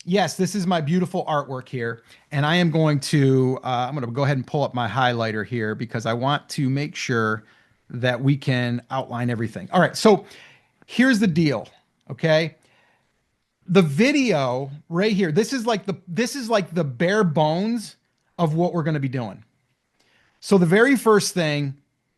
Yes, this is my beautiful artwork here. And I am going to, I'm going to go ahead and pull up my highlighter here because I want to make sure that we can outline everything. All right. So here's the deal. Okay. The video right here, this is like the bare bones of what we're going to be doing. So the very first thing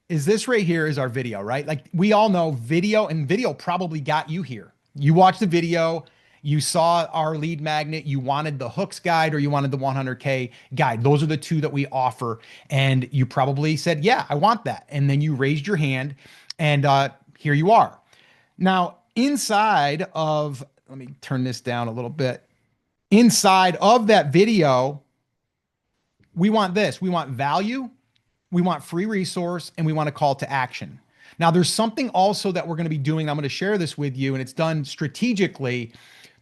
is this right here is our video, right? Like we all know video, and video probably got you here. You watched the video, you saw our lead magnet, you wanted the hooks guide or you wanted the 100K guide. Those are the two that we offer. And you probably said, yeah, I want that. And then you raised your hand and here you are. Now, inside of, let me turn this down a little bit. Inside of that video, we want this. We want value, we want free resource, and we want a call to action. Now, there's something also that we're going to be doing. I'm going to share this with you, and it's done strategically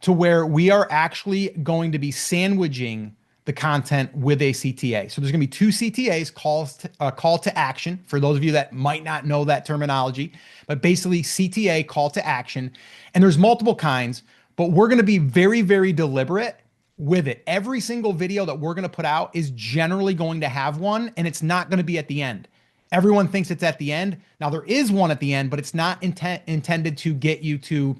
to where we are actually going to be sandwiching the content with a CTA. So there's going to be two CTAs, call to action, for those of you that might not know that terminology, but basically CTA, call to action. And there's multiple kinds, but we're going to be very, very deliberate with it. Every single video that we're going to put out is generally going to have one, and it's not going to be at the end. Everyone thinks it's at the end. Now there is one at the end, but it's not intended to get you to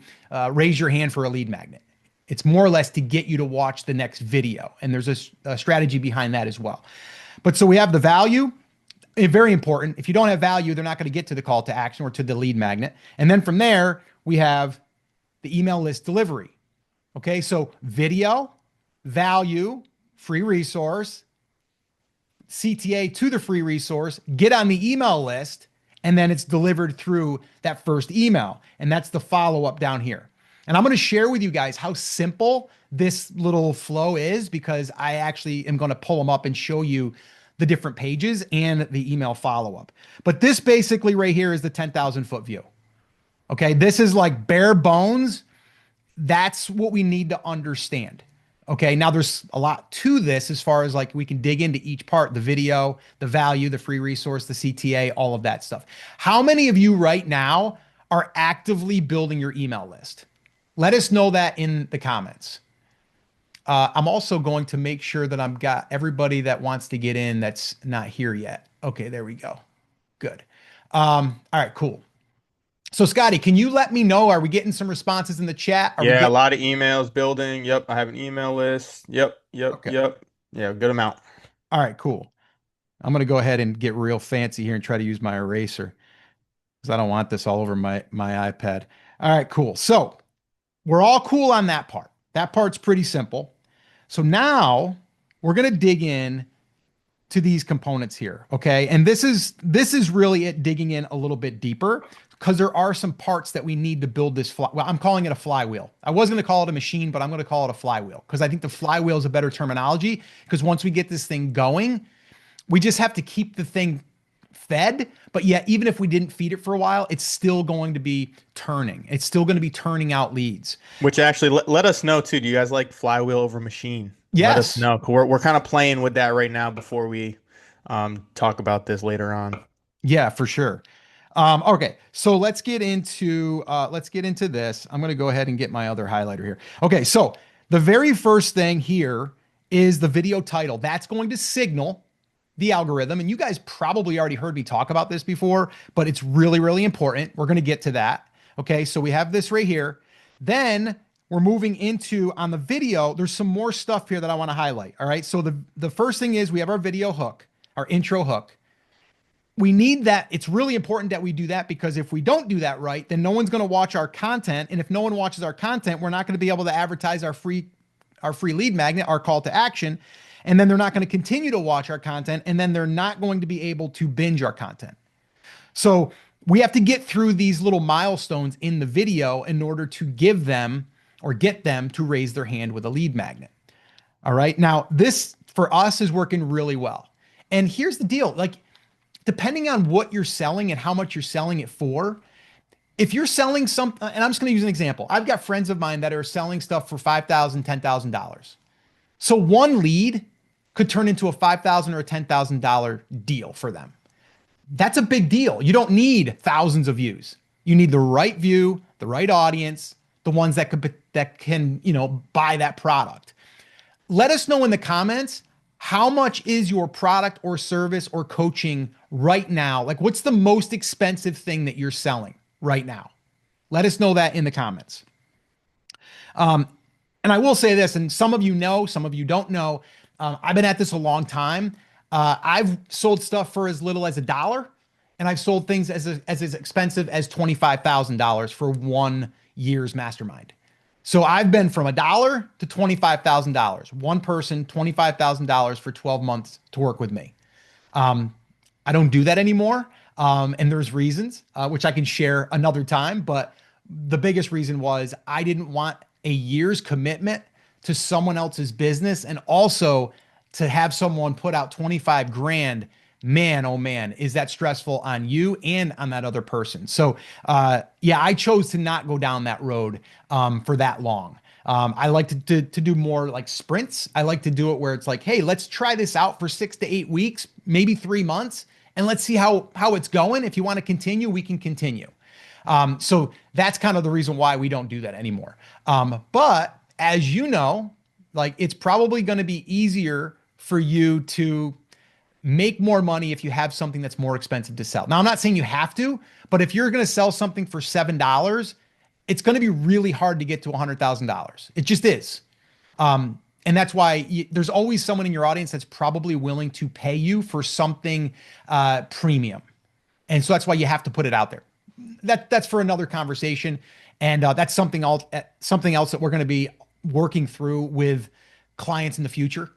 raise your hand for a lead magnet. It's more or less to get you to watch the next video. And there's a strategy behind that as well. But so we have the value, very important. If you don't have value, they're not going to get to the call to action or to the lead magnet. And then from there, we have the email list delivery. Okay, so video, value, free resource, CTA to the free resource, get on the email list, and then it's delivered through that first email. And that's the follow-up down here. And I'm going to share with you guys how simple this little flow is because I actually am going to pull them up and show you the different pages and the email follow-up. But this basically right here is the 10,000 foot view. Okay, this is like bare bones. That's what we need to understand. Okay, now there's a lot to this as far as like we can dig into each part, the video, the value, the free resource, the CTA, all of that stuff. How many of you right now are actively building your email list? Let us know that in the comments. I'm also going to make sure that I've got everybody that wants to get in that's not here yet. Okay, there we go. Good. All right, cool. So Scotty, can you let me know, are we getting some responses in the chat? Are we Yeah, a getting, lot of emails building. Yep, I have an email list. Yep, yep, okay. yep. Yeah, good amount. All right, cool. I'm going to go ahead and get real fancy here and try to use my eraser because I don't want this all over my iPad. All right, cool. So we're all cool on that part. That part's pretty simple. So now we're going to dig in to these components here, okay? And this is really it, digging in a little bit deeper because there are some parts that we need to build this well, I'm calling it a flywheel. I was going to call it a machine, but I'm going to call it a flywheel because I think the flywheel is a better terminology because once we get this thing going, we just have to keep the thing fed, but yet even if we didn't feed it for a while, it's still going to be turning. It's still going to be turning out leads. Which actually let us know too. Do you guys like flywheel over machine? Let us Yes. know. 'Cause we're kind of playing with that right now before we talk about this later on. Yeah, for sure. Okay, so let's get into this. I'm going to go ahead and get my other highlighter here. Okay, so the very first thing here is the video title. That's going to signal the algorithm, and you guys probably already heard me talk about this before, but it's really, really important. We're going to get to that. Okay, so we have this right here. Then we're moving into on the video. There's some more stuff here that I want to highlight. All right, so the first thing is we have our video hook, our intro hook. We need that. It's really important that we do that because if we don't do that right, then no one's going to watch our content. And if no one watches our content, we're not going to be able to advertise our free lead magnet, our call to action. And then they're not going to continue to watch our content. And then they're not going to be able to binge our content. So we have to get through these little milestones in the video in order to give them or get them to raise their hand with a lead magnet. All right. Now, this for us is working really well. And here's the deal. Like, depending on what you're selling and how much you're selling it for, if you're selling some, and I'm just going to use an example. I've got friends of mine that are selling stuff for $5,000, $10,000. So one lead could turn into a $5,000 or a $10,000 deal for them. That's a big deal. You don't need thousands of views. You need the right view, the right audience, the ones that can, buy that product. let us know in the comments, how much is your product or service or coaching right now? Like, what's the most expensive thing that you're selling right now? Let us know that in the comments. And I will say this, and some of you know, some of you don't know. I've been at this a long time. I've sold stuff for as little as $1, and I've sold things as expensive as $25,000 for 1 year's mastermind. So I've been from $1 to $25,000. One person, $25,000 for 12 months to work with me. I don't do that anymore. And there's reasons, which I can share another time. But the biggest reason was I didn't want a year's commitment to someone else's business, and also to have someone put out 25 grand. Man, oh man, is that stressful on you and on that other person. So yeah, I chose to not go down that road for that long. I like to do more like sprints. I like to do it where it's like, hey, let's try this out for 6 to 8 weeks, maybe 3 months, and let's see how it's going. If you want to continue, we can continue. So that's kind of the reason why we don't do that anymore. But as you know, like, it's probably going to be easier for you to make more money if you have something that's more expensive to sell. Now, I'm not saying you have to, but if you're going to sell something for $7, it's going to be really hard to get to $100,000. It just is. And that's why there's always someone in your audience that's probably willing to pay you for something premium. And so that's why you have to put it out there. That's for another conversation. And that's something else that we're going to be working through with clients in the future.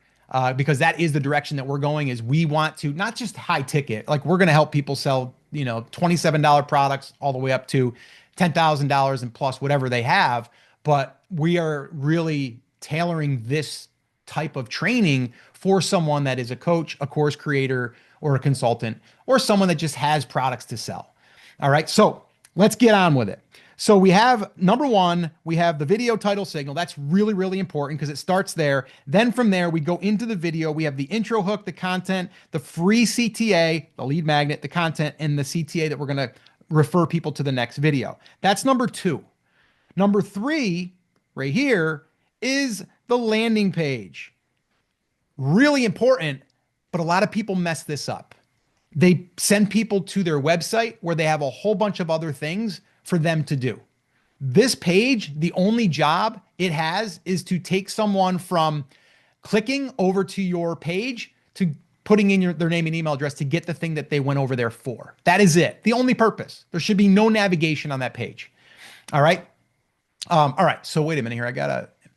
Because that is the direction that we're going. Is we want to not just high ticket, like we're going to help people sell, $27 products all the way up to $10,000 and plus whatever they have. But we are really tailoring this type of training for someone that is a coach, a course creator, or a consultant, or someone that just has products to sell. All right. So let's get on with it. So we have number one, we have the video title signal. That's really, really important because it starts there. Then from there, we go into the video. We have the intro hook, the content, the free CTA, the lead magnet, the content, and the CTA that we're going to refer people to the next video. That's number two. Number three, right here, is the landing page. Really important, but a lot of people mess this up. They send people to their website where they have a whole bunch of other things for them to do. This page, the only job it has is to take someone from clicking over to your page to putting in their name and email address to get the thing that they went over there for. That is it. The only purpose. There should be no navigation on that page. All right. All right. So wait a minute here.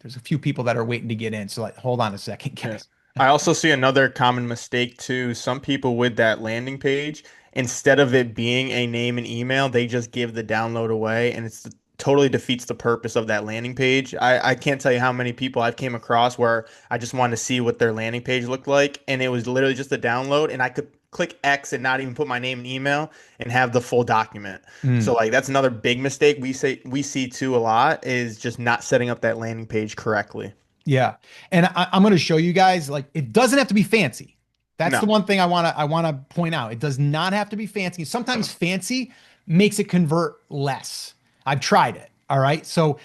There's a few people that are waiting to get in. So hold on a second, guys. I also see another common mistake too. Some people with that landing page, instead of it being a name and email, they just give the download away, and it's totally defeats the purpose of that landing page. I can't tell you how many people I've came across where I just wanted to see what their landing page looked like, and it was literally just a download, and I could click X and not even put my name and email and have the full document. So like that's another big mistake we see too a lot, is just not setting up that landing page correctly. Yeah. And I'm going to show you guys, like, it doesn't have to be fancy. That's No. the one thing I want to point out. It does not have to be fancy. Sometimes fancy makes it convert less. I've tried it. All right. So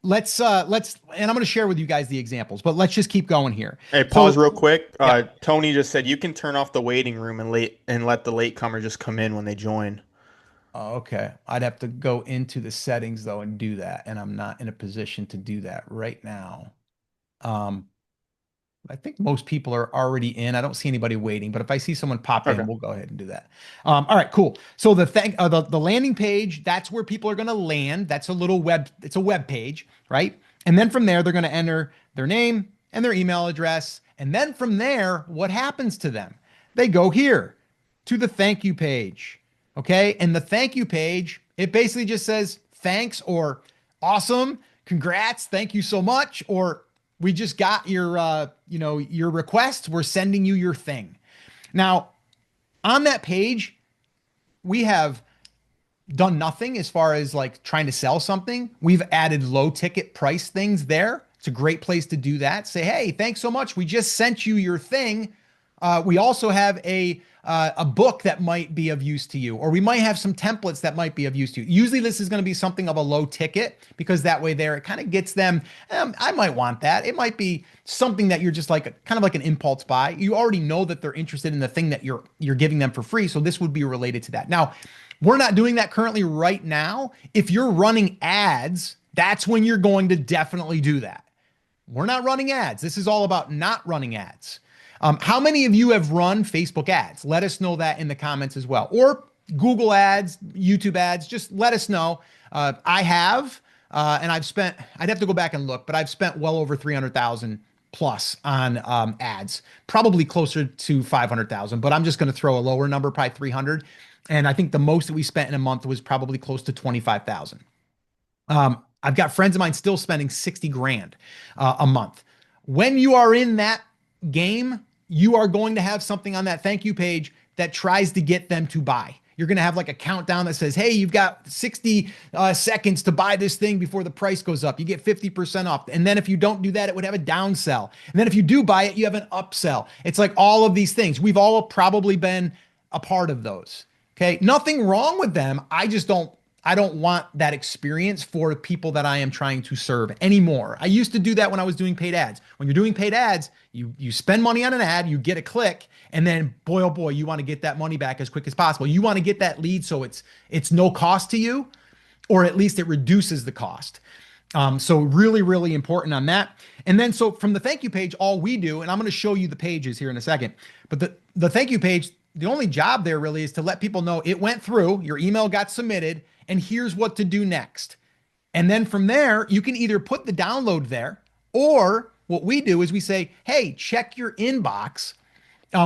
let's and I'm going to share with you guys the examples, but let's just keep going here. Hey, pause So, real quick. yeah. Tony just said you can turn off the waiting room and let the latecomer just come in when they join. Oh, okay. I'd have to go into the settings though and do that. And I'm not in a position to do that right now. I think most people are already in. I don't see anybody waiting, but if I see someone pop in, Okay. we'll go ahead and do that. All right, cool. So the landing page, that's where people are going to land. That's it's a web page, right? And then from there, they're going to enter their name and their email address. And then from there, what happens to them? They go here to the thank you page. Okay. And the thank you page, it basically just says thanks, or awesome, congrats, thank you so much, or we just got your request, we're sending you your thing. Now, on that page, we have done nothing as far as like trying to sell something. We've added low ticket price things there. It's a great place to do that. Say, hey, thanks so much. We just sent you your thing. We also have a book that might be of use to you, or we might have some templates that might be of use to you. Usually this is going to be something of a low ticket because that way there it kind of gets them, I might want that. It might be something that you're just like kind of like an impulse buy. You already know that they're interested in the thing that you're giving them for free. So this would be related to that. Now, we're not doing that currently right now. If you're running ads, that's when you're going to definitely do that. We're not running ads. This is all about not running ads. How many of you have run Facebook ads? Let us know that in the comments as well. Or Google ads, YouTube ads, just let us know. I have, and I'd have to go back and look, but I've spent well over 300,000 plus on ads, probably closer to 500,000, but I'm just going to throw a lower number, probably 300. And I think the most that we spent in a month was probably close to 25,000. I've got friends of mine still spending 60 grand a month. When you are in that game, you are going to have something on that thank you page that tries to get them to buy. You're going to have like a countdown that says, hey, you've got 60 seconds to buy this thing before the price goes up. You get 50% off. And then if you don't do that, it would have a downsell. And then if you do buy it, you have an upsell. It's like all of these things. We've all probably been a part of those. Okay. Nothing wrong with them. I don't want that experience for people that I am trying to serve anymore. I used to do that when I was doing paid ads. When you're doing paid ads, you spend money on an ad, you get a click, and then boy, oh boy, you want to get that money back as quick as possible. You want to get that lead so it's no cost to you, or at least it reduces the cost. So really, really important on that. And then so from the thank you page, all we do, and I'm going to show you the pages here in a second, but the thank you page, the only job there really is to let people know it went through, your email got submitted, and here's what to do next. And then from there, you can either put the download there, or what we do is we say, hey, check your inbox.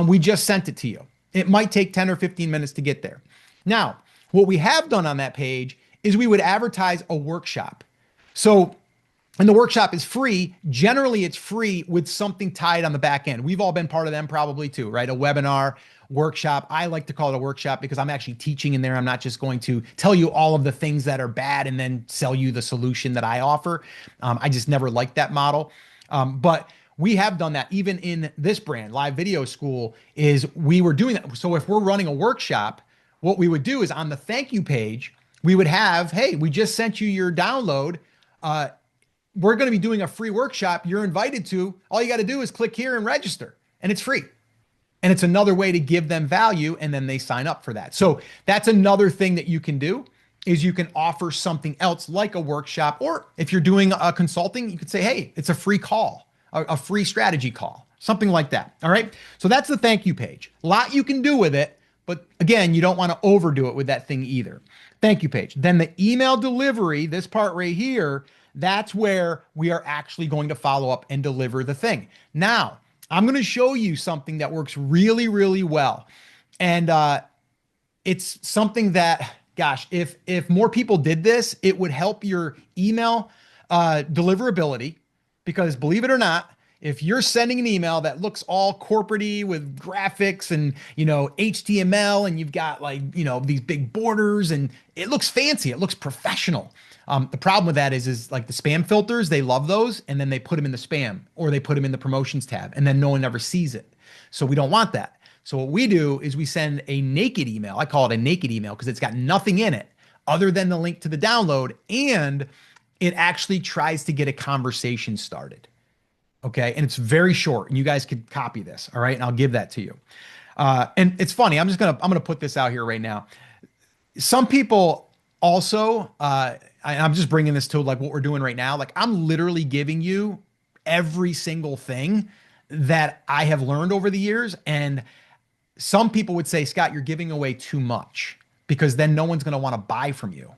We just sent it to you. It might take 10 or 15 minutes to get there. Now, what we have done on that page is we would advertise a workshop. So, and the workshop is free. Generally, it's free with something tied on the back end. We've all been part of them probably too, right? A webinar, workshop. I like to call it a workshop because I'm actually teaching in there. I'm not just going to tell you all of the things that are bad and then sell you the solution that I offer. I just never liked that model. But we have done that even in this brand, Live Video School, is we were doing that. So if we're running a workshop, what we would do is on the thank you page, we would have, hey, we just sent you your download. We're going to be doing a free workshop. You're invited to. All you got to do is click here and register, and it's free. And it's another way to give them value, and then they sign up for that. So that's another thing that you can do is you can offer something else like a workshop, or if you're doing a consulting, you could say, hey, it's a free call, a free strategy call, something like that. All right. So that's the thank you page. A lot you can do with it, but again, you don't want to overdo it with that thing either. Thank you page. Then the email delivery, this part right here, that's where we are actually going to follow up and deliver the thing. Now, I'm going to show you something that works really, really well. And it's something that, gosh, if more people did this, it would help your email deliverability. Because believe it or not, if you're sending an email that looks all corporate-y with graphics and, HTML, and you've got like, these big borders, and it looks fancy, it looks professional. The problem with that is like the spam filters, they love those, and then they put them in the spam, or they put them in the promotions tab, and then no one ever sees it. So we don't want that. So what we do is we send a naked email. I call it a naked email because it's got nothing in it other than the link to the download, and it actually tries to get a conversation started. Okay. And it's very short, and you guys could copy this. All right. And I'll give that to you. And it's funny. I'm going to put this out here right now. Some people also, I'm just bringing this to like what we're doing right now. Like I'm literally giving you every single thing that I have learned over the years. And some people would say, Scott, you're giving away too much because then no one's going to want to buy from you.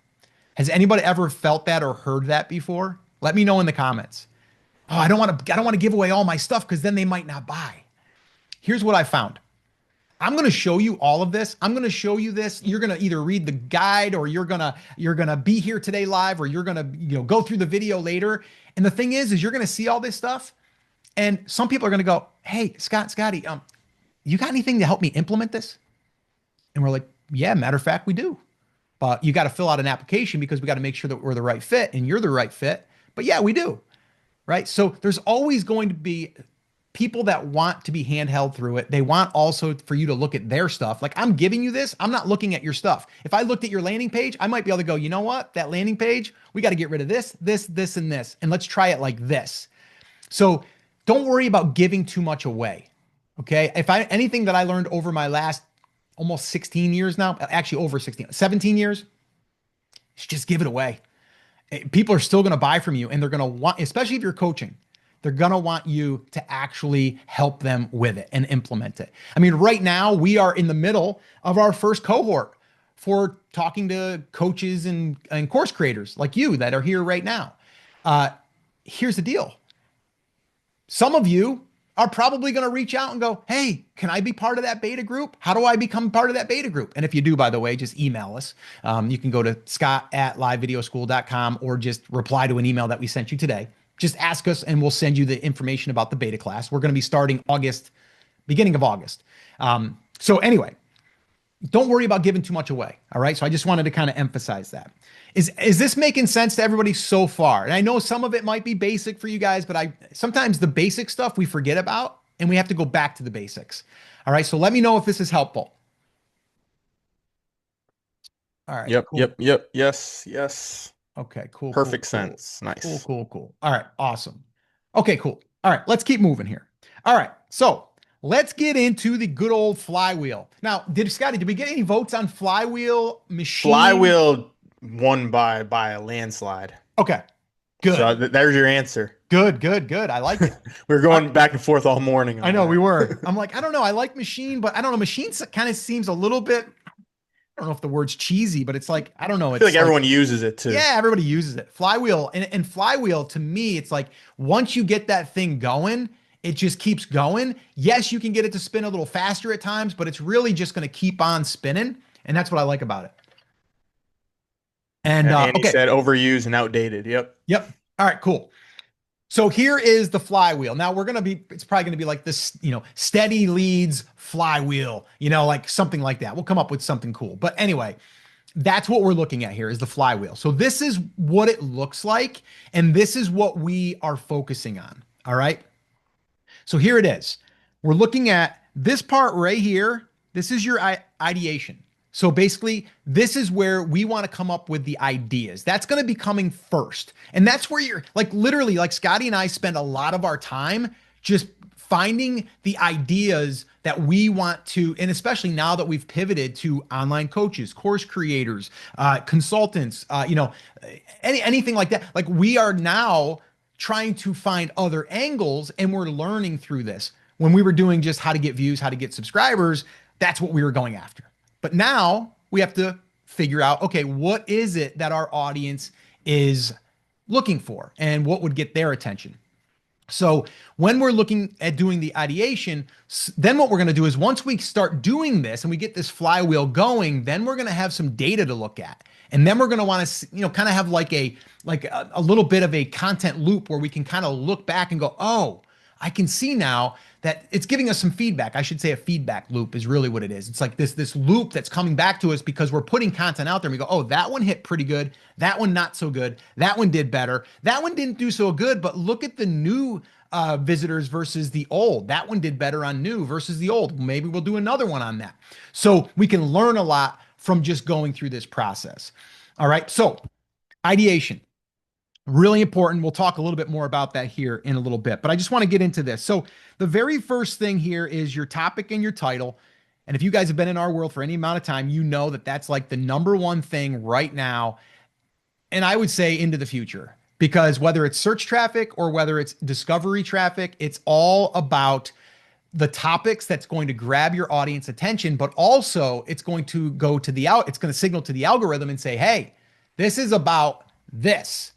Has anybody ever felt that or heard that before? Let me know in the comments. Oh, I don't want to give away all my stuff because then they might not buy. Here's what I found. I'm going to show you all of this. I'm going to show you this. You're going to either read the guide, or you're going to be here today live, or you're going to, go through the video later. And the thing is you're going to see all this stuff. And some people are going to go, hey, Scotty, you got anything to help me implement this? And we're like, yeah, matter of fact, we do. But you got to fill out an application because we got to make sure that we're the right fit and you're the right fit. But yeah, we do. Right. So there's always going to be people that want to be handheld through it. They want also for you to look at their stuff. Like I'm giving you this, I'm not looking at your stuff. If I looked at your landing page, I might be able to go, you know what? That landing page, we got to get rid of this, this, and this. And let's try it like this. So don't worry about giving too much away. Okay. If I anything that I learned over my last almost 16 years now, actually over 16, 17 years, is just give it away. People are still going to buy from you and they're going to want, especially if you're coaching, they're going to want you to actually help them with it and implement it. I mean, right now we are in the middle of our first cohort for talking to coaches and course creators like you that are here right now. Here's the deal. Some of you are probably going to reach out and go, hey, can I be part of that beta group? How do I become part of that beta group? And if you do, by the way, just email us. You can go to scott@livevideoschool.com or just reply to an email that we sent you today. Just ask us and we'll send you the information about the beta class. We're going to be starting beginning of August. So anyway, don't worry about giving too much away. All right. So I just wanted to kind of emphasize that. Is this making sense to everybody so far? And I know some of it might be basic for you guys, but sometimes the basic stuff we forget about and we have to go back to the basics. All right. So let me know if this is helpful. All right. Yep, Cool. yep. Yes, yes. Okay, cool. Perfect Cool. sense. Nice. Cool. All right. Awesome. Okay, cool. All right. Let's keep moving here. All right. So let's get into the good old flywheel. Now, Scotty, did we get any votes on flywheel machine? Flywheel won by a landslide. Okay, good. So there's your answer. Good. I like it. We were going back and forth all morning. I know we were. I'm like, I don't know. I like machine, but I don't know. Machine kind of seems a little bit, I don't know if the word's cheesy, but it's like, I don't know. I It's feel like everyone uses it too. Yeah, everybody uses it. Flywheel and flywheel to me, it's like once you get that thing going, it just keeps going. Yes, you can get it to spin a little faster at times, but it's really just going to keep on spinning. And that's what I like about it. And Andy okay. said overused and outdated. Yep. All right, cool. So here is the flywheel. Now it's probably going to be like this, steady leads flywheel, like something like that. We'll come up with something cool. But anyway, that's what we're looking at here is the flywheel. So this is what it looks like. And this is what we are focusing on. All right. So here it is. We're looking at this part right here. This is your ideation. So basically, this is where we want to come up with the ideas. That's going to be coming first. And that's where you're like literally like Scotty and I spend a lot of our time just finding the ideas that we want to, and especially now that we've pivoted to online coaches, course creators, consultants, anything like that. Like we are now trying to find other angles and we're learning through this. When we were doing just how to get views, how to get subscribers, that's what we were going after. But now we have to figure out, okay, what is it that our audience is looking for and what would get their attention? So when we're looking at doing the ideation, then what we're going to do is once we start doing this and we get this flywheel going, then we're going to have some data to look at. And then we're going to want to, kind of have like a little bit of a content loop where we can kind of look back and go, oh, I can see now that it's giving us some feedback. I should say a feedback loop is really what it is. It's like this loop that's coming back to us because we're putting content out there and we go, oh, that one hit pretty good. That one not so good. That one did better. That one didn't do so good, but look at the new visitors versus the old. That one did better on new versus the old. Maybe we'll do another one on that. So we can learn a lot from just going through this process. All right. So ideation. Really important. We'll talk a little bit more about that here in a little bit, but I just want to get into this. So the very first thing here is your topic and your title. And if you guys have been in our world for any amount of time, you know that that's like the number one thing right now. And I would say into the future, because whether it's search traffic or whether it's discovery traffic, it's all about the topics that's going to grab your audience attention, but also it's going to go to it's going to signal to the algorithm and say, hey, this is about this.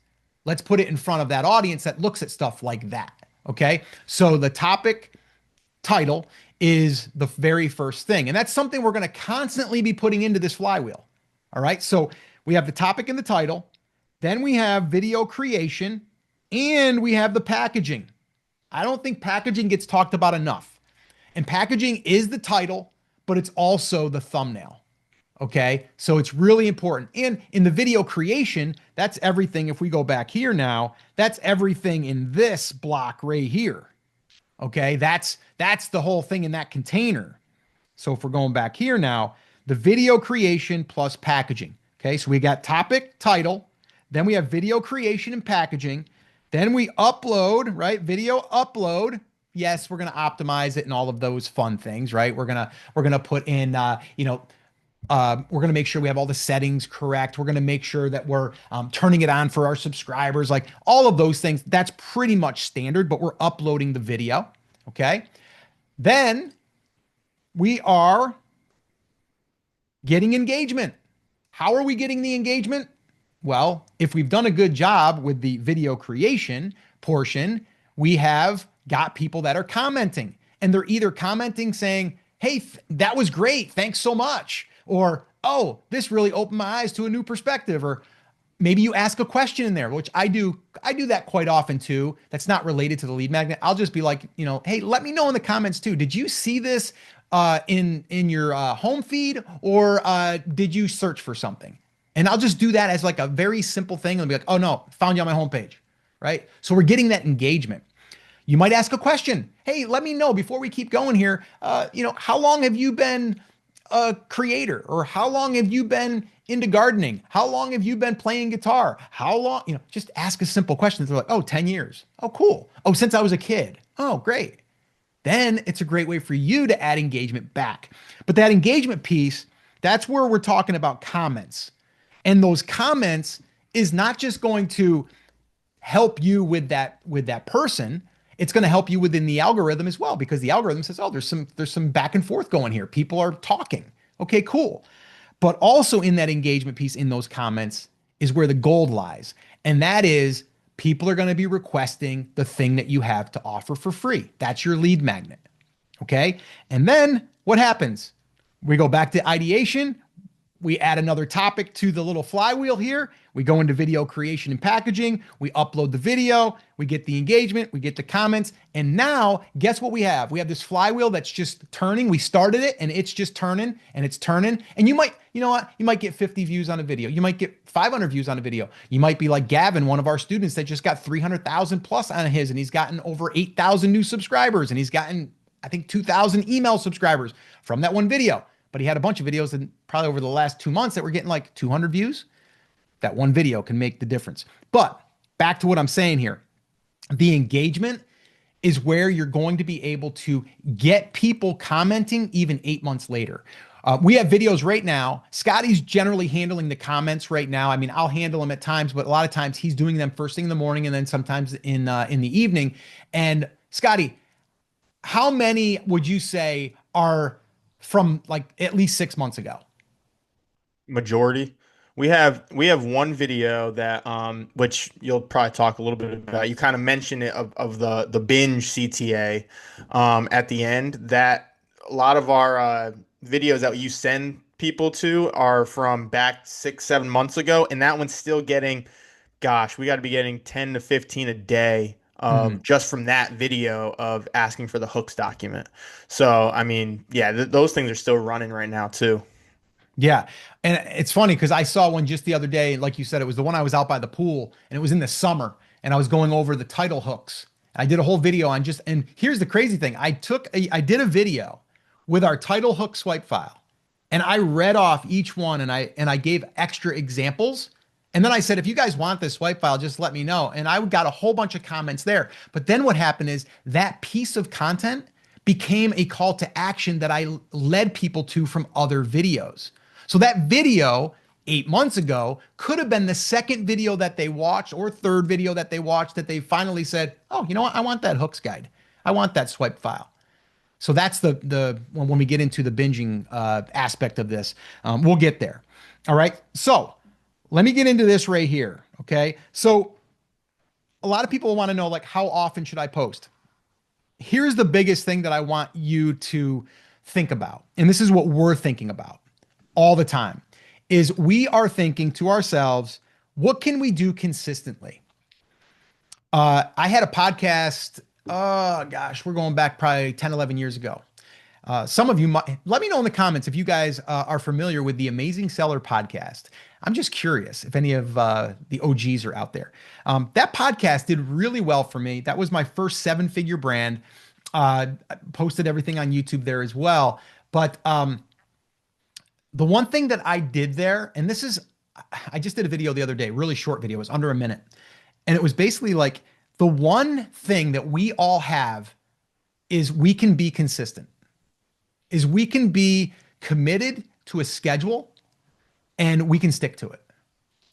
Let's put it in front of that audience that looks at stuff like that. Okay. So the topic title is the very first thing. And that's something we're going to constantly be putting into this flywheel. All right. So we have the topic and the title. Then we have video creation and we have the packaging. I don't think packaging gets talked about enough. And packaging is the title, but it's also the thumbnail. Okay, so it's really important. And in the video creation, that's everything. If we go back here now, that's everything in this block right here. Okay, that's the whole thing in that container. So if we're going back here now, the video creation plus packaging. Okay, so we got topic, title, then we have video creation and packaging. Then we upload, right? Video upload. Yes, we're going to optimize it and all of those fun things, right? We're gonna put in, we're going to make sure we have all the settings correct. We're going to make sure that we're turning it on for our subscribers, like all of those things. That's pretty much standard, but we're uploading the video. Okay. Then we are getting engagement. How are we getting the engagement? Well, if we've done a good job with the video creation portion, we have got people that are commenting, and they're either commenting saying, hey, that was great. Thanks so much. Or, oh, this really opened my eyes to a new perspective. Or maybe you ask a question in there, which I do. I do that quite often too. That's not related to the lead magnet. I'll just be like, hey, let me know in the comments too. Did you see this in your home feed, or did you search for something? And I'll just do that as like a very simple thing and be like, oh no, found you on my homepage, right? So we're getting that engagement. You might ask a question. Hey, let me know before we keep going here. How long have you been a creator, or how long have you been into gardening? How long have you been playing guitar? How long, just ask a simple question. They're like, oh, 10 years. Oh, cool. Oh, since I was a kid. Oh, great. Then it's a great way for you to add engagement back. But that engagement piece, that's where we're talking about comments. And those comments is not just going to help you with that person. It's going to help you within the algorithm as well, because the algorithm says, oh, there's some back and forth going here. People are talking. Okay, cool. But also in that engagement piece, in those comments, is where the gold lies. And that is, people are going to be requesting the thing that you have to offer for free. That's your lead magnet. Okay. And then what happens? We go back to ideation. We add another topic to the little flywheel here. We go into video creation and packaging. We upload the video. We get the engagement. We get the comments. And now, guess what we have? We have this flywheel that's just turning. We started it and it's just turning and it's turning. And you know what? You might get 50 views on a video. You might get 500 views on a video. You might be like Gavin, one of our students that just got 300,000 plus on his, and he's gotten over 8,000 new subscribers, and he's gotten, I think, 2,000 email subscribers from that one video. But he had a bunch of videos and probably over the last 2 months that were getting like 200 views. That one video can make the difference. But back to what I'm saying here. The engagement is where you're going to be able to get people commenting even 8 months later. We have videos right now. Scotty's generally handling the comments right now. I mean, I'll handle them at times, but a lot of times he's doing them first thing in the morning and then sometimes in the evening. And Scotty, how many would you say are from like at least 6 months ago? Majority. We have one video that which you'll probably talk a little bit about. You kind of mentioned it of the binge CTA at the end. That a lot of our videos that you send people to are from back 6, 7 months ago, and that one's still getting, gosh, we got to be getting 10 to 15 a day just from that video of asking for the hooks document. So I mean, yeah, those things are still running right now too. Yeah. And it's funny because I saw one just the other day. Like you said, it was the one I was out by the pool, and it was in the summer, and I was going over the title hooks. I did a whole video on just, and here's the crazy thing. I did a video with our title hook swipe file, and I read off each one, and I gave extra examples. And then I said, if you guys want this swipe file, just let me know. And I got a whole bunch of comments there. But then what happened is that piece of content became a call to action that I led people to from other videos. So that video 8 months ago could have been the second video that they watched or third video that they watched that they finally said, oh, you know what? I want that hooks guide. I want that swipe file. So that's the when we get into the binging aspect of this, we'll get there. All right. So let me get into this right here. Okay. So a lot of people want to know, like, how often should I post? Here's the biggest thing that I want you to think about. And this is what we're thinking about all the time, is we are thinking to ourselves, what can we do consistently? I had a podcast, oh gosh, we're going back probably 10, 11 years ago. Some of you might, let me know in the comments if you guys are familiar with the Amazing Seller podcast. I'm just curious if any of the OGs are out there. That podcast did really well for me. That was my first 7-figure brand. I posted everything on YouTube there as well. But the one thing that I did there, and this is, I just did a video the other day, really short video, it was under a minute. And it was basically like the one thing that we all have is we can be consistent, is we can be committed to a schedule and we can stick to it.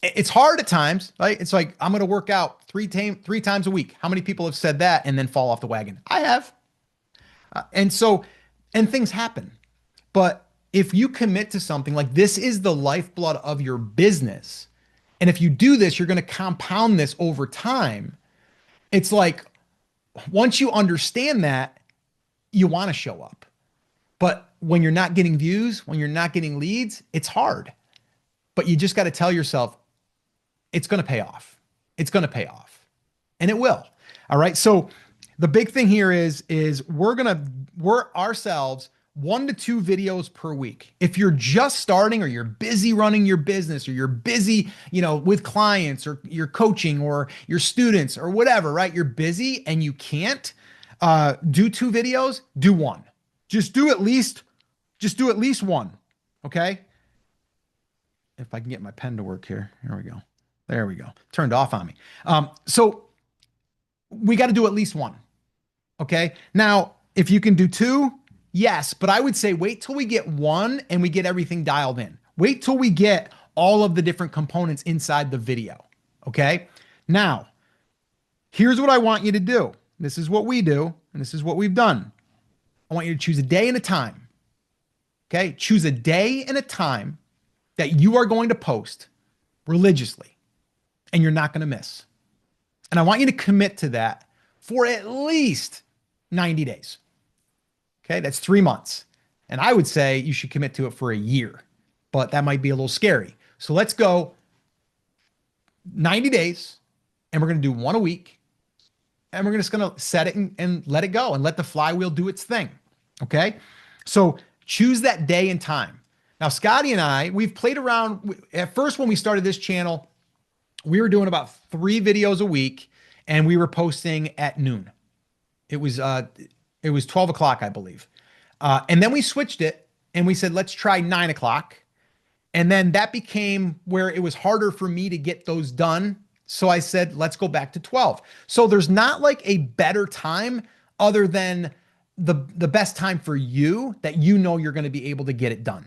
It's hard at times, right? It's like, I'm going to work out three times a week. How many people have said that and then fall off the wagon? I have. And things happen. But if you commit to something like this is the lifeblood of your business, and if you do this, you're going to compound this over time. It's like once you understand that, you want to show up. But when you're not getting views, when you're not getting leads, it's hard. But you just got to tell yourself, it's going to pay off. It's going to pay off. And it will. All right. So the big thing here is we're ourselves 1 to 2 videos per week. If you're just starting or you're busy running your business or you're busy, with clients or you're coaching or your students or whatever, right? You're busy and you can't do 2 videos, do 1. Just do at least 1. Okay. If I can get my pen to work here. Here we go. There we go. Turned off on me. So we got to do at least 1. Okay. Now, if you can do 2, yes, but I would say wait till we get 1 and we get everything dialed in. Wait till we get all of the different components inside the video. Okay. Now, here's what I want you to do. This is what we do, and this is what we've done. I want you to choose a day and a time. Okay. Choose a day and a time that you are going to post religiously and you're not going to miss. And I want you to commit to that for at least 90 days. Okay, that's 3 months. And I would say you should commit to it for a year, but that might be a little scary. So let's go 90 days and we're going to do 1 a week and we're just going to set it and let it go and let the flywheel do its thing. Okay, so choose that day and time. Now, Scotty and I, we've played around. At first, when we started this channel, we were doing about 3 videos a week and we were posting at noon. It was 12 o'clock, I believe. And then we switched it and we said, let's try 9 o'clock. And then that became where it was harder for me to get those done. So I said, let's go back to 12. So there's not like a better time other than the best time for you that you're going to be able to get it done.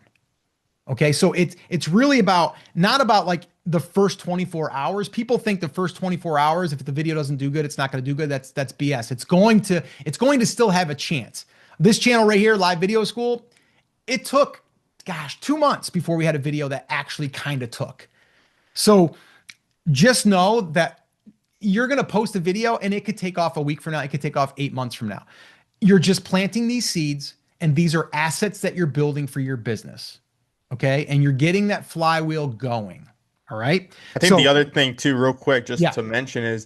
Okay. So it's really not about like the first 24 hours. People think the first 24 hours, if the video doesn't do good, it's not going to do good. That's BS. It's going to still have a chance. This channel right here, Live Video School, it took, 2 months before we had a video that actually kind of took. So just know that you're going to post a video and it could take off a week from now. It could take off 8 months from now. You're just planting these seeds and these are assets that you're building for your business. Okay. And you're getting that flywheel going. All right. I think the other thing too, real quick, just to mention is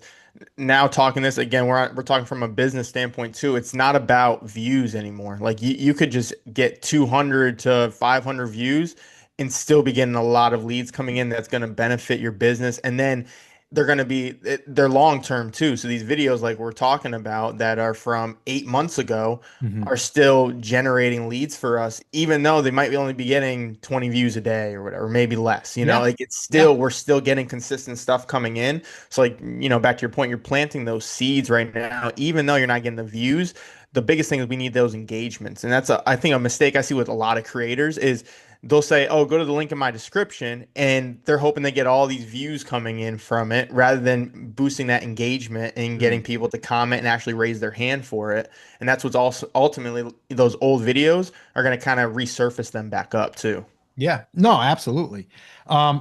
now talking this again, we're talking from a business standpoint too. It's not about views anymore. Like you could just get 200 to 500 views and still be getting a lot of leads coming in that's going to benefit your business. And then they're long-term too. So these videos like we're talking about that are from 8 months ago are still generating leads for us, even though they might only be getting 20 views a day or whatever, maybe less, like it's still, we're still getting consistent stuff coming in. So like, back to your point, you're planting those seeds right now, even though you're not getting the views. The biggest thing is we need those engagements. And that's I think a mistake I see with a lot of creators is they'll say, oh, go to the link in my description, and they're hoping they get all these views coming in from it rather than boosting that engagement and getting people to comment and actually raise their hand for it. And that's what's also ultimately those old videos are going to kind of resurface them back up too. Yeah, no, absolutely.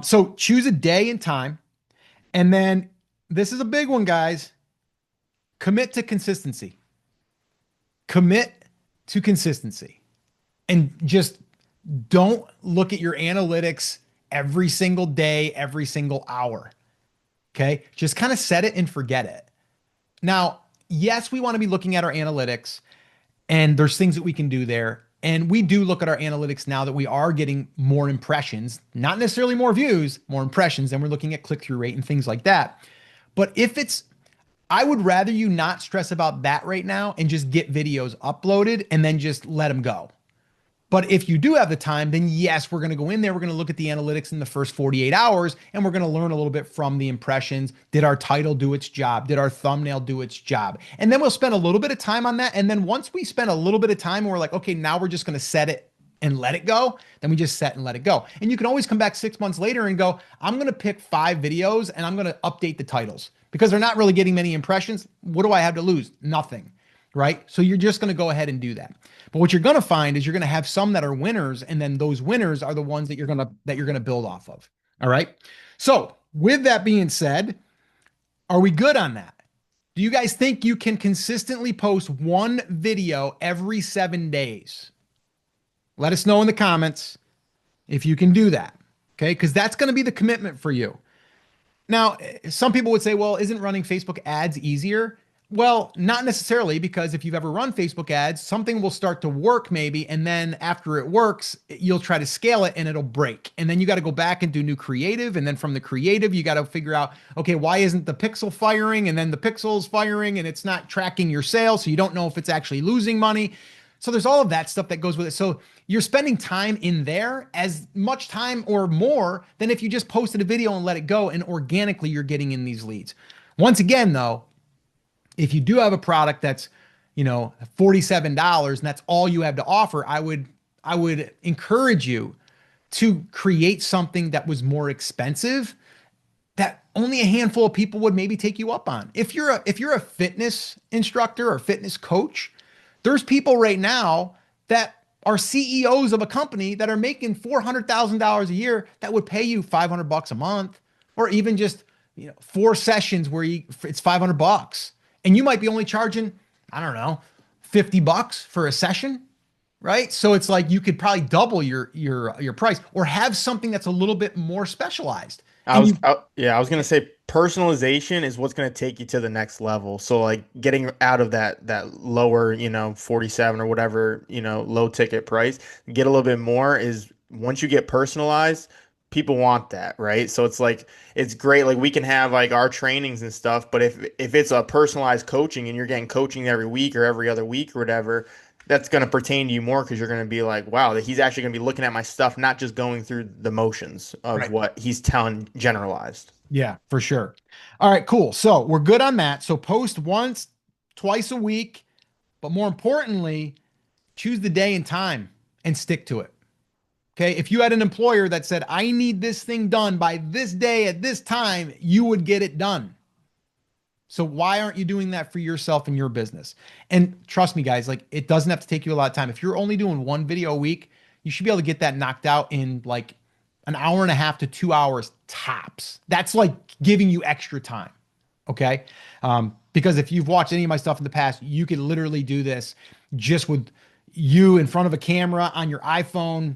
So choose a day and time. And then this is a big one, guys. Commit to consistency. Commit to consistency. And just don't look at your analytics every single day, every single hour. Okay. Just kind of set it and forget it. Now, yes, we want to be looking at our analytics and there's things that we can do there. And we do look at our analytics now that we are getting more impressions, not necessarily more views, more impressions, and we're looking at click-through rate and things like that. But if it's I would rather you not stress about that right now and just get videos uploaded and then just let them go. But if you do have the time, then yes, we're going to go in there. We're going to look at the analytics in the first 48 hours and we're going to learn a little bit from the impressions. Did our title do its job? Did our thumbnail do its job? And then we'll spend a little bit of time on that. And then once we spend a little bit of time and we're like, okay, now we're just going to set it and let it go, then we just set and let it go. And you can always come back 6 months later and go, I'm going to pick 5 videos and I'm going to update the titles because they're not really getting many impressions. What do I have to lose? Nothing, right? So you're just going to go ahead and do that. But what you're going to find is you're going to have some that are winners, and then those winners are the ones that you're going to build off of. All right. So with that being said, are we good on that? Do you guys think you can consistently post one video every 7 days? Let us know in the comments if you can do that. Okay. Because that's going to be the commitment for you. Now, some people would say, well, isn't running Facebook ads easier? Well, not necessarily, because if you've ever run Facebook ads, something will start to work maybe, and then after it works, you'll try to scale it and it'll break. And then you got to go back and do new creative. And then from the creative, you got to figure out, okay, why isn't the pixel firing? And then the pixel's firing and it's not tracking your sales. So you don't know if it's actually losing money. So there's all of that stuff that goes with it. So you're spending time in there, as much time or more than if you just posted a video and let it go, and organically you're getting in these leads. Once again, though, if you do have a product that's, $47 and that's all you have to offer, I would encourage you to create something that was more expensive that only a handful of people would maybe take you up on. If you're a fitness instructor or fitness coach, there's people right now that are CEOs of a company that are making $400,000 a year that would pay you $500 a month, or even just 4 sessions where it's $500, and you might be only charging, I don't know, $50 for a session, right? So it's like you could probably double your price, or have something that's a little bit more specialized. I was gonna say personalization is what's gonna take you to the next level. So like getting out of that lower, 47 or whatever, low ticket price, get a little bit more is once you get personalized, people want that, right? So it's like it's great. Like we can have like our trainings and stuff, but if it's a personalized coaching and you're getting coaching every week or every other week or whatever, that's going to pertain to you more because you're going to be like, wow, that he's actually going to be looking at my stuff, not just going through the motions of Right. what he's telling generalized. Yeah, for sure. All right, cool. So we're good on that. So post once, twice a week, but more importantly, choose the day and time and stick to it. Okay. If you had an employer that said, I need this thing done by this day at this time, you would get it done. So why aren't you doing that for yourself and your business? And trust me, guys, like it doesn't have to take you a lot of time. If you're only doing one video a week, you should be able to get that knocked out in like an hour and a half to 2 hours tops. That's like giving you extra time. Okay. Because if you've watched any of my stuff in the past, you could literally do this just with you in front of a camera on your iPhone,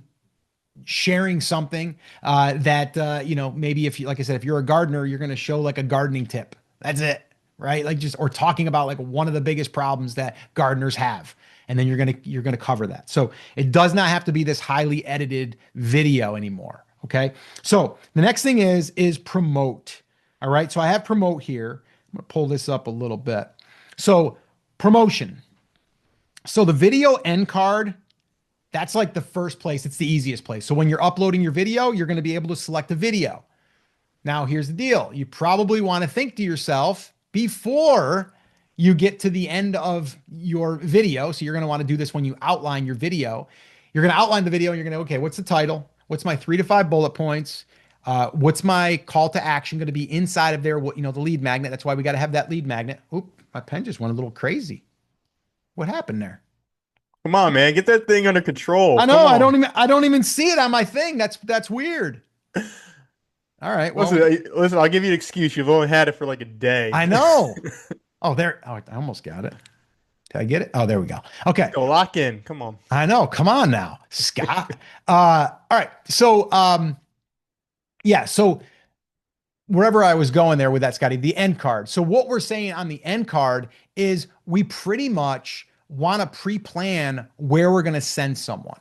sharing something maybe if you, like I said, if you're a gardener, you're going to show like a gardening tip. That's it. Right. Like or talking about like one of the biggest problems that gardeners have. And then you're going to cover that. So it does not have to be this highly edited video anymore. Okay. So the next thing is promote. All right. So I have promote here. I'm going to pull this up a little bit. So promotion. So the video end card, that's like the first place. It's the easiest place. So when you're uploading your video, you're going to be able to select a video. Now, here's the deal. You probably want to think to yourself before you get to the end of your video. So you're going to want to do this when you outline your video. You're going to outline the video and you're going to, okay, what's the title? What's my 3 to 5 bullet points? What's my call to action going to be inside of there? What, the lead magnet. That's why we got to have that lead magnet. Oop, my pen just went a little crazy. What happened there? Come on, man, get that thing under control. I know. I don't even see it on my thing. That's weird. All right. Well, listen, I'll give you an excuse. You've only had it for like a day. I know. Oh, there. Oh, I almost got it. Did I get it? Oh, there we go. Okay. Go lock in. Come on. I know. Come on now, Scott. All right. So, yeah. So wherever I was going there with that, Scotty, the end card. So what we're saying on the end card is we pretty much want to pre-plan where we're going to send someone.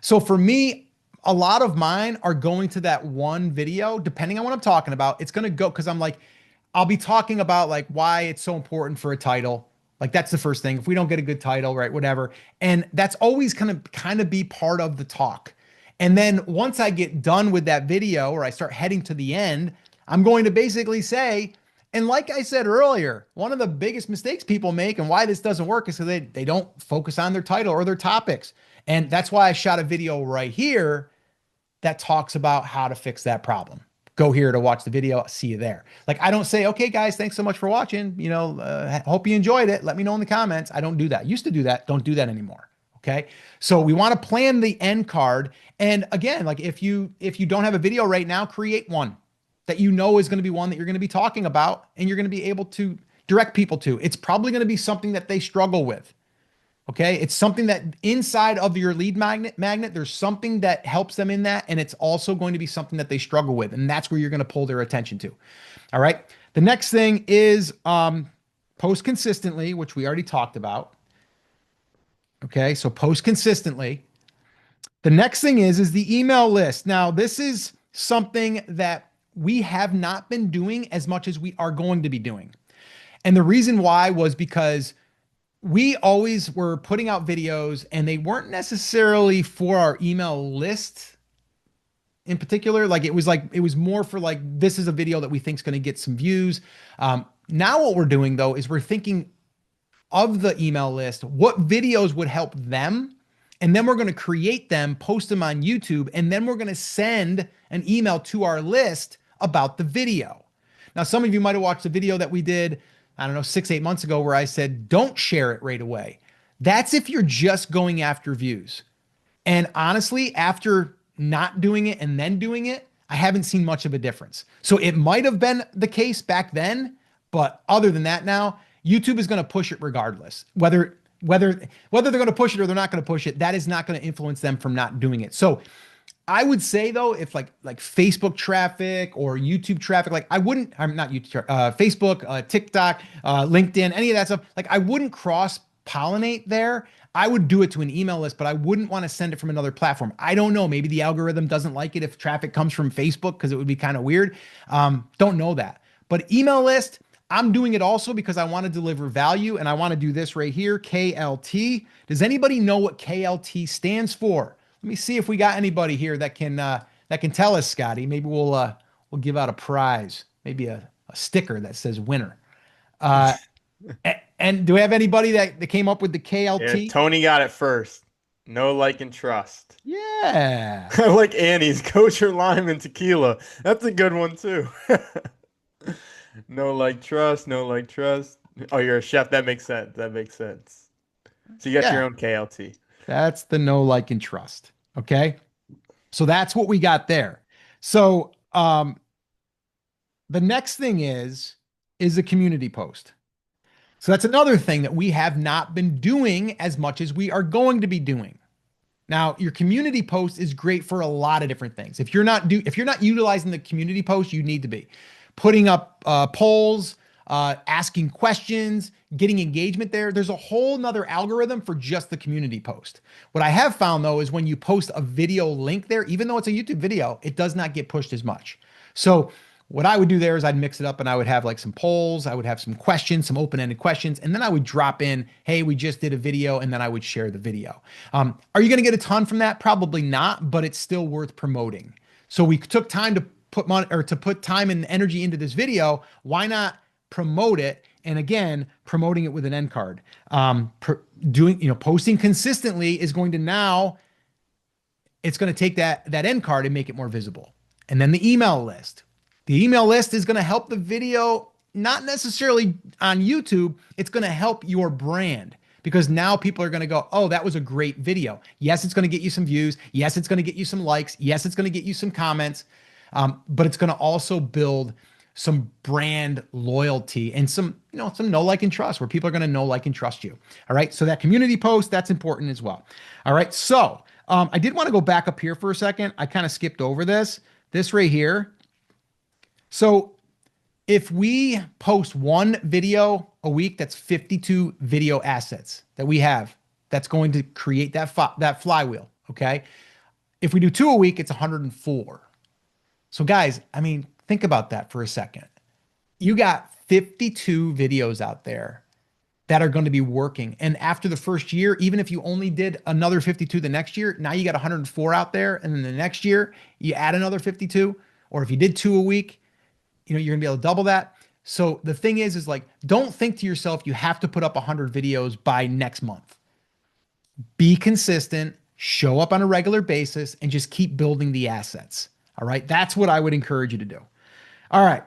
So for me, a lot of mine are going to that one video, depending on what I'm talking about. It's going to go because I'm like, I'll be talking about like why it's so important for a title. Like that's the first thing. If we don't get a good title, right, whatever. And that's always kind of be part of the talk. And then once I get done with that video or I start heading to the end, I'm going to basically say, and like I said earlier, one of the biggest mistakes people make and why this doesn't work is because they don't focus on their title or their topics. And that's why I shot a video right here that talks about how to fix that problem. Go here to watch the video. See you there. Like I don't say, okay, guys, thanks so much for watching. Hope you enjoyed it. Let me know in the comments. I don't do that. Used to do that. Don't do that anymore. Okay. So we want to plan the end card. And again, like if you don't have a video right now, create one that you know is going to be one that you're going to be talking about and you're going to be able to direct people to. It's probably going to be something that they struggle with. Okay. It's something that inside of your lead magnet, there's something that helps them in that. And it's also going to be something that they struggle with. And that's where you're going to pull their attention to. All right. The next thing is post consistently, which we already talked about. Okay. So post consistently. The next thing is the email list. Now, this is something that we have not been doing as much as we are going to be doing. And the reason why was because we always were putting out videos and they weren't necessarily for our email list in particular. Like it was more for like, this is a video that we think is going to get some views. Now what we're doing though, is we're thinking of the email list, what videos would help them. And then we're going to create them, post them on YouTube, and then we're going to send an email to our list about the video. Now, some of you might have watched the video that we did, I don't know, 6-8 months ago where I said, don't share it right away. That's if you're just going after views. And honestly, after not doing it and then doing it, I haven't seen much of a difference. So it might have been the case back then, but other than that now, YouTube is going to push it regardless. Whether they're going to push it or they're not going to push it, that is not going to influence them from not doing it. So I would say though, if like Facebook traffic or YouTube traffic, like I'm not YouTube, Facebook, TikTok, LinkedIn, any of that stuff, like I wouldn't cross pollinate there. I would do it to an email list, but I wouldn't want to send it from another platform. I don't know. Maybe the algorithm doesn't like it if traffic comes from Facebook because it would be kind of weird. Don't know that. But email list, I'm doing it also because I want to deliver value and I want to do this right here, KLT. Does anybody know what KLT stands for? Let me see if we got anybody here that can tell us, Scotty. Maybe we'll give out a prize, maybe a sticker that says winner. And do we have anybody that came up with the KLT? Yeah, Tony got it first. Know, like, and trust. Yeah. I like Annie's kosher lime and tequila. That's a good one too. Know, like, trust. Know, like, trust. Oh, you're a chef. That makes sense. That makes sense. So you got your own KLT. That's the know, like, and trust. Okay. So that's what we got there. So the next thing is a community post. So that's another thing that we have not been doing as much as we are going to be doing. Now, your community post is great for a lot of different things. If you're not utilizing the community post, you need to be putting up polls, asking questions, getting engagement there. There's a whole nother algorithm for just the community post. What I have found though, is when you post a video link there, even though it's a YouTube video, it does not get pushed as much. So what I would do there is I'd mix it up and I would have like some polls, I would have some questions, some open-ended questions, and then I would drop in, hey, we just did a video, and then I would share the video. Are you going to get a ton from that? Probably not, but it's still worth promoting. So we took time to put money or to put time and energy into this video. Why not promote it? And again, promoting it with an end card. Posting consistently is going to now, it's going to take that end card and make it more visible. And then the email list. The email list is going to help the video, not necessarily on YouTube. It's going to help your brand because now people are going to go, oh, that was a great video. Yes, it's going to get you some views. Yes, it's going to get you some likes. Yes, it's going to get you some comments. But it's going to also build some brand loyalty and some know, like, and trust where people are going to know, like, and trust you. All right. So that community post, that's important as well. All right. So I did want to go back up here for a second. I kind of skipped over this right here. So if we post one video a week, that's 52 video assets that we have that's going to create that flywheel. Okay. If we do 2 a week, it's 104. So guys, I mean, think about that for a second. You got 52 videos out there that are going to be working. And after the first year, even if you only did another 52 the next year, now you got 104 out there. And then the next year, you add another 52. Or if you did 2 a week, you're going to be able to double that. So the thing is like, don't think to yourself, you have to put up 100 videos by next month. Be consistent, show up on a regular basis, and just keep building the assets. All right. That's what I would encourage you to do. All right.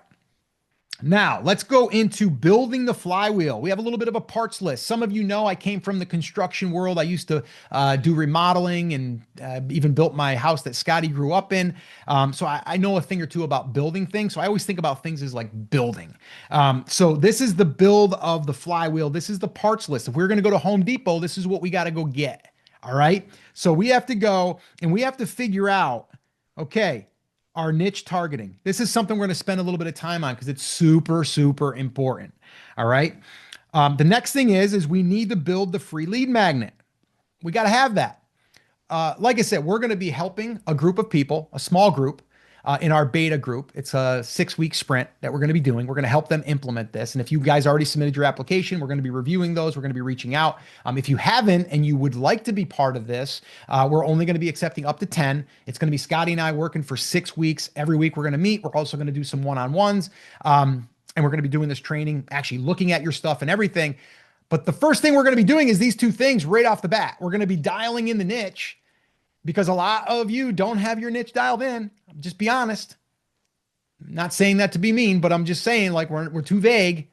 Now, let's go into building the flywheel. We have a little bit of a parts list. Some of you know I came from the construction world. I used to do remodeling and even built my house that Scotty grew up in. So I know a thing or two about building things. So I always think about things as like building. So this is the build of the flywheel. This is the parts list. If we're going to go to Home Depot, this is what we got to go get. All right. So we have to go and we have to figure out, okay, our niche targeting. This is something we're going to spend a little bit of time on because it's super, super important. All right. The next thing is we need to build the free lead magnet. We got to have that. Like I said, we're going to be helping a group of people, a small group, in our beta group. It's a 6-week sprint that we're going to be doing. We're going to help them implement this. And if you guys already submitted your application, we're going to be reviewing those. We're going to be reaching out. If you haven't and you would like to be part of this, we're only going to be accepting up to 10. It's going to be Scotty and I working for 6 weeks. Every week we're going to meet. We're also going to do some one-on-ones. And we're going to be doing this training, actually looking at your stuff and everything. But the first thing we're going to be doing is these 2 things right off the bat. We're going to be dialing in the niche, because a lot of you don't have your niche dialed in. Just be honest. I'm not saying that to be mean, but I'm just saying like we're too vague.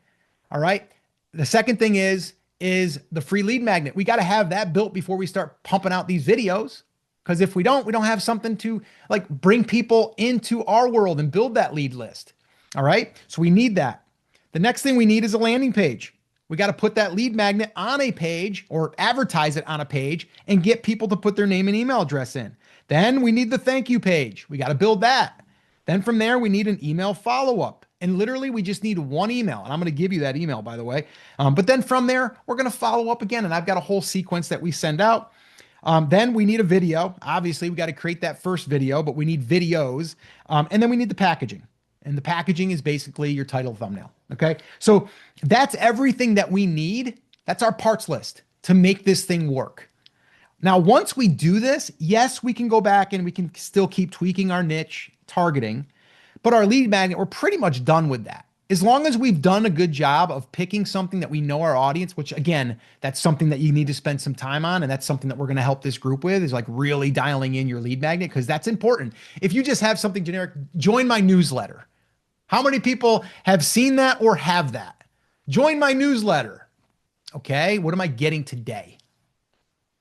All right. The second thing is the free lead magnet. We got to have that built before we start pumping out these videos. Because if we don't have something to like bring people into our world and build that lead list. All right. So we need that. The next thing we need is a landing page. We got to put that lead magnet on a page or advertise it on a page and get people to put their name and email address in. Then we need the thank you page. We got to build that. Then from there, we need an email follow-up. And literally, we just need 1 email. And I'm going to give you that email, by the way. But then from there, we're going to follow up again. And I've got a whole sequence that we send out. Then we need a video. Obviously, we got to create that first video, but we need videos. And then we need the packaging. And the packaging is basically your title thumbnail. Okay. So that's everything that we need. That's our parts list to make this thing work. Now, once we do this, yes, we can go back and we can still keep tweaking our niche targeting, but our lead magnet, we're pretty much done with that. As long as we've done a good job of picking something that we know our audience, which again, that's something that you need to spend some time on. And that's something that we're going to help this group with, is like really dialing in your lead magnet, because that's important. If you just have something generic, join my newsletter. How many people have seen that or have that? Join my newsletter. Okay, what am I getting today?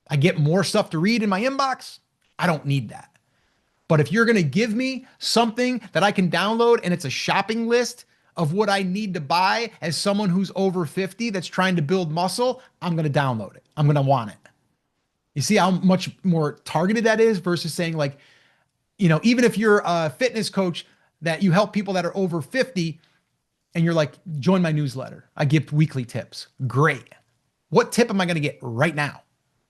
I get more stuff to read in my inbox. I don't need that. But if you're going to give me something that I can download and it's a shopping list of what I need to buy as someone who's over 50 that's trying to build muscle, I'm going to download it. I'm going to want it. You see how much more targeted that is versus saying like, even if you're a fitness coach that you help people that are over 50 and you're like, join my newsletter. I give weekly tips. Great. What tip am I going to get right now?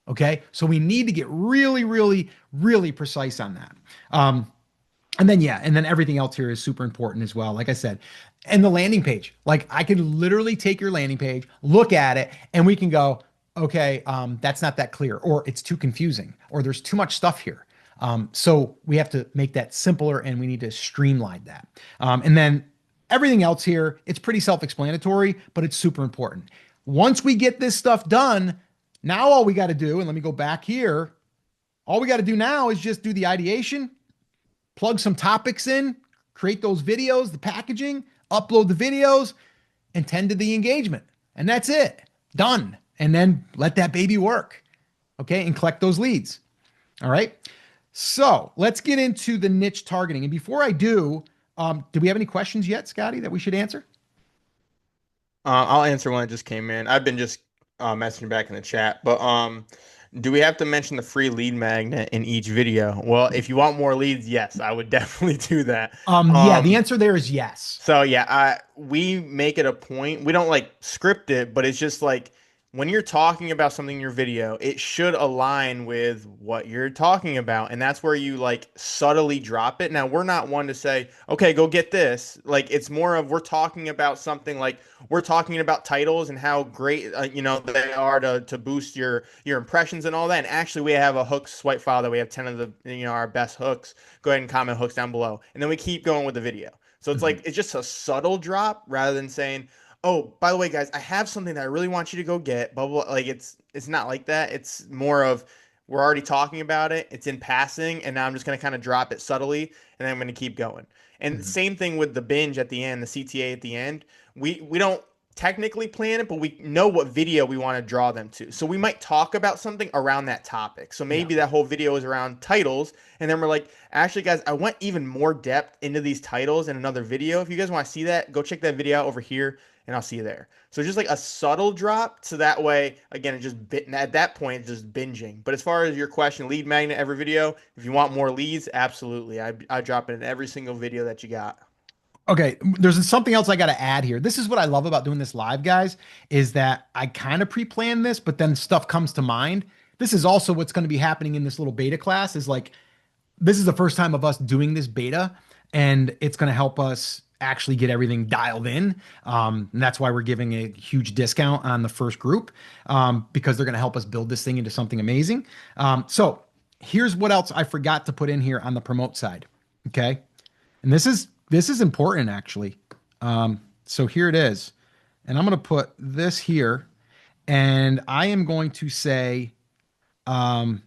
Okay. So we need to get really, really, really precise on that. And then everything else here is super important as well. Like I said, and the landing page, like I can literally take your landing page, look at it, and we can go, okay, that's not that clear, or it's too confusing, or there's too much stuff here. So we have to make that simpler and we need to streamline that. And then everything else here, it's pretty self-explanatory, but it's super important. Once we get this stuff done, now all we got to do, and let me go back here, all we got to do now is just do the ideation, plug some topics in, create those videos, the packaging, upload the videos, and tend to the engagement. And that's it. Done. And then let that baby work. Okay. And collect those leads. All right. So let's get into the niche targeting. And before I do we have any questions yet, Scotty, that we should answer? I'll answer one that just came in. I've been just messaging back in the chat, but do we have to mention the free lead magnet in each video? Well, if you want more leads, yes, I would definitely do that. Yeah, the answer there is yes. So yeah, we make it a point. We don't like script it, but it's just like when you're talking about something in your video, it should align with what you're talking about. And that's where you like subtly drop it. Now, we're not one to say, okay, go get this. Like, it's more of we're talking about something like we're talking about titles and how great, they are to boost your impressions and all that. And actually, we have a hooks swipe file that we have 10 of our best hooks. Go ahead and comment hooks down below. And then we keep going with the video. So it's Mhm. like, it's just a subtle drop rather than saying, oh, by the way, guys, I have something that I really want you to go get. Blah, blah, blah. Like it's not like that. It's more of we're already talking about it. It's in passing, and now I'm just gonna kind of drop it subtly, and then I'm gonna keep going. And Mhm. same thing with the binge at the end, the CTA at the end. We don't technically plan it, but we know what video we want to draw them to. So we might talk about something around that topic. So Yeah. maybe that whole video is around titles, and then we're like, actually, guys, I went even more depth into these titles in another video. If you guys want to see that, go check that video out over here and I'll see you there. So just like a subtle drop, so that way, again, it just bit at that point, it's just binging. But as far as your question, lead magnet every video, if you want more leads, absolutely, I drop it in every single video that you got. Okay, there's something else I got to add here. This is what I love about doing this live, guys, is that I kind of pre-plan this, but then stuff comes to mind. This is also what's going to be happening in this little beta class is like this is the first time of us doing this beta, and it's going to help us actually get everything dialed in. And that's why we're giving a huge discount on the first group because they're going to help us build this thing into something amazing. So here's what else I forgot to put in here on the promote side. Okay. And this is important actually. So here it is. And I'm going to put this here and I am going to say, um,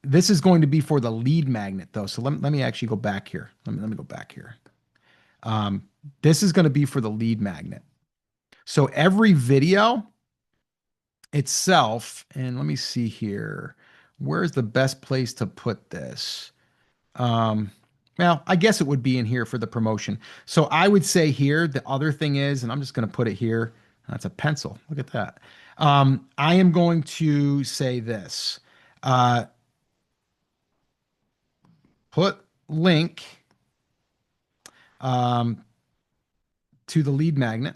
this is going to be for the lead magnet though. So let me actually go back here. Let me go back here. Um, this is going to be for the lead magnet. So every video itself, and let me see here. Where's the best place to put this? Um, well, I guess it would be in here for the promotion. So I would say here, the other thing is, and I'm just going to put it here. That's a pencil. Look at that. I am going to say this. Uh, put link um, to the lead magnet.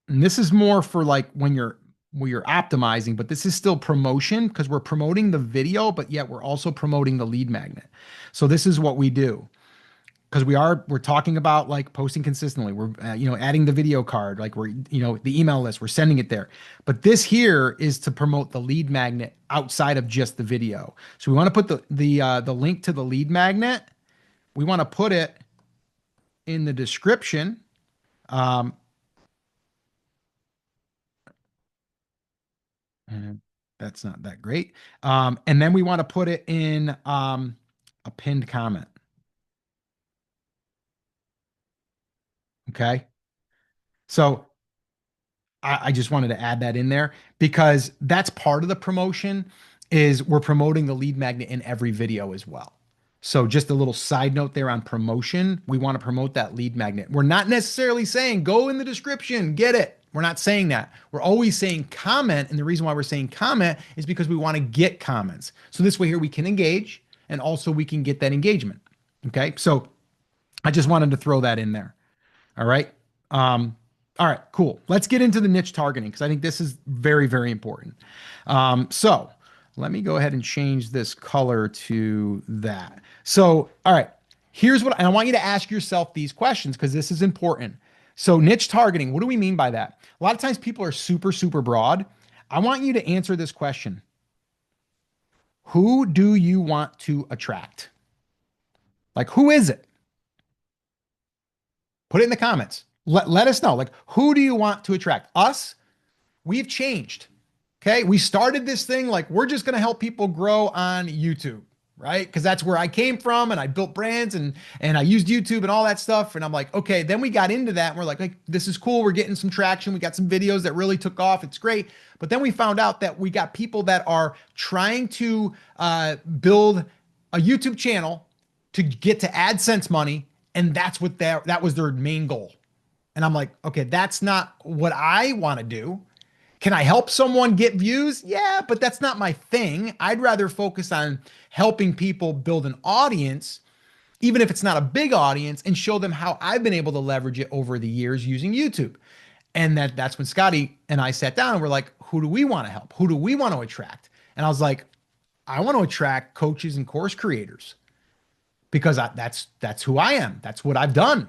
And this is more for like when you're optimizing, but this is still promotion because we're promoting the video, but yet we're also promoting the lead magnet. So this is what we do because we're talking about like posting consistently. We're adding the video card, like we're the email list, we're sending it there. But this here is to promote the lead magnet outside of just the video. So we want to put the link to the lead magnet. We want to put it in the description. Um, and that's not that great. And then we want to put it in a pinned comment. Okay. So I just wanted to add that in there because that's part of the promotion is we're promoting the lead magnet in every video as well. So just a little side note there on promotion. We want to promote that lead magnet. We're not necessarily saying go in the description, get it. We're not saying that. We're always saying comment. And the reason why we're saying comment is because we want to get comments. So this way here we can engage and also we can get that engagement. Okay. So I just wanted to throw that in there. All right. All right, cool. Let's get into the niche targeting because I think this is very, very important. So let me go ahead and change this color to that. So, all right, here's what, and I want you to ask yourself these questions because this is important. So, niche targeting, what do we mean by that? A lot of times people are super, super broad. I want you to answer this question. Who do you want to attract? Like, who is it? Put it in the comments. Let us know. Like, who do you want to attract? Us? We've changed. Okay. We started this thing like we're just going to help people grow on YouTube, right? Because that's where I came from and I built brands and I used YouTube and all that stuff. And I'm like, okay, then we got into that and we're like, this is cool. We're getting some traction. We got some videos that really took off. It's great. But then we found out that we got people that are trying to build a YouTube channel to get to AdSense money. And that's what that was their main goal. And I'm like, okay, that's not what I want to do. Can I help someone get views? Yeah, but that's not my thing. I'd rather focus on helping people build an audience, even if it's not a big audience, and show them how I've been able to leverage it over the years using YouTube. And that's when Scotty and I sat down and we're like, who do we want to help? Who do we want to attract? And I was like, I want to attract coaches and course creators because that's who I am. That's what I've done.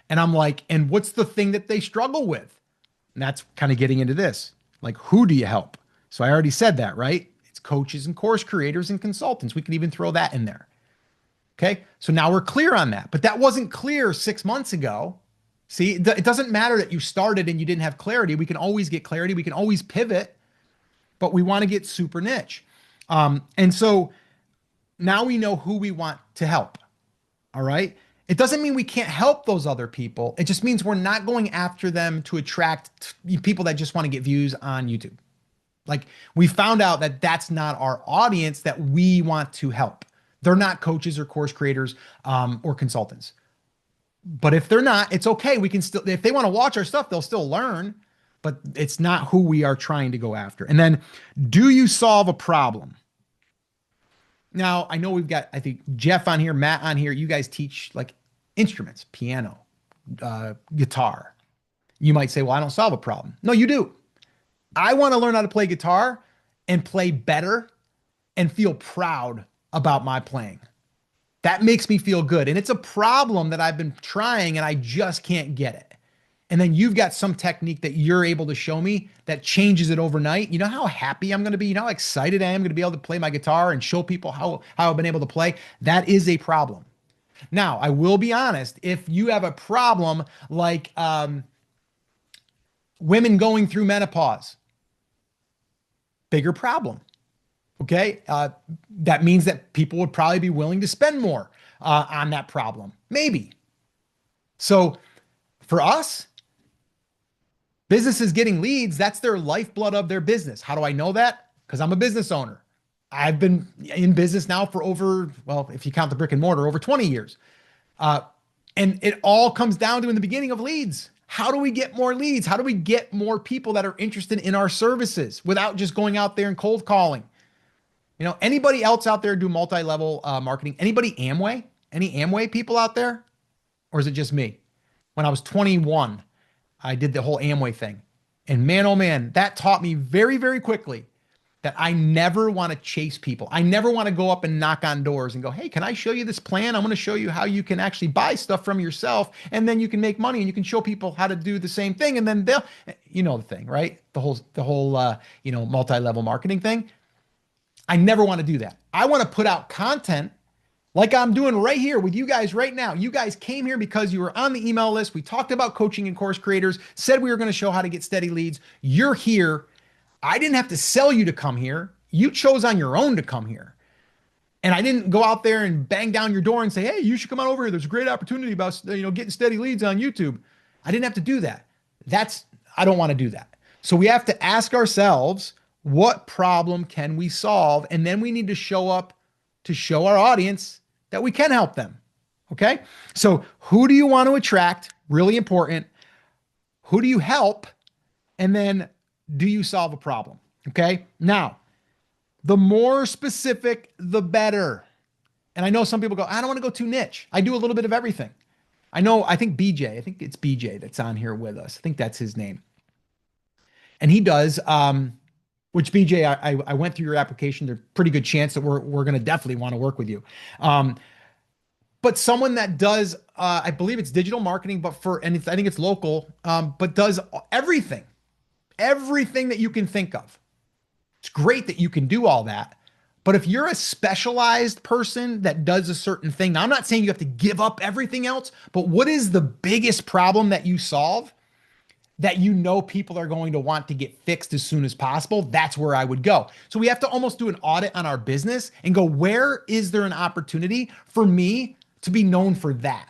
And I'm like, and what's the thing that they struggle with? And that's kind of getting into this. Like, who do you help? So I already said that, right? It's coaches and course creators and consultants. We can even throw that in there. Okay. So now we're clear on that, but that wasn't clear 6 months ago. See, it doesn't matter that you started and you didn't have clarity. We can always get clarity. We can always pivot, but we want to get super niche. And so now we know who we want to help. All right. It doesn't mean we can't help those other people. It just means we're not going after them to attract people that just want to get views on YouTube. Like, we found out that that's not our audience that we want to help. They're not coaches or course creators or consultants. But if they're not, it's okay. We can still, if they want to watch our stuff, they'll still learn, but it's not who we are trying to go after. And then, do you solve a problem? Now, I know we've got, I think, Jeff on here, Matt on here. You guys teach like instruments, piano, guitar. You might say, well, I don't solve a problem. No, you do. I want to learn how to play guitar and play better and feel proud about my playing. That makes me feel good. And it's a problem that I've been trying and I just can't get it. And then you've got some technique that you're able to show me that changes it overnight. You know how happy I'm going to be? You know how excited I am going to be able to play my guitar and show people how I've been able to play? That is a problem. Now, I will be honest. If you have a problem like women going through menopause, bigger problem. Okay. That means that people would probably be willing to spend more on that problem. Maybe. So for us, businesses getting leads, that's their lifeblood of their business. How do I know that? Because I'm a business owner. I've been in business now for over, well, if you count the brick and mortar, over 20 years. And it all comes down to in the beginning of leads. How do we get more leads? How do we get more people that are interested in our services without just going out there and cold calling? You know, anybody else out there do multi-level marketing? Anybody Amway? Any Amway people out there? Or is it just me? When I was 21, I did the whole Amway thing. And man, oh man, that taught me very, very quickly that I never want to chase people. I never want to go up and knock on doors and go, hey, can I show you this plan? I'm going to show you how you can actually buy stuff from yourself and then you can make money and you can show people how to do the same thing. And then they'll, you know, the thing, right? The whole, multi-level marketing thing. I never want to do that. I want to put out content like I'm doing right here with you guys right now. You guys came here because you were on the email list. We talked about coaching and course creators, said we were going to show how to get steady leads. You're here. I didn't have to sell you to come here. You chose on your own to come here. And I didn't go out there and bang down your door and say, hey, you should come on over here. There's a great opportunity about, getting steady leads on YouTube. I didn't have to do that. I don't want to do that. So we have to ask ourselves, what problem can we solve? And then we need to show up to show our audience that we can help them. Okay. So who do you want to attract? Really important. Who do you help? And then do you solve a problem? Okay. Now, the more specific, the better. And I know some people go, I don't want to go too niche. I do a little bit of everything. I think it's BJ that's on here with us. I think that's his name. And he does, which BJ, I went through your application. There's a pretty good chance that we're going to definitely want to work with you. But someone that does, I believe it's digital marketing, I think it's local, but does everything that you can think of. It's great that you can do all that. But if you're a specialized person that does a certain thing, now I'm not saying you have to give up everything else, but what is the biggest problem that you solve that people are going to want to get fixed as soon as possible? That's where I would go. So we have to almost do an audit on our business and go, where is there an opportunity for me to be known for that?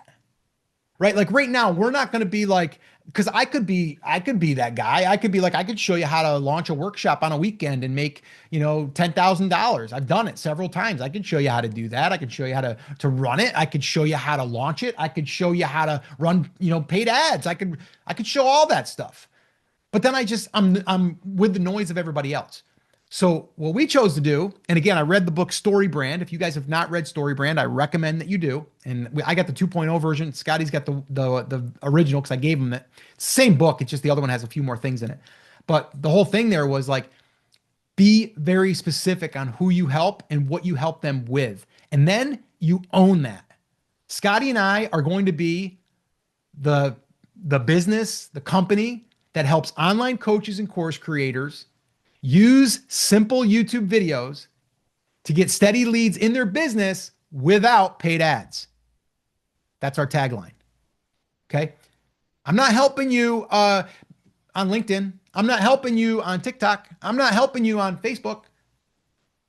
Right? Like right now, we're not going to be like, because I could be that guy. I could be like, I could show you how to launch a workshop on a weekend and make, $10,000. I've done it several times. I could show you how to do that. I could show you how to run it. I could show you how to launch it. I could show you how to run, paid ads. I could show all that stuff. But then I'm with the noise of everybody else. So what we chose to do, and again, I read the book Story Brand. If you guys have not read Story Brand, I recommend that you do. And I got the 2.0 version. Scotty's got the original because I gave him it. Same book. It's just the other one has a few more things in it. But the whole thing there was like, be very specific on who you help and what you help them with. And then you own that. Scotty and I are going to be the business, the company that helps online coaches and course creators use simple YouTube videos to get steady leads in their business without paid ads. That's our tagline. Okay. I'm not helping you on LinkedIn. I'm not helping you on TikTok. I'm not helping you on Facebook.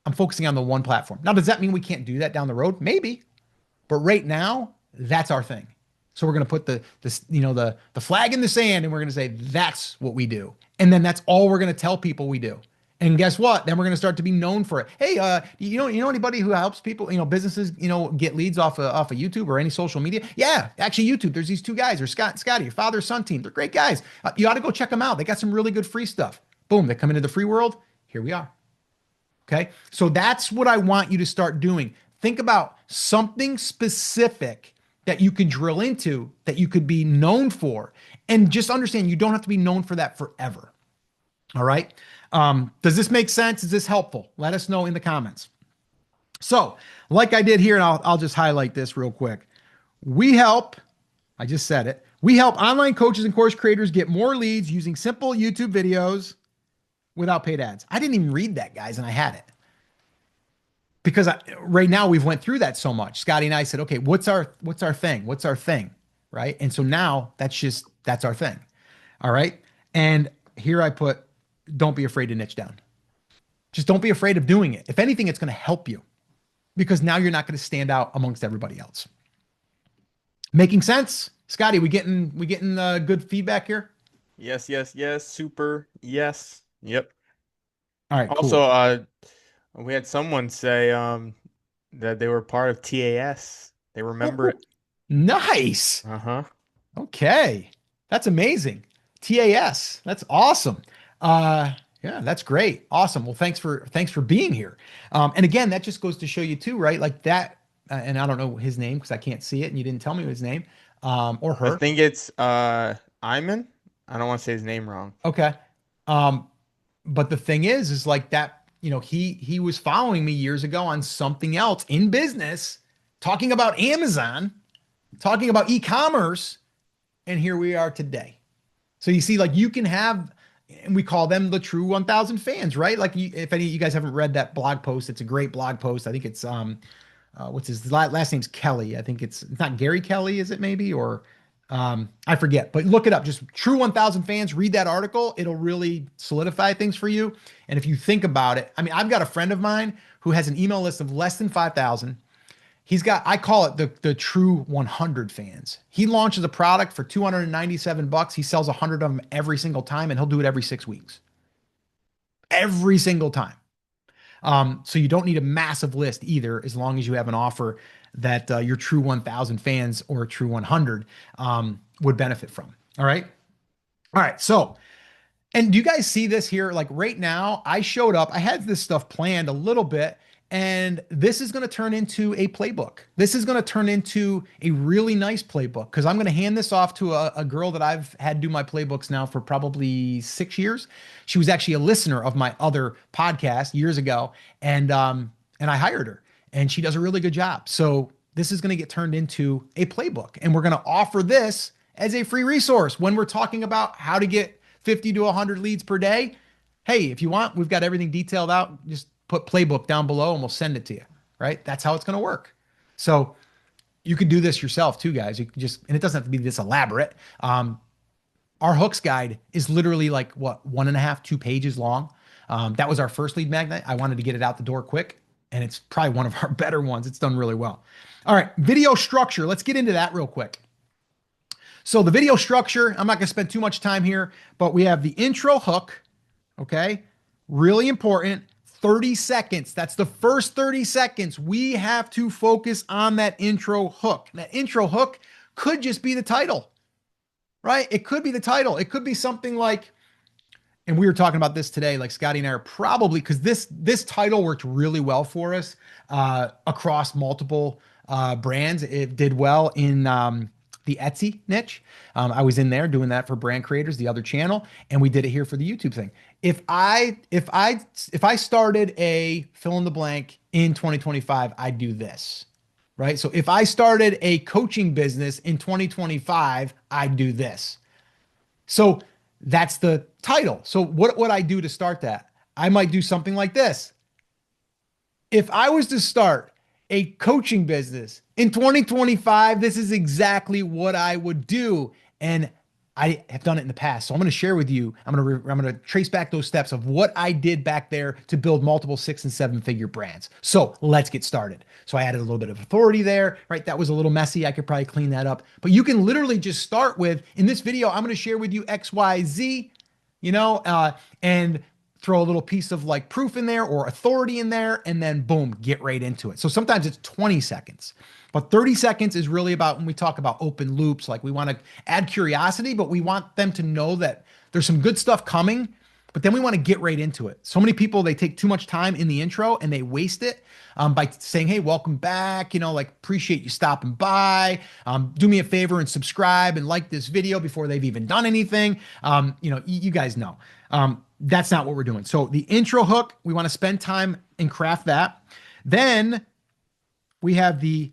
I'm focusing on the one platform. Now, does that mean we can't do that down the road? Maybe. But right now, that's our thing. So we're going to put the flag in the sand and we're going to say that's what we do. And then that's all we're going to tell people we do. And guess what? Then we're going to start to be known for it. Hey, you know anybody who helps people, businesses, get leads off of YouTube or any social media? Yeah, actually YouTube. There's these two guys, or Scotty, your father-son team. They're great guys. You ought to go check them out. They got some really good free stuff. Boom, they come into the free world. Here we are. Okay. So that's what I want you to start doing. Think about something specific that you can drill into, that you could be known for, and just understand you don't have to be known for that forever. All right. Does this make sense? Is this helpful? Let us know in the comments. So like I did here, and I'll just highlight this real quick. I just said it. We help online coaches and course creators get more leads using simple YouTube videos without paid ads. I didn't even read that, guys, and I had it. Because right now we've went through that so much. Scotty and I said, okay, what's our thing? What's our thing? Right. And so now that's our thing. All right. And here I put, don't be afraid to niche down. Just don't be afraid of doing it. If anything, it's going to help you because now you're not going to stand out amongst everybody else. Making sense? Scotty, we getting good feedback here? Yes, yes, yes. Super. Yes. Yep. All right, Also, cool. we had someone say that they were part of TAS. They remember it. Nice. Uh-huh. Okay. That's amazing. TAS. That's awesome. Yeah, that's great. Awesome. Well, thanks for being here. And again, that just goes to show you too, right? Like that, and I don't know his name because I can't see it and you didn't tell me his name, or I her. think it's Iman. I don't want to say his name wrong. Okay. Um, but the thing is like that, he was following me years ago on something else in business, talking about Amazon, talking about e-commerce, and here we are today. So you see, like you can have, and we call them the true 1000 fans, right? Like if any of you guys haven't read that blog post, it's a great blog post. I think it's, what's his last name's Kelly. I think it's not Gary Kelly, is it maybe? Or I forget, but look it up. Just true 1000 fans, read that article. It'll really solidify things for you. And if you think about it, I mean, I've got a friend of mine who has an email list of less than 5,000. I call it the true 100 fans. He launches a product for $297. He sells 100 of them every single time, and he'll do it every 6 weeks. Every single time. So you don't need a massive list either, as long as you have an offer that your true 1000 fans or true 100 would benefit from. All right. All right. So, and do you guys see this here? Like right now, I showed up, I had this stuff planned a little bit, and this is going to turn into a playbook. This is going to turn into a really nice playbook because I'm going to hand this off to a girl that I've had do my playbooks now for probably 6 years. She was actually a listener of my other podcast years ago, and I hired her, and she does a really good job. So this is going to get turned into a playbook, and we're going to offer this as a free resource when we're talking about how to get 50 to 100 leads per day. Hey, if you want, we've got everything detailed out. Just put playbook down below and we'll send it to you, right? That's how it's going to work. So you can do this yourself too, guys. You can and it doesn't have to be this elaborate. Our hooks guide is literally like what, 1.5, 2 pages long. That was our first lead magnet. I wanted to get it out the door quick, and it's probably one of our better ones. It's done really well. All right, video structure. Let's get into that real quick. So the video structure, I'm not going to spend too much time here, but we have the intro hook. Okay. Really important. 30 seconds. That's the first 30 seconds. We have to focus on that intro hook. That intro hook could just be the title, right? It could be the title. It could be something like, and we were talking about this today, like Scotty and I are probably, because this title worked really well for us across multiple brands. It did well in the Etsy niche. I was in there doing that for brand creators, the other channel, and we did it here for the YouTube thing. If I started a fill in the blank in 2025, I'd do this. Right. So if I started a coaching business in 2025, I'd do this. So that's the title. So what would I do to start that? I might do something like this. If I was to start a coaching business in 2025, this is exactly what I would do. And I have done it in the past. So I'm going to share with you, I'm going to trace back those steps of what I did back there to build multiple 6 and 7 figure brands. So let's get started. So I added a little bit of authority there, right? That was a little messy. I could probably clean that up, but you can literally just start with, in this video, I'm going to share with you XYZ, and throw a little piece of like proof in there or authority in there, and then boom, get right into it. So sometimes it's 20 seconds, but 30 seconds is really about when we talk about open loops, like we want to add curiosity, but we want them to know that there's some good stuff coming, but then we want to get right into it. So many people, they take too much time in the intro and they waste it by saying, hey, welcome back, like appreciate you stopping by. Do me a favor and subscribe and like this video before they've even done anything. You guys know. That's not what we're doing. So the intro hook, we want to spend time and craft that. Then we have the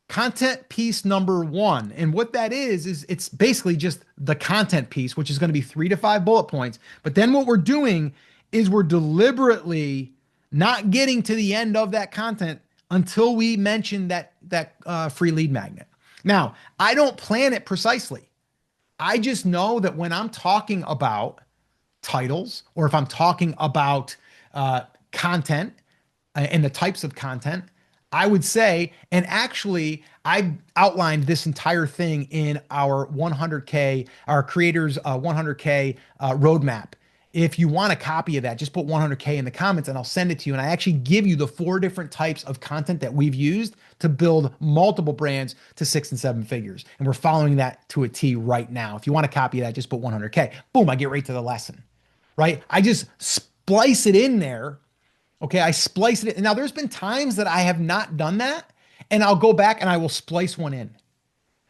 content piece number 1. And what that is it's basically just the content piece, which is going to be 3 to 5 bullet points. But then what we're doing is we're deliberately not getting to the end of that content until we mention that free lead magnet. Now, I don't plan it precisely. I just know that when I'm talking about titles, or if I'm talking about content and the types of content, I would say, and actually I outlined this entire thing in our 100K, our creators 100K roadmap. If you want a copy of that, just put 100K in the comments and I'll send it to you. And I actually give you the 4 different types of content that we've used to build multiple brands to 6 and 7 figures. And we're following that to a T right now. If you want a copy of that, just put 100K. Boom, I get right to the lesson, right? I just splice it in there. Okay, I splice it in. Now, there's been times that I have not done that, and I'll go back and I will splice one in.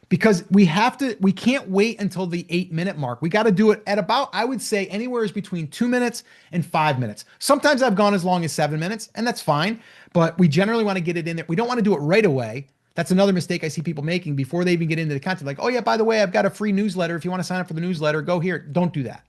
Because we can't wait until the 8-minute mark. We got to do it at about, I would say, anywhere is between 2 minutes and 5 minutes. Sometimes I've gone as long as 7 minutes, and that's fine. But we generally want to get it in there. We don't want to do it right away. That's another mistake I see people making before they even get into the content. Like, oh yeah, by the way, I've got a free newsletter. If you want to sign up for the newsletter, go here. Don't do that.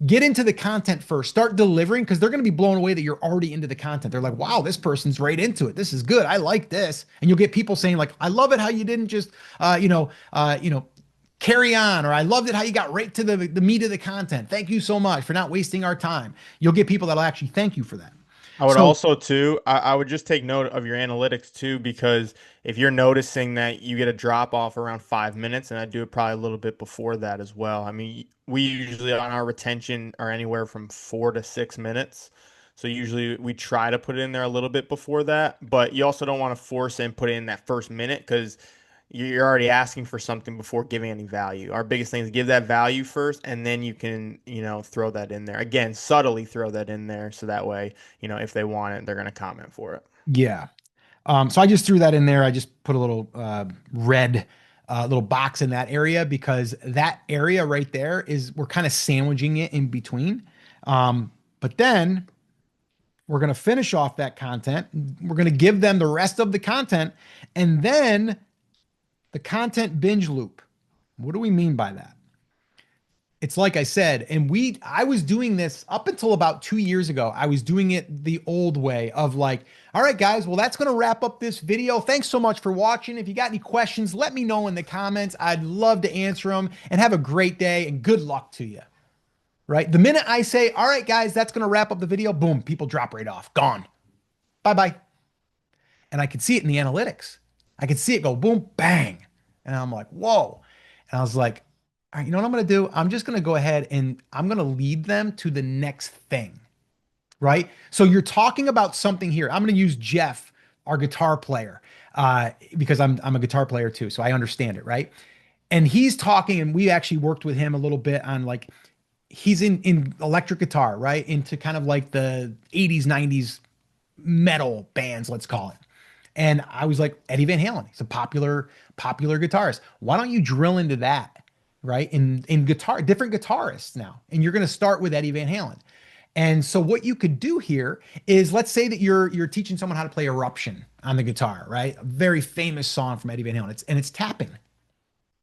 Get into the content first. Start delivering, because they're going to be blown away that you're already into the content. They're like, wow, this person's right into it. This is good. I like this. And you'll get people saying like, I love it how you didn't just, carry on, or I loved it how you got right to the meat of the content. Thank you so much for not wasting our time. You'll get people that'll actually thank you for that. I would So also too, I would just take note of your analytics too, because if you're noticing that you get a drop off around 5 minutes, and I do it probably a little bit before that as well. I mean, we usually on our retention are anywhere from 4 to 6 minutes. So usually we try to put it in there a little bit before that, but you also don't want to force it and put it in that first minute, because you're already asking for something before giving any value. Our biggest thing is give that value first, and then you can, throw that in there. Again, subtly throw that in there, so that way, if they want it, they're going to comment for it. yeah. So I just threw that in there. I just put a little red little box in that area, because that area right there is, we're kind of sandwiching it in between. But then we're going to finish off that content. We're going to give them the rest of the content, and then the content binge loop. What do we mean by that? It's like I said, and I was doing this up until about 2 years ago. I was doing it the old way of like, all right, guys, well, that's going to wrap up this video. Thanks so much for watching. If you got any questions, let me know in the comments. I'd love to answer them, and have a great day and good luck to you. Right? The minute I say, all right, guys, that's going to wrap up the video, boom, people drop right off. Gone. Bye-bye. And I could see it in the analytics. I could see it go boom, bang. And I'm like, whoa. And I was like, all right, you know what I'm going to do? I'm just going to go ahead and I'm going to lead them to the next thing. Right? So you're talking about something here. I'm going to use Jeff, our guitar player, because I'm a guitar player too. So I understand it. Right? And he's talking, and we actually worked with him a little bit on like, he's in electric guitar, right? Into kind of like the 80s, 90s metal bands, let's call it. And I was like, Eddie Van Halen, he's a popular guitarist. Why don't you drill into that, right? In guitar, different guitarists now. And you're going to start with Eddie Van Halen. And so what you could do here is, let's say that you're teaching someone how to play Eruption on the guitar, right? A very famous song from Eddie Van Halen. It's tapping.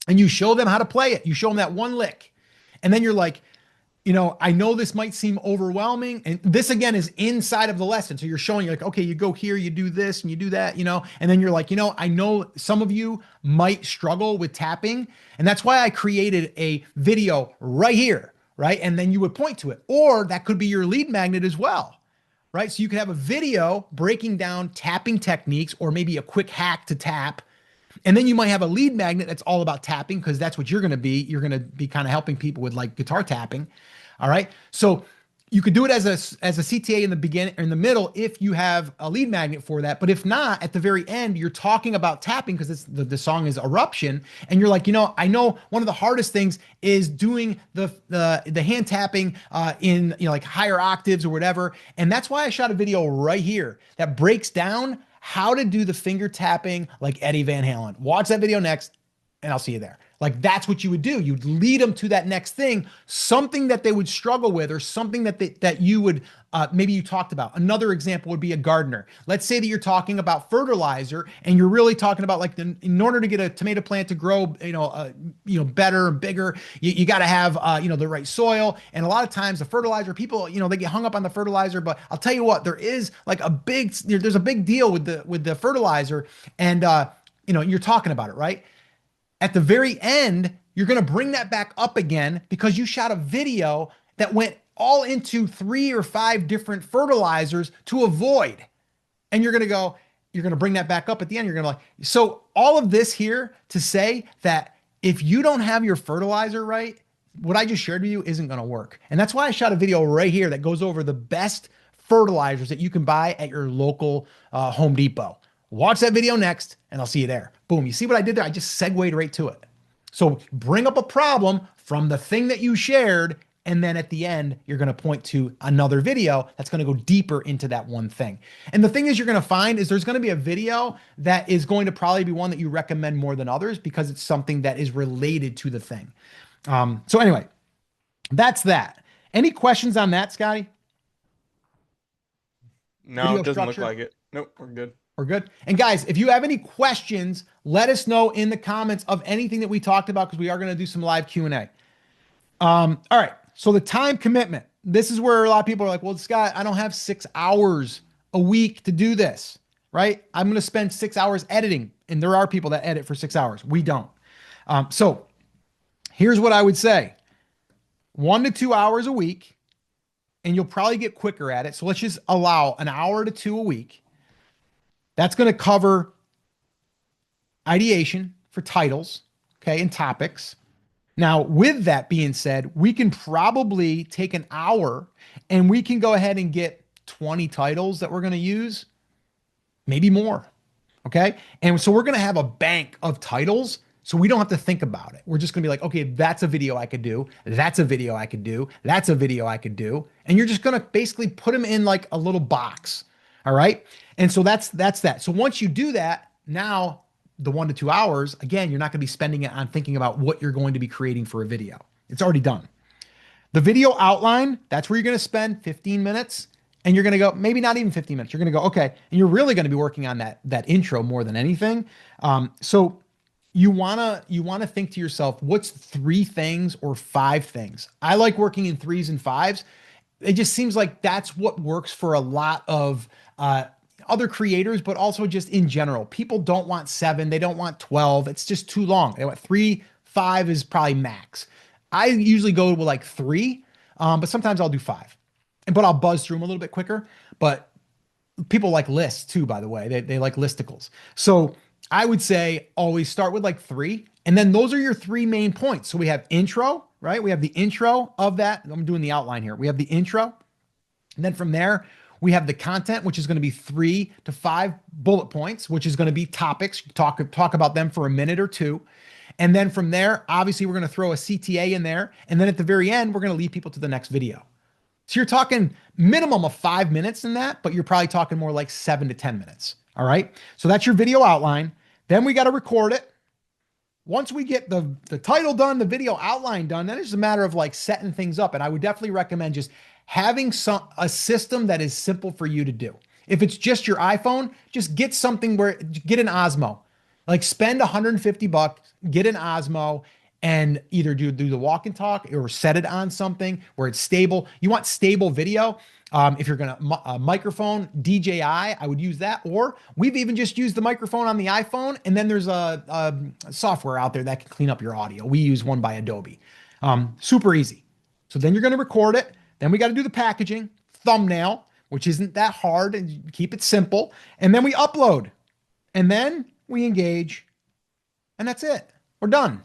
And you show them how to play it. You show them that one lick. And then you're like, I know this might seem overwhelming. And this again is inside of the lesson. So you're showing, you're like, okay, you go here, you do this and you do that, and then you're like, I know some of you might struggle with tapping. And that's why I created a video right here, right? And then you would point to it. Or that could be your lead magnet as well, right? So you could have a video breaking down tapping techniques or maybe a quick hack to tap. And then you might have a lead magnet that's all about tapping, because that's what you're going to be. You're going to be kind of helping people with like guitar tapping. All right. So you could do it as a CTA in the beginning or in the middle if you have a lead magnet for that. But if not, at the very end, you're talking about tapping because the song is Eruption. And you're like, I know one of the hardest things is doing the hand tapping in like higher octaves or whatever. And that's why I shot a video right here that breaks down how to do the finger tapping like Eddie Van Halen. Watch that video next, and I'll see you there. Like, that's what you would do. You'd lead them to that next thing, something that they would struggle with, or something that you would, maybe you talked about. Another example would be a gardener. Let's say that you're talking about fertilizer, and you're really talking about like in order to get a tomato plant to grow, better and bigger, you got to have, the right soil. And a lot of times the fertilizer people, they get hung up on the fertilizer, but I'll tell you what, there's a big deal with the fertilizer, and, you're talking about it, right? At the very end, you're going to bring that back up again because you shot a video that went all into 3 or 5 different fertilizers to avoid. And you're going to bring that back up at the end. You're going to so all of this here to say that if you don't have your fertilizer right, what I just shared with you isn't going to work. And that's why I shot a video right here that goes over the best fertilizers that you can buy at your local Home Depot. Watch that video next, and I'll see you there. Boom. You see what I did there? I just segued right to it. So bring up a problem from the thing that you shared, and then at the end, you're going to point to another video that's going to go deeper into that one thing. And the thing is, you're going to find is there's going to be a video that is going to probably be one that you recommend more than others because it's something that is related to the thing. So anyway, that's that. Any questions on that, Scotty? No, Video it doesn't structure? look like it. Nope, we're good. We're good. And guys, if you have any questions, let us know in the comments of anything that we talked about, because we are going to do some live Q&A. All right. So the time commitment. This is where a lot of people are like, well, Scott, I don't have 6 hours a week to do this, right? I'm going to spend 6 hours editing. And there are people that edit for 6 hours. We don't. So here's what I would say. 1 to 2 hours a week, and you'll probably get quicker at it. So let's just allow an hour to 2 a week. That's going to cover ideation for titles, okay, and topics. Now, with that being said, we can probably take an hour and we can go ahead and get 20 titles that we're going to use, maybe more, okay? And so we're going to have a bank of titles, so we don't have to think about it. We're just going to be like, okay, that's a video I could do. That's a video I could do. That's a video I could do. And you're just going to basically put them in like a little box. All right. And so that's that. So once you do that, now the 1 to 2 hours, again, you're not going to be spending it on thinking about what you're going to be creating for a video. It's already done. The video outline, that's where you're going to spend 15 minutes, and you're going to go, maybe not even 15 minutes. You're going to go, okay. And you're really going to be working on that intro more than anything. So you want to think to yourself, what's 3 things or 5 things? I like working in 3s and 5s. It just seems like that's what works for a lot of other creators, but also just in general. People don't want 7. They don't want 12. It's just too long. They want 3, 5 is probably max. I usually go with like 3, but sometimes I'll do 5. But I'll buzz through them a little bit quicker. But people like lists too, by the way. They like listicles. So I would say always start with like 3. And then those are your 3 main points. So we have intro, right? We have the intro of that. I'm doing the outline here. We have the intro. And then from there, we have the content, which is going to be 3 to 5 bullet points, which is going to be topics. Talk about them for a minute or 2. And then from there, obviously, we're going to throw a CTA in there. And then at the very end, we're going to lead people to the next video. So you're talking minimum of 5 minutes in that, but you're probably talking more like 7 to 10 minutes. All right. So that's your video outline. Then we got to record it. Once we get the title done, the video outline done, then it's a matter of like setting things up. And I would definitely recommend just having a system that is simple for you to do. If it's just your iPhone, just get something get an Osmo. Like spend 150 bucks, get an Osmo, and either do the walk and talk or set it on something where it's stable. You want stable video. If you're gonna microphone DJI, I would use that. Or we've even just used the microphone on the iPhone, and then there's a software out there that can clean up your audio. We use one by Adobe. Super easy. So then you're gonna record it. Then we got to do the packaging, thumbnail, which isn't that hard, and keep it simple. And then we upload, and then we engage, and that's it. We're done.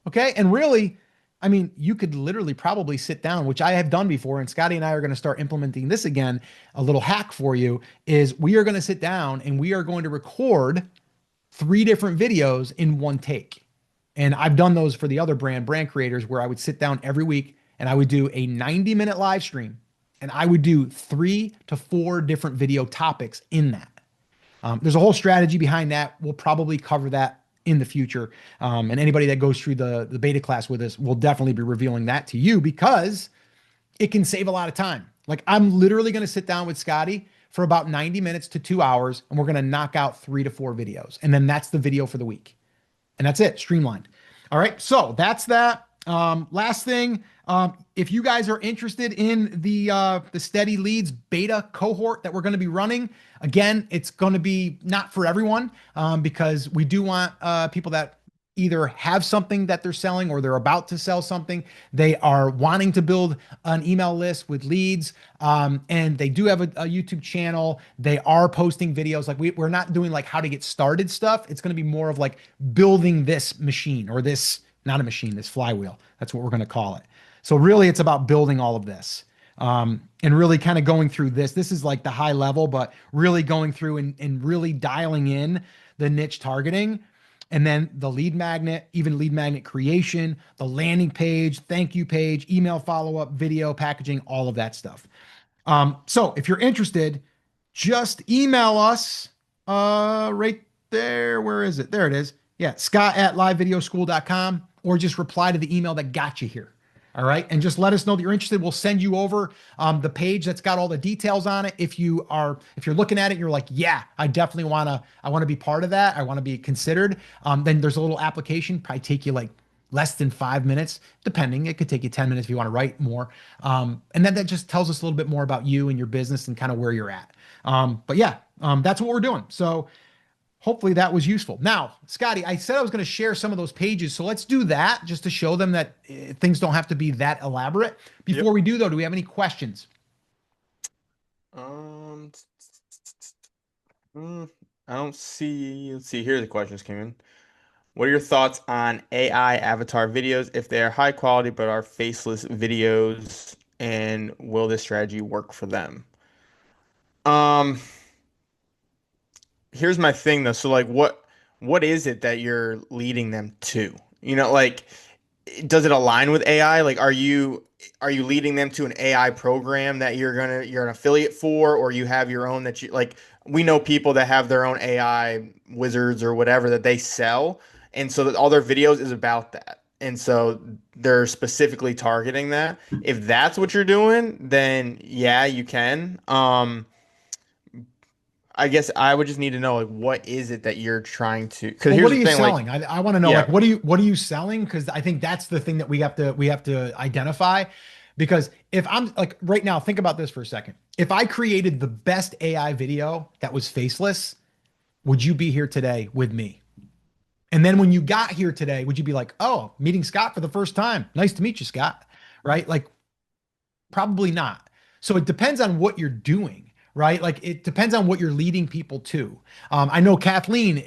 Okay. And really, I mean, you could literally probably sit down, which I have done before, and Scotty and I are going to start implementing this again. A little hack for you is we are going to sit down and we are going to record 3 different videos in one take. And I've done those for the other brand creators where I would sit down every week and I would do a 90-minute live stream, and I would do 3 to 4 different video topics in that. There's a whole strategy behind that. We'll probably cover that in the future. And anybody that goes through the beta class with us will definitely be revealing that to you because it can save a lot of time. Like I'm literally going to sit down with Scotty for about 90 minutes to 2 hours, and we're going to knock out 3 to 4 videos. And then that's the video for the week. And that's it, streamlined. All right. So that's that. Last thing, if you guys are interested in the Steady Leads beta cohort that we're going to be running, again, it's going to be not for everyone because we do want people that either have something that they're selling or they're about to sell something. They are wanting to build an email list with leads, and they do have a YouTube channel. They are posting videos. Like we're not doing like how to get started stuff. It's going to be more of like building this machine or this, not a machine, this flywheel. That's what we're going to call it. So really it's about building all of this. And really kind of going through this. This is like the high level, but really going through and really dialing in the niche targeting, and then the lead magnet, even lead magnet creation, the landing page, thank you page, email follow-up, video packaging, all of that stuff. So if you're interested, just email us right there. Where is it? There it is. Yeah, scott@livevideoschool.com, or just reply to the email that got you here. All right. And just let us know that you're interested. We'll send you over the page that's got all the details on it. If you're looking at it, you're like, yeah, I definitely want to be part of that. I want to be considered. Then there's a little application, probably take you like less than 5 minutes, depending. It could take you 10 minutes if you want to write more. And then that just tells us a little bit more about you and your business and kind of where you're at. But yeah, that's what we're doing. So hopefully that was useful. Now, Scotty, I said I was going to share some of those pages. So let's do that just to show them that things don't have to be that elaborate. Before we do, though, do we have any questions? I don't see. Let's see. Here the questions came in. What are your thoughts on AI avatar videos if they are high quality but are faceless videos, and will this strategy work for them? Um, Here's my thing though. So like what is it that you're leading them to? You know, like does it align with AI? Like are you leading them to an AI program that you're an affiliate for, or you have your own that you like? We know people that have their own AI wizards or whatever that they sell, and so that all their videos is about that. And so they're specifically targeting that. If that's what you're doing, then yeah, you can. I guess I would just need to know like what is it that you're trying to, because Well, here's what are the you thing, like selling? I want to know, yeah, like, what are you selling? Because I think that's the thing that we have to identify. Because if I'm like right now, think about this for a second. If I created the best AI video that was faceless, would you be here today with me? And then when you got here today, would you be like, oh, meeting Scott for the first time? Nice to meet you, Scott. Right? Like, probably not. So it depends on what you're doing, right? Like it depends on what you're leading people to. I know Kathleen,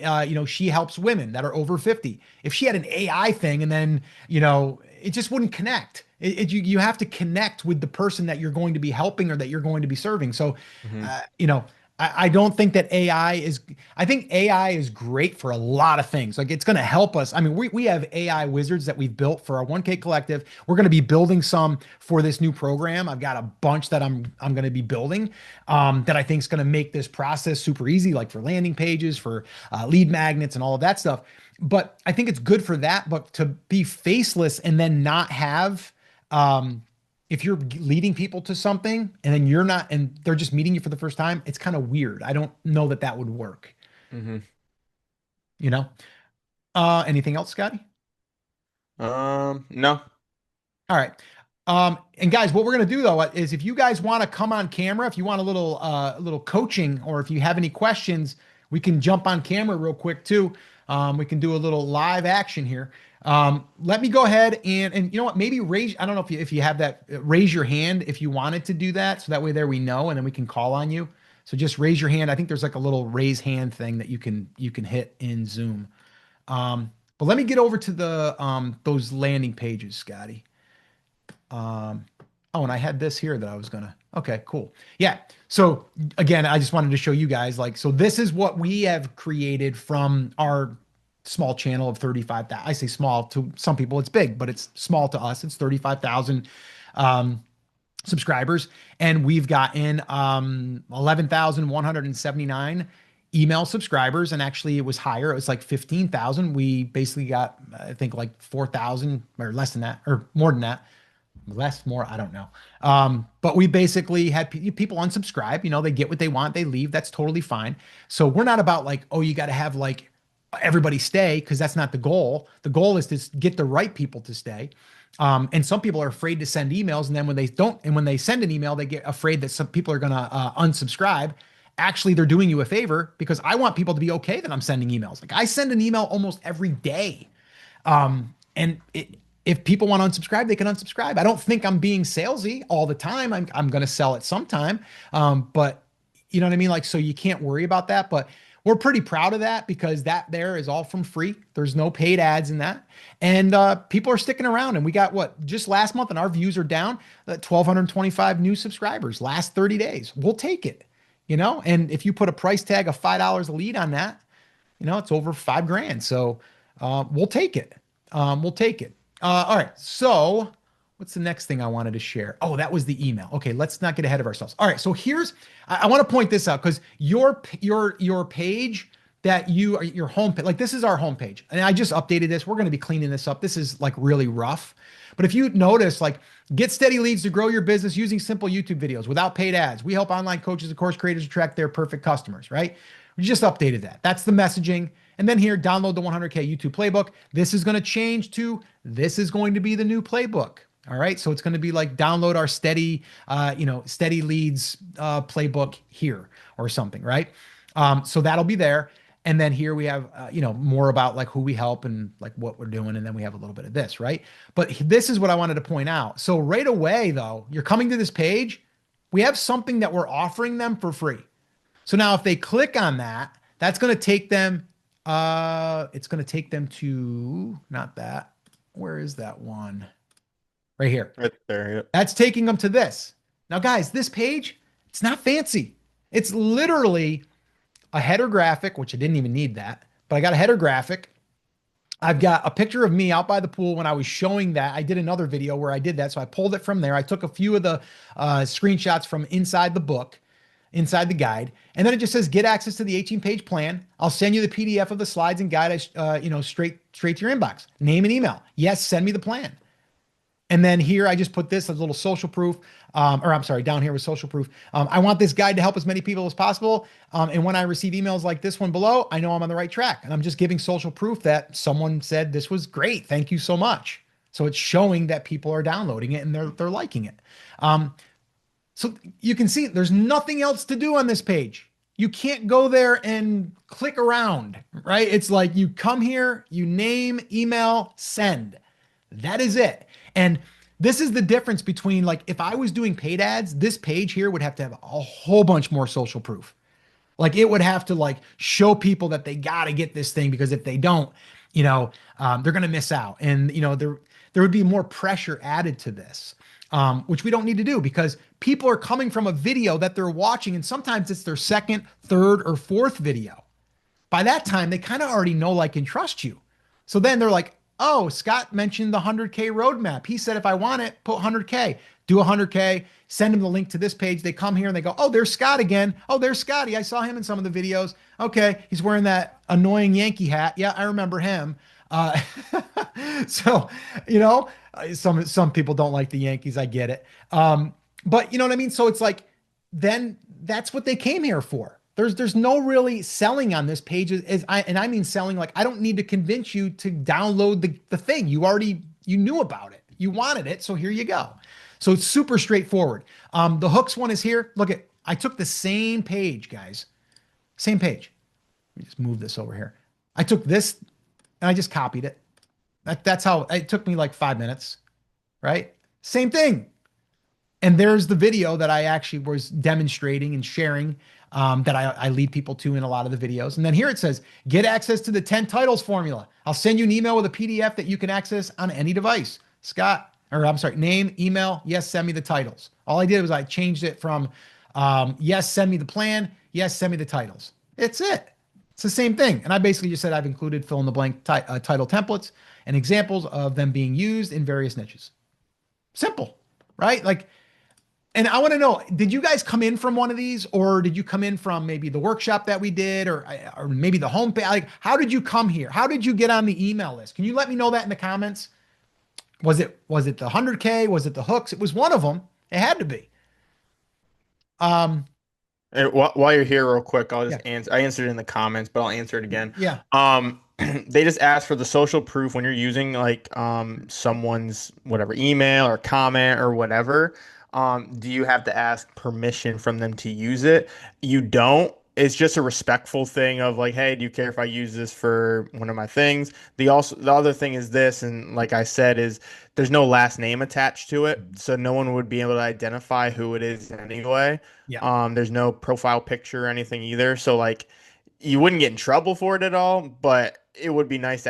she helps women that are over 50. If she had an AI thing and then, it just wouldn't connect. You have to connect with the person that you're going to be helping or that you're going to be serving. So, hmm you know, I don't think that AI is, I think AI is great for a lot of things. Like it's going to help us. I mean, we have AI wizards that we've built for our 1K collective. We're going to be building some for this new program. I've got a bunch that I'm going to be building that I think is going to make this process super easy, like for landing pages, for lead magnets and all of that stuff. But I think it's good for that. But to be faceless and then not have, if you're leading people to something and then you're not, and they're just meeting you for the first time, it's kind of weird. I don't know that that would work, Hmm. you know? Anything else, Scotty? No. All right. And guys, what we're gonna do though is if you guys want to come on camera, if you want a little coaching, or if you have any questions, we can jump on camera real quick too. We can do a little live action here. Let me go ahead and you know what? Maybe raise. I don't know if you have that. Raise your hand if you wanted to do that, so that way there we know, and then we can call on you. So just raise your hand. I think there's like a little raise hand thing that you can hit in Zoom. But let me get over to the those landing pages, Scotty. Um, oh, and I had this here that I was gonna. Okay, cool. Yeah. So again, I just wanted to show you guys like, so this is what we have created from our small channel of 35,000. I say small to some people, it's big, but it's small to us. It's 35,000 um, subscribers, and we've gotten 11,179 email subscribers, and actually it was higher. It was like 15,000. We basically got, I think, like 4,000 or less than that, or more than that, less, more, I don't know. But we basically had people unsubscribe. You know, they get what they want, they leave. That's totally fine. So we're not about like, oh, you got to have like everybody stay, because that's not the goal. The goal is to get the right people to stay. And some people are afraid to send emails, and then when they don't, and when they send an email, they get afraid that some people are going to unsubscribe. Actually, they're doing you a favor, because I want people to be okay that I'm sending emails. Like I send an email almost every day. If people want to unsubscribe, they can unsubscribe. I don't think I'm being salesy all the time. I'm going to sell it sometime. But you know what I mean? Like, so you can't worry about that, but we're pretty proud of that, because that there is all from free. There's no paid ads in that. And people are sticking around, and we got what, just last month, and our views are down 1,225 new subscribers last 30 days. We'll take it, you know? And if you put a price tag of $5 a lead on that, you know, it's over 5 grand. So we'll take it. We'll take it. All right. So what's the next thing I wanted to share? Oh, that was the email. Okay, let's not get ahead of ourselves. All right. So here's, I want to point this out, because your page that your homepage, like this is our homepage, and I just updated this. We're going to be cleaning this up. This is like really rough. But if you notice, like, get steady leads to grow your business using simple YouTube videos without paid ads. We help online coaches and course creators attract their perfect customers, right? We just updated that. That's the messaging. And then here, download the 100K YouTube playbook. This is going to change to, this is going to be the new playbook. All right. So it's going to be like download our steady, steady leads playbook here or something. Right. So that'll be there. And then here we have, more about like who we help and like what we're doing. And then we have a little bit of this. Right. But this is what I wanted to point out. So right away, though, you're coming to this page. We have something that we're offering them for free. So now if they click on that, that's going to take them, it's going to take them to, not that. Where is that one? Right here. Right there. Yep. That's taking them to this. Now, guys, this page, it's not fancy. It's literally a header graphic, which I didn't even need that, but I got a header graphic. I've got a picture of me out by the pool when I was showing that. I did another video where I did that. So I pulled it from there. I took a few of the screenshots from inside the book, inside the guide. And then it just says, get access to the 18-page plan. I'll send you the PDF of the slides and guide, straight to your inbox. Name and email. Yes, send me the plan. And then here, I just put this as a little social proof, down here with social proof. I want this guide to help as many people as possible. And when I receive emails like this one below, I know I'm on the right track. And I'm just giving social proof that someone said this was great. Thank you so much. So it's showing that people are downloading it and they're liking it. So you can see there's nothing else to do on this page. You can't go there and click around, right? It's like you come here, you name, email, send. That is it. And this is the difference between, like, if I was doing paid ads, this page here would have to have a whole bunch more social proof. Like it would have to like show people that they got to get this thing, because if they don't, they're going to miss out. And, there would be more pressure added to this, which we don't need to do, because people are coming from a video that they're watching, and sometimes it's their second, third, or fourth video. By that time, they kind of already know, like, and trust you. So then they're like, oh, Scott mentioned the 100K roadmap. He said, if I want it, put 100K, do 100K, send them the link to this page. They come here and they go, oh, there's Scott again. Oh, there's Scotty. I saw him in some of the videos. Okay. He's wearing that annoying Yankee hat. Yeah, I remember him. Uh, so, some people don't like the Yankees. I get it. But you know what I mean? So it's like, then that's what they came here for. There's no really selling on this page, and I mean selling, like, I don't need to convince you to download the thing. You knew about it. You wanted it, so here you go. So it's super straightforward. The hooks one is here. Look at, I took the same page, guys. Same page. Let me just move this over here. I took this and I just copied it. That's how it took me, like 5 minutes, right? Same thing. And there's the video that I actually was demonstrating and sharing, that I lead people to in a lot of the videos. And then here it says, get access to the 10 titles formula. I'll send you an email with a PDF that you can access on any device. Name, email, yes, send me the titles. All I did was I changed it from, yes, send me the plan. Yes, send me the titles. It's it. It's the same thing. And I basically just said I've included fill in the blank title templates and examples of them being used in various niches. Simple, right? Like, and I want to know, did you guys come in from one of these, or did you come in from maybe the workshop that we did, or maybe the homepage? Like, how did you come here? How did you get on the email list? Can you let me know that in the comments? Was it the 100K? Was it the hooks? It was one of them. It had to be. And while you're here, real quick, I'll just Yeah. answer. I answered it in the comments, but I'll answer it again. Yeah. They just asked for the social proof when you're using, like, someone's whatever email or comment or whatever. Do you have to ask permission from them to use it? You don't. It's just a respectful thing of like, hey, do you care if I use this for one of my things? The other thing is this, and like I said, is there's no last name attached to it, so no one would be able to identify who it is anyway. Yeah. There's no profile picture or anything either, so like you wouldn't get in trouble for it at all, but it would be nice to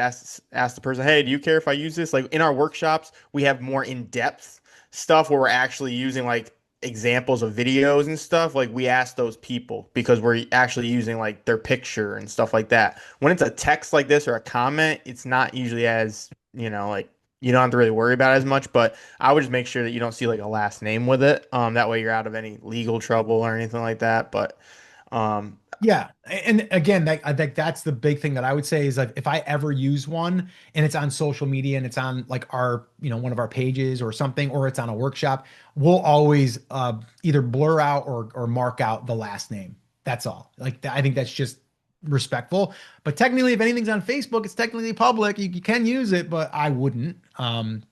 ask the person, hey, do you care if I use this? Like in our workshops, we have more in-depth stuff where we're actually using like examples of videos and stuff. Like we ask those people because we're actually using like their picture and stuff like that. When it's a text like this or a comment, it's not usually as, like you don't have to really worry about it as much, but I would just make sure that you don't see like a last name with it. That way you're out of any legal trouble or anything like that. But Yeah. And again, I think that's the big thing that I would say is that if I ever use one and it's on social media and it's on like our, one of our pages or something, or it's on a workshop, we'll always either blur out or mark out the last name. That's all. Like, I think that's just respectful. But technically, if anything's on Facebook, it's technically public. You can use it, but I wouldn't,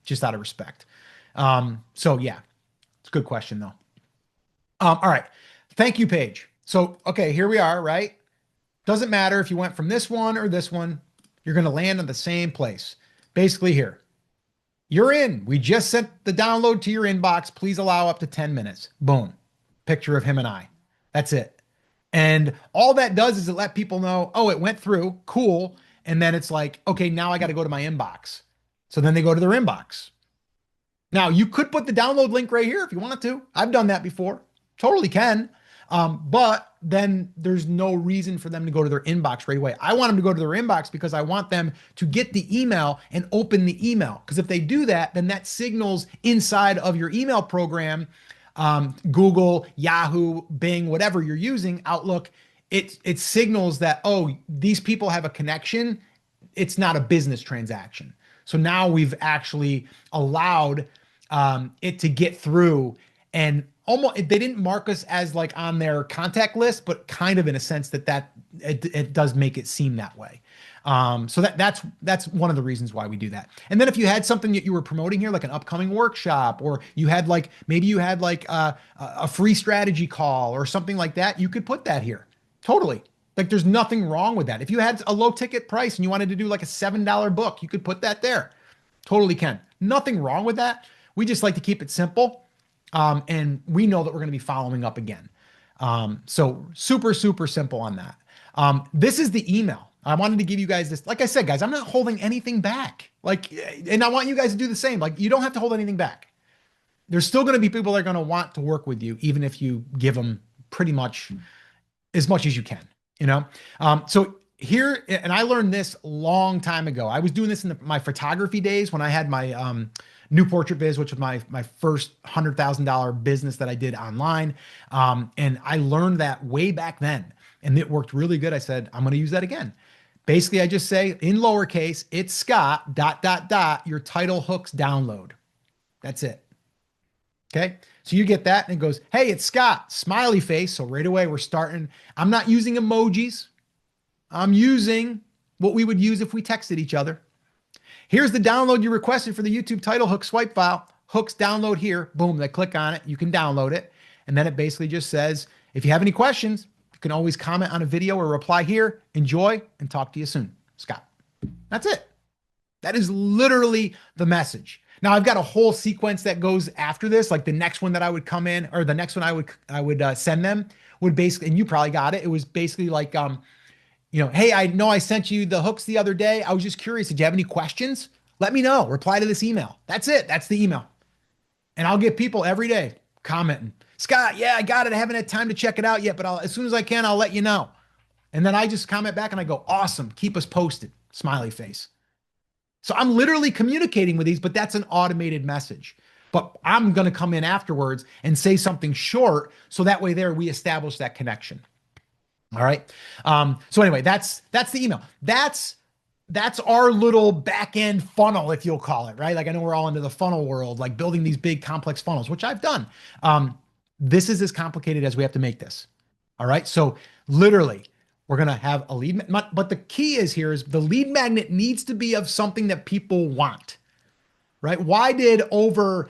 just out of respect. So yeah, it's a good question though. All right. Thank you, Paige. So, okay, here we are, right? Doesn't matter if you went from this one or this one, you're going to land in the same place. Basically here, you're in. We just sent the download to your inbox. Please allow up to 10 minutes. Boom. Picture of him and I. That's it. And all that does is it let people know, oh, it went through. Cool. And then it's like, okay, now I got to go to my inbox. So then they go to their inbox. Now, you could put the download link right here if you wanted to. I've done that before. Totally can. But then there's no reason for them to go to their inbox right away. I want them to go to their inbox because I want them to get the email and open the email. Because if they do that, then that signals inside of your email program, Google, Yahoo, Bing, whatever you're using, Outlook, it signals that, oh, these people have a connection. It's not a business transaction. So now we've actually allowed it to get through, and almost they didn't mark us as like on their contact list, but kind of in a sense that it does make it seem that way. So that's one of the reasons why we do that. And then if you had something that you were promoting here, like an upcoming workshop, or you had like, maybe you had like a free strategy call or something like that, you could put that here. Totally. Like there's nothing wrong with that. If you had a low ticket price and you wanted to do like a $7 book, you could put that there. Totally can. Nothing wrong with that. We just like to keep it simple. And we know that we're going to be following up again. So super, super simple on that. This is the email. I wanted to give you guys this. Like I said, guys, I'm not holding anything back. Like, and I want you guys to do the same. Like, you don't have to hold anything back. There's still going to be people that are going to want to work with you, even if you give them pretty much as much as you can, you know? So here, and I learned this a long time ago. I was doing this in my photography days when I had my new portrait biz, which was my first $100,000 business that I did online. And I learned that way back then, and it worked really good. I said, I'm going to use that again. Basically, I just say in lowercase, it's Scott, dot, dot, dot, your title hooks download. That's it. Okay. So you get that and it goes, hey, it's Scott, smiley face. So right away we're starting. I'm not using emojis. I'm using what we would use if we texted each other. Here's the download you requested for the YouTube title hook swipe file. Hooks download here. Boom. They click on it. You can download it. And then it basically just says, if you have any questions, you can always comment on a video or reply here. Enjoy and talk to you soon. Scott. That's it. That is literally the message. Now I've got a whole sequence that goes after this, like the next one that I would come in, or the next one I would send them would basically, and you probably got it. It was basically like, hey, I know I sent you the hooks the other day. I was just curious. Did you have any questions? Let me know. Reply to this email. That's it. That's the email. And I'll get people every day commenting, Scott, yeah, I got it. I haven't had time to check it out yet, but as soon as I can, I'll let you know. And then I just comment back and I go, awesome. Keep us posted. Smiley face. So I'm literally communicating with these, but that's an automated message. But I'm going to come in afterwards and say something short. So that way there, we establish that connection. All right. So anyway, that's the email. That's our little back end funnel, if you'll call it, right? Like I know we're all into the funnel world, like building these big complex funnels, which I've done. This is as complicated as we have to make this. All right. So literally, we're going to have a lead, but the key is here is the lead magnet needs to be of something that people want, right? Why did over,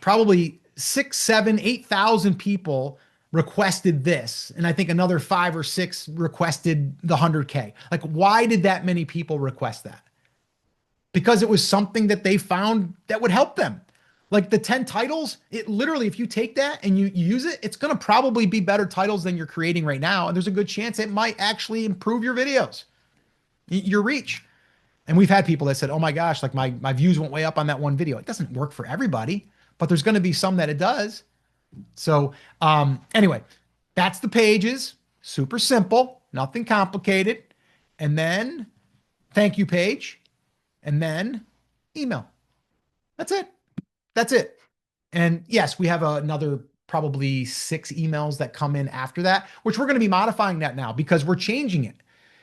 probably 6, 7, 8,000 people requested this? And I think another 5 or 6 requested the 100K. Like, why did that many people request that? Because it was something that they found that would help them. Like the 10 titles, it literally, if you take that and you use it, it's going to probably be better titles than you're creating right now. And there's a good chance it might actually improve your videos, your reach. And we've had people that said, oh my gosh, like my views went way up on that one video. It doesn't work for everybody, but there's going to be some that it does. So anyway, that's the pages. Super simple, nothing complicated. And then thank you page, and then email. That's it. That's it. And yes, we have another probably 6 emails that come in after that, which we're going to be modifying that now because we're changing it.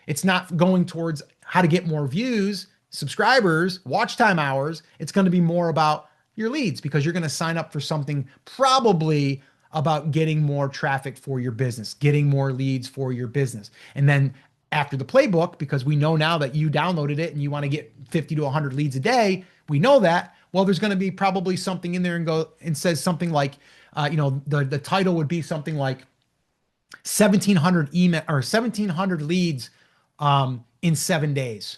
It's not going towards how to get more views, subscribers, watch time hours. It's going to be more about your leads because you're going to sign up for something probably about getting more traffic for your business, getting more leads for your business. And then after the playbook, because we know now that you downloaded it and you want to get 50 to 100 leads a day, we know that. Well, there's going to be probably something in there and says something like, the title would be something like 1,700 email or 1,700 leads in 7 days,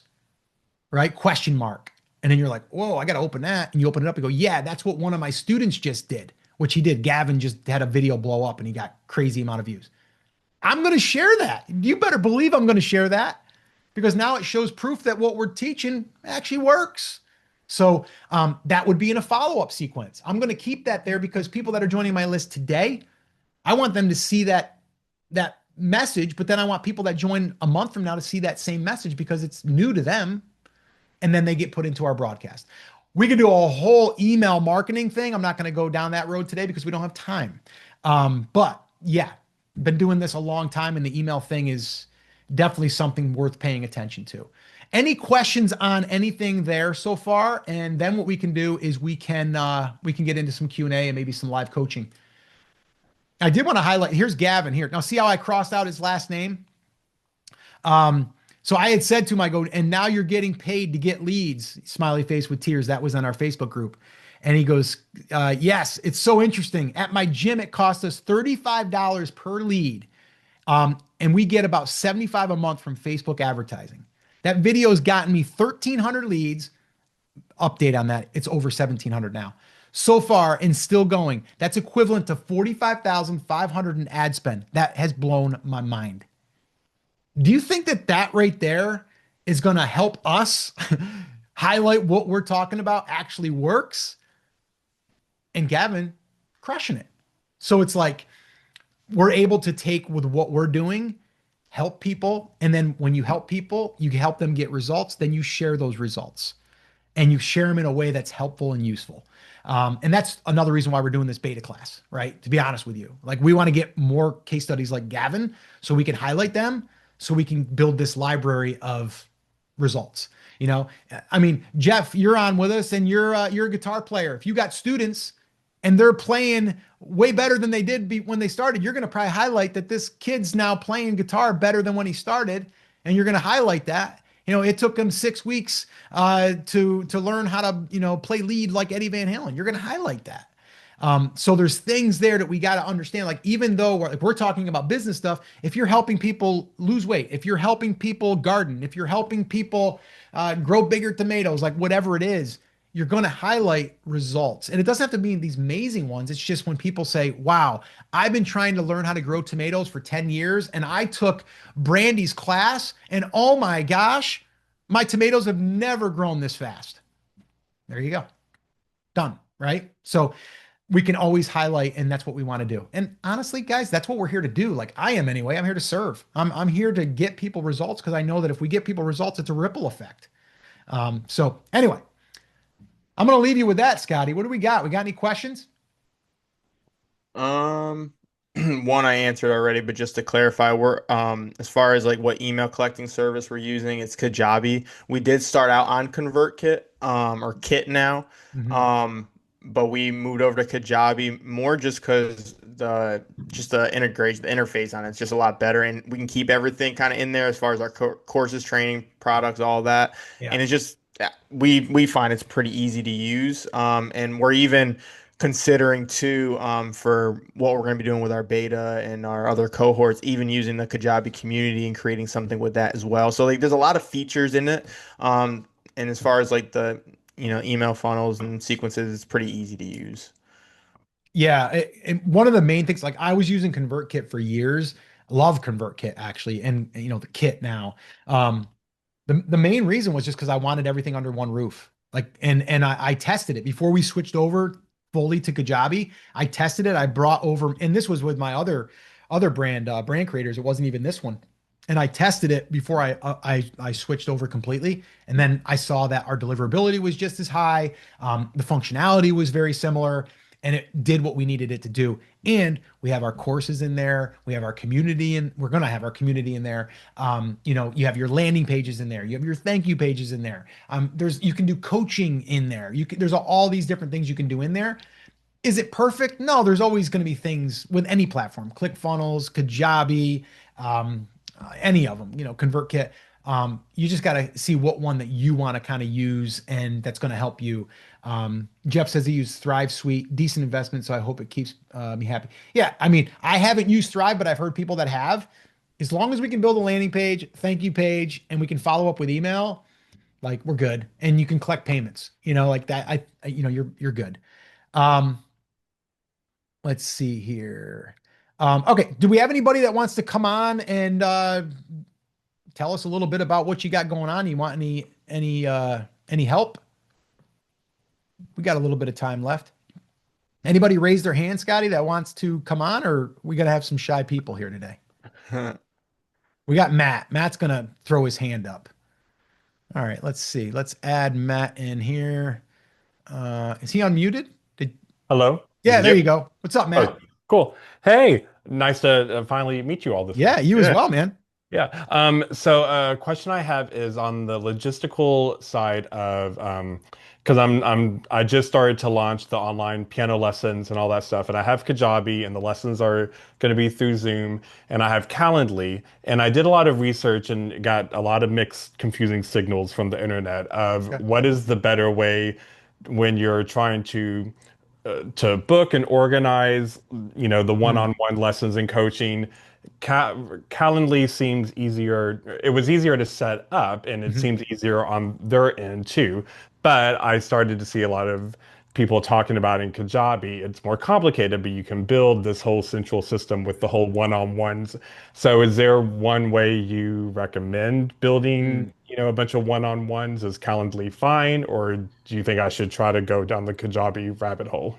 right? Question mark. And then you're like, whoa, I got to open that. And you open it up and go, yeah, that's what one of my students just did, which he did. Gavin just had a video blow up and he got crazy amount of views. I'm going to share that. You better believe I'm going to share that because now it shows proof that what we're teaching actually works. So that would be in a follow-up sequence. I'm going to keep that there because people that are joining my list today, I want them to see that message, but then I want people that join a month from now to see that same message because it's new to them. And then they get put into our broadcast. We could do a whole email marketing thing. I'm not going to go down that road today because we don't have time. But yeah, been doing this a long time and the email thing is definitely something worth paying attention to. Any questions on anything there so far? And then what we can do is we can get into some Q&A and maybe some live coaching. I did want to highlight, here's Gavin here. Now see how I crossed out his last name? So I had said to him, I go, and now you're getting paid to get leads, smiley face with tears. That was on our Facebook group. And he goes, yes, it's so interesting. At my gym, it cost us $35 per lead. And we get about 75 a month from Facebook advertising. That video has gotten me 1,300 leads. Update on that. It's over 1,700 now. So far and still going. That's equivalent to 45,500 in ad spend. That has blown my mind. Do you think that right there is going to help us highlight what we're talking about actually works? and Gavin crushing it. So it's like we're able to take with what we're doing, help people. And then when you help people, you help them get results, then you share those results and you share them in a way that's helpful and useful. And that's another reason why we're doing this beta class, right? To be honest with you, like we want to get more case studies like Gavin so we can highlight them so we can build this library of results. You know, I mean, Jeff, you're on with us and you're a guitar player. If you got students and they're playing way better than they did when they started, you're going to probably highlight that this kid's now playing guitar better than when he started, and you're going to highlight that. You know, it took him 6 weeks to learn how to play lead like Eddie Van Halen. You're going to highlight that. So there's things there that we got to understand. Like even though we're talking about business stuff, if you're helping people lose weight, if you're helping people garden, if you're helping people grow bigger tomatoes, like whatever it is, you're going to highlight results. And it doesn't have to be these amazing ones. It's just when people say, wow, I've been trying to learn how to grow tomatoes for 10 years and I took Brandy's class and oh my gosh, my tomatoes have never grown this fast. There you go. Done. Right. So we can always highlight, and that's what we want to do. And honestly, guys, that's what we're here to do. Like I am anyway. I'm here to serve. I'm here to get people results because I know that if we get people results, it's a ripple effect. So anyway, I'm going to leave you with that, Scotty. What do we got? We got any questions? Um, one I answered already, but just to clarify, we're as far as like what email collecting service we're using, it's Kajabi. We did start out on ConvertKit, or Kit now. Mhm. Um, but we moved over to Kajabi more just because the integration, the interface on it's just a lot better, and we can keep everything kind of in there as far as our courses, training, products, all that. Yeah. And it's just yeah, we find it's pretty easy to use. And we're even considering too for what we're going to be doing with our beta and our other cohorts, even using the Kajabi community and creating something with that as well. So like there's a lot of features in it. And as far as like the email funnels and sequences, it's pretty easy to use. Yeah. And one of the main things, like I was using ConvertKit for years. Love ConvertKit actually. And the kit now. The main reason was just because I wanted everything under one roof. Like, and I tested it before we switched over fully to Kajabi. I tested it. I brought over, and this was with my other brand creators. It wasn't even this one. And I tested it before I switched over completely. And then I saw that our deliverability was just as high. The functionality was very similar, and it did what we needed it to do. And we have our courses in there. We have our community, and we're gonna have our community in there. You have your landing pages in there. You have your thank you pages in there. You can do coaching in there. There's all these different things you can do in there. Is it perfect? No, there's always going to be things with any platform, ClickFunnels, Kajabi, any of them, ConvertKit. You just got to see what one that you want to kind of use and that's going to help you. Jeff says he used Thrive Suite, decent investment, so I hope it keeps me happy. Yeah, I mean, I haven't used Thrive, but I've heard people that have. As long as we can build a landing page, thank you page, and we can follow up with email, like we're good. And you can collect payments, like that. You're good. Um, let's see here. Okay. Do we have anybody that wants to come on and tell us a little bit about what you got going on? You want any help? We got a little bit of time left. Anybody raise their hand, Scotty, that wants to come on, or we got to have some shy people here today? We got Matt. Matt's gonna throw his hand up. All right. Let's see. Let's add Matt in here. Is he unmuted? Hello. Yeah, there you Yep. go. What's up, Matt? Oh, cool. Hey, nice to finally meet you all this Yeah, week. you as Yeah. well, man. Yeah. So a question I have is on the logistical side of because I just started to launch the online piano lessons and all that stuff, and I have Kajabi, and the lessons are going to be through Zoom, and I have Calendly, and I did a lot of research and got a lot of mixed, confusing signals from the internet of Okay. what is the better way when you're trying to book and organize, the Hmm. one-on-one lessons and coaching. Calendly seems easier. It was easier to set up, and it Mhm. seems easier on their end too. But I started to see a lot of people talking about in Kajabi, it's more complicated, but you can build this whole central system with the whole one-on-ones. So is there one way you recommend building, a bunch of one-on-ones? Is Calendly fine, or do you think I should try to go down the Kajabi rabbit hole?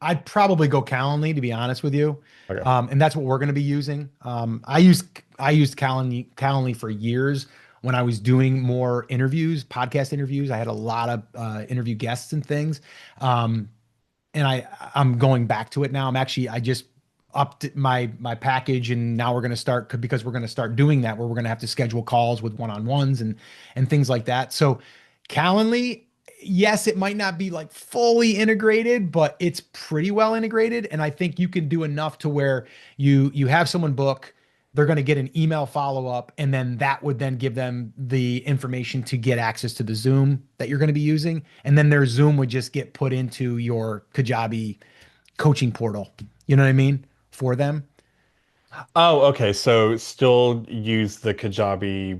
I'd probably go Calendly, to be honest with you. Okay. And that's what we're going to be using. I used Calendly for years when I was doing more interviews, podcast interviews. I had a lot of interview guests and things. Um, and I'm going back to it now. I just upped my package, and now we're going to start, because we're going to start doing that, where we're going to have to schedule calls with one-on-ones and things like that. So Calendly, yes, it might not be like fully integrated, but it's pretty well integrated, and I think you can do enough to where you have someone book, they're going to get an email follow-up, and then that would then give them the information to get access to the Zoom that you're going to be using, and then their Zoom would just get put into your Kajabi coaching portal. You know what I mean? For them. Oh, okay. So still use the Kajabi,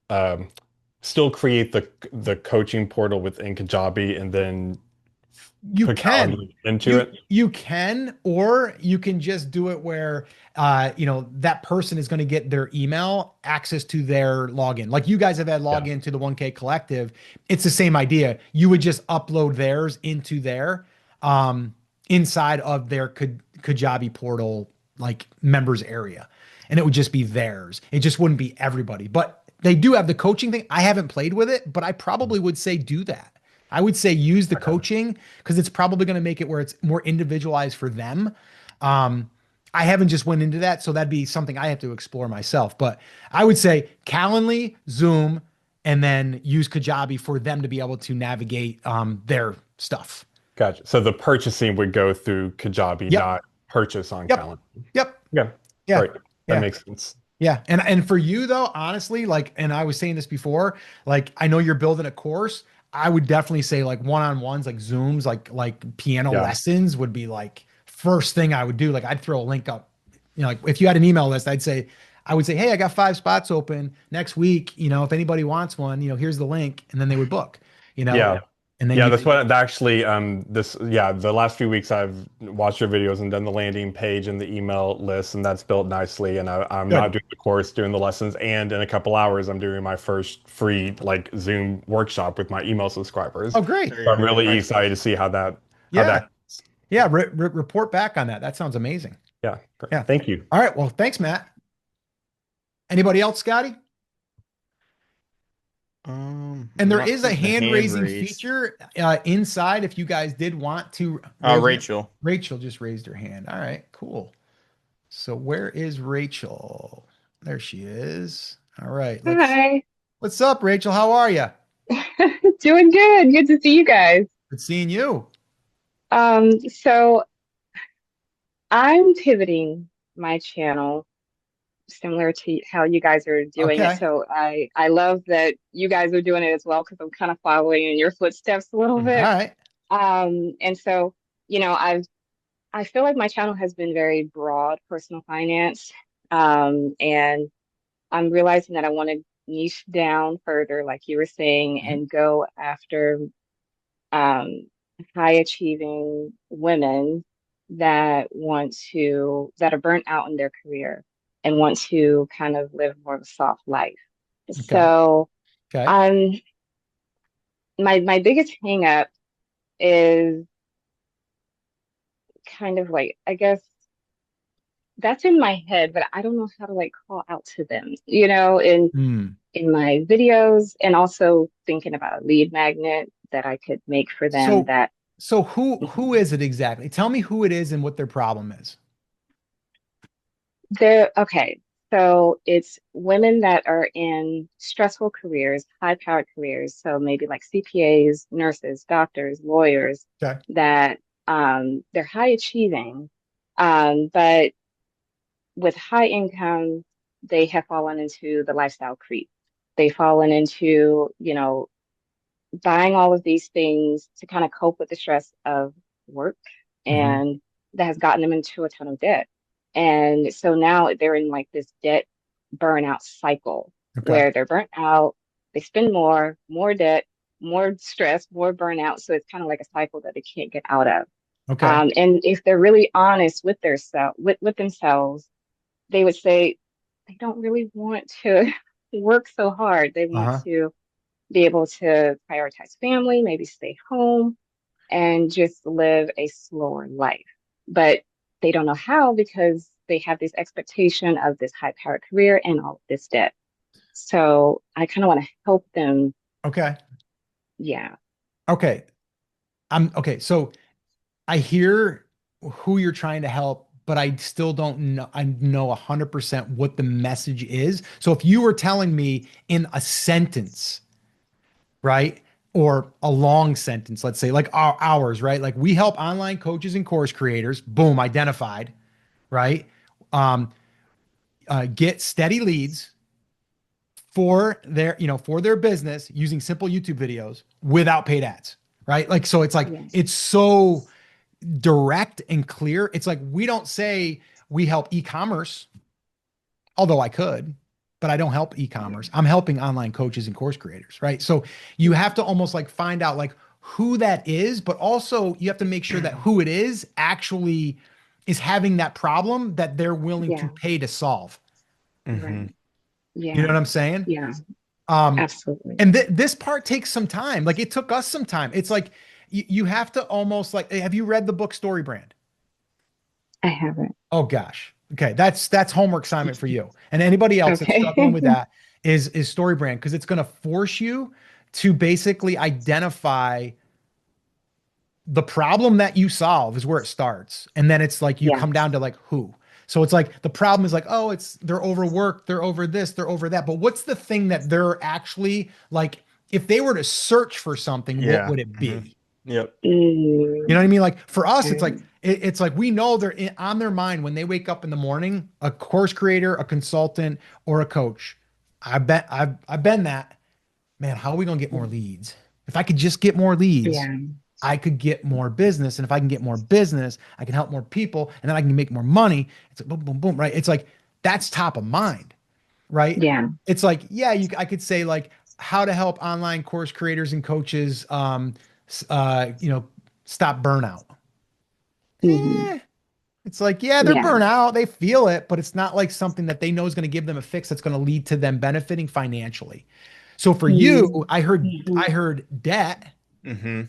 um, still create the coaching portal within Kajabi and then You put can. Calendly into You it. you can, or you can just do it where that person is going to get their email access to their login. Like you guys have had Yeah. login to the 1K Collective. It's the same idea. You would just upload theirs into their um inside of their Kajabi portal, like members area. And it would just be theirs. It just wouldn't be everybody. But they do have the coaching thing. I haven't played with it, but I probably would say do that. I would say use the Okay. coaching, because it's probably going to make it where it's more individualized for them. Um, I haven't just went into that, so that'd be something I have to explore myself. But I would say Calendly, Zoom, and then use Kajabi for them to be able to navigate their stuff. Gotcha. So the purchasing would go through Kajabi, Yep. not purchase on Yep. Calendly. Yep. Yeah. Yeah. Right. That Yeah. makes sense. Yeah. And for you though, honestly, like, and I was saying this before, like I know you're building a course. I would definitely say like one-on-ones, like Zooms, like piano Yeah. lessons would be like first thing I would do. Like I'd throw a link up. Like if you had an email list, I would say, hey, I got 5 spots open next week. If anybody wants one, here's the link, and then they would book, Yeah. and then Yeah, you that's what actually the last few weeks I've watched your videos and done the landing page and the email list, and that's built nicely. And I'm good. not doing the course, doing the lessons, and in a couple hours I'm doing my first free like Zoom workshop with my email subscribers. Oh, great. There So you I'm go. really Nice. excited to see how Yeah. that Yeah. Report back on that. That sounds amazing. yeah. Great. Yeah. Thank you. All right. Well, thanks, Matt. Anybody else, Scotty? And I'm there not is a seeing the hand raising raised. feature inside if you guys did want to. Rachel. Rachel just raised her hand. All right, cool. So where is Rachel? There she is. All right. Hi. What's up, Rachel? How are you? Doing good. Good to see you guys. Good seeing you. So I'm pivoting my channel similar to how you guys are doing it. Okay. So I love that you guys are doing it as well because I'm kind of following in your footsteps a little All bit. right. And so, I feel like my channel has been very broad personal finance. And I'm realizing that I want to niche down further, like you were saying, Mhm. and go after um, high achieving women that are burnt out in their career and want to kind of live more of a soft life. Okay. So Okay. um my biggest hang up is kind of like, I guess that's in my head, but I don't know how to like call out to them, Hmm. in my videos, and also thinking about a lead magnet that I could make for them So, that so who is it exactly? Tell me who it is and what their problem is. they're okay. So it's women that are in stressful careers, high-powered careers. So maybe like CPAs, nurses, doctors, lawyers Okay. that they're high achieving, but with high income, they have fallen into the lifestyle creep. They've fallen into, buying all of these things to kind of cope with the stress of work, Hmm. and that has gotten them into a ton of debt. And so now they're in like this debt burnout cycle Okay. where they're burnt out, they spend more debt, more stress, more burnout. So it's kind of like a cycle that they can't get out of. Okay. And if they're really honest with their self, with themselves, they would say they don't really want to work so hard. They want Uh-huh. to be able to prioritize family, maybe stay home, and just live a slower life. But they don't know how because they have this expectation of this high powered career and all of this debt. So I kind of want to help them. Okay. Yeah. Okay. Okay. So I hear who you're trying to help, but I still don't know. I know 100% what the message is. So if you were telling me in a sentence, right? Or a long sentence, let's say like ours, right? Like we help online coaches and course creators, boom, identified, right? Um, get steady leads for their business using simple YouTube videos without paid ads, right? Like, so it's like, Yes. it's so direct and clear. It's like, we don't say we help e-commerce, although I could, but I don't help e-commerce. I'm helping online coaches and course creators, right? So you have to almost like find out like who that is, but also you have to make sure that who it is actually is having that problem that they're willing to Yeah. pay to solve. Hmm. Right. You know Yeah. what I'm saying? Yeah. Um, Absolutely. and this part takes some time. Like it took us some time. It's like you have to almost like, have you read the book Story Brand? I haven't. Oh gosh. Okay, that's homework assignment for you. And anybody else that's Okay. struggling with that is Story Brand, because it's going to force you to basically identify the problem that you solve is where it starts. And then it's like you come Yes. down to like who. So it's like the problem is like, oh, it's they're overworked, they're over this, they're over that. But what's the thing that they're actually like, if they were to search for something, what Yeah. would it Hmm. be? Yep. You know Mm, what I mean? Like for us, it's okay. like it's like we know they're on their mind when they wake up in the morning. A course creator, a consultant, or a coach. I bet I've been that. Man, how are we gonna get more leads? If I could just get more leads, Yeah. I could get more business. And if I can get more business, I can help more people, and then I can make more money. It's like boom, boom, boom, right? It's like that's top of mind, right? Yeah. It's like, yeah, I could say like how to help online course creators and coaches stop burnout. Hmm. Eh, it's like, yeah, they're Yeah. burnt out. They feel it, but it's not like something that they know is going to give them a fix that's going to lead to them benefiting financially. So for you, Mm-hmm. I heard debt, Hmm.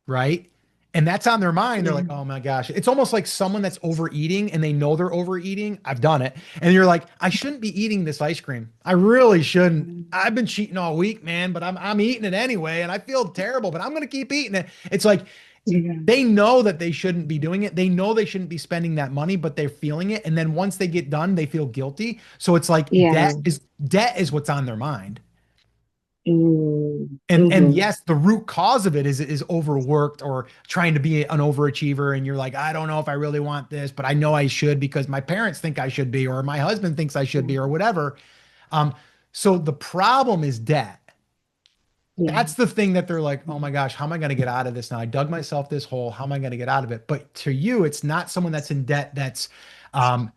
right? And that's on their mind. They're like, Yeah. oh my gosh. It's almost like someone that's overeating and they know they're overeating. I've done it. And you're like, I shouldn't be eating this ice cream. I really shouldn't. I've been cheating all week, man, but I'm eating it anyway. And I feel terrible, but I'm gonna keep eating it. It's like Yeah. they know that they shouldn't be doing it. They know they shouldn't be spending that money, but they're feeling it. And then once they get done, they feel guilty. So it's like Yeah. debt is what's on their mind. And Mm-hmm. yes, the root cause of it is overworked or trying to be an overachiever. And you're like, I don't know if I really want this, but I know I should because my parents think I should be, or my husband thinks I should Yeah. be, or whatever. Um, so the problem is debt. Yeah. That's the thing that they're like, oh my gosh, how am I going to get out of this now? I dug myself this hole. How am I going to get out of it? But to you, it's not someone that's in debt that's um,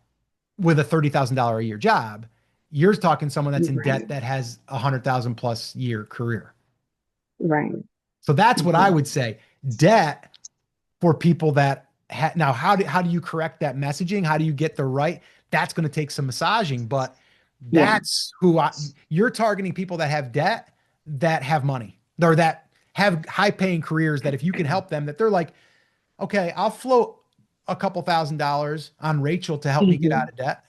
with a $30,000 a year job. You're talking someone that's in debt Right. that has 100,000 plus year career. Right. So that's what I Hmm. would say. Debt for people that now, how do you correct that messaging? How do you get the right? That's going to take some massaging, but Yeah. that's you're targeting people that have debt, that have money, or that have high paying careers, that if you can help them, that they're like, okay, I'll float a couple $1,000s on Rachel to help me get Hmm. out of debt,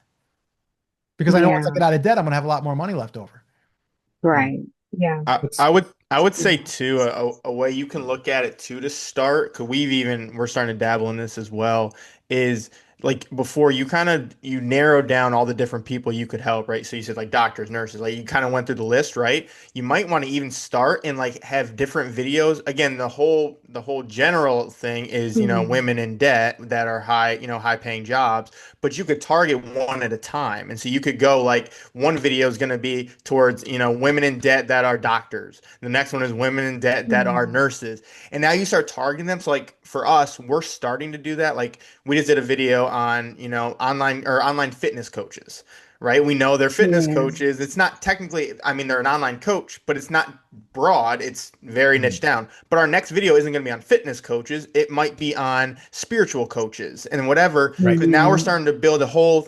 because I know once I Yeah. get out of debt, I'm going to have a lot more money left over. Yeah. Right. Yeah. It's I would say Yeah. too a way you can look at it too to start, because we're starting to dabble in this as well, is like before you kind of you narrowed down all the different people you could help, right? So you said like doctors, nurses, like you kind of went through the list, right? You might want to even start and like have different videos. Again, the whole general thing is, Hmm. women in debt that are high, high paying jobs, but you could target one at a time. And so you could go like one video is going to be towards, women in debt that are doctors. The next one is women in debt that are Yeah. nurses. And now you start targeting them. So like for us, we're starting to do that. Like we just did a video on, online fitness coaches. right? We know they're fitness Yeah. coaches. It's not technically, I mean, they're an online coach, but it's not broad. It's very Mm. niche down. But our next video isn't going to be on fitness coaches. It might be on spiritual coaches and whatever. Right. But now we're Mhm. starting to build a whole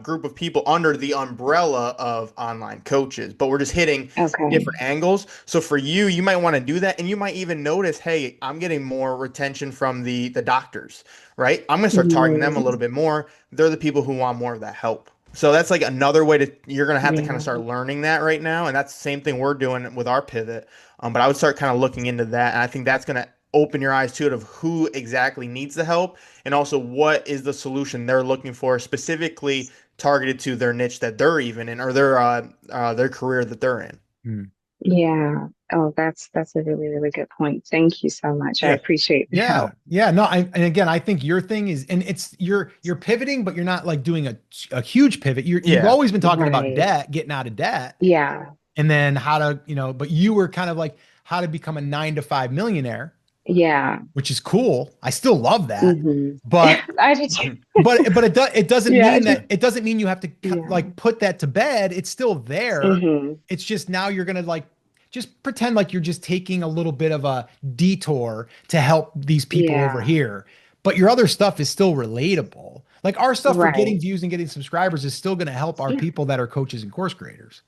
group of people under the umbrella of online coaches. But we're just hitting Okay. different angles. So for you, you might want to do that, and you might even notice, hey, I'm getting more retention from the doctors, right? I'm going to start targeting them a Mhm. little bit more. They're the people who want more of that help. So that's like another way to, you're going to have to kind of Yeah. start learning that right now. And that's the same thing we're doing with our pivot. But I would start kind of looking into that. And I think that's going to open your eyes to it of who exactly needs the help and also what is the solution they're looking for specifically targeted to their niche that they're even in or their career that they're in. Mm. Yeah. Oh, that's a really, really good point. Thank you so much. I Yeah. appreciate the Yeah. help. Yeah. No, and again, I think your thing is, and it's you're pivoting, but you're not like doing a huge pivot. You've Yeah. always been talking about Right. debt, getting out of debt, Yeah. and then how to, but you were kind of like how to become a 9 to 5 millionaire, Yeah. which is cool. I still love that, Hmm. but I do too. it doesn't Yeah. mean that you have to Yeah. like put that to bed. It's still there. Hmm. It's just now you're gonna like just pretend like you're just taking a little bit of a detour to help these people over Yeah. here. But your other stuff is still relatable. Like our stuff for getting Right. views and getting subscribers is still going to help our Yeah. people that are coaches and course creators.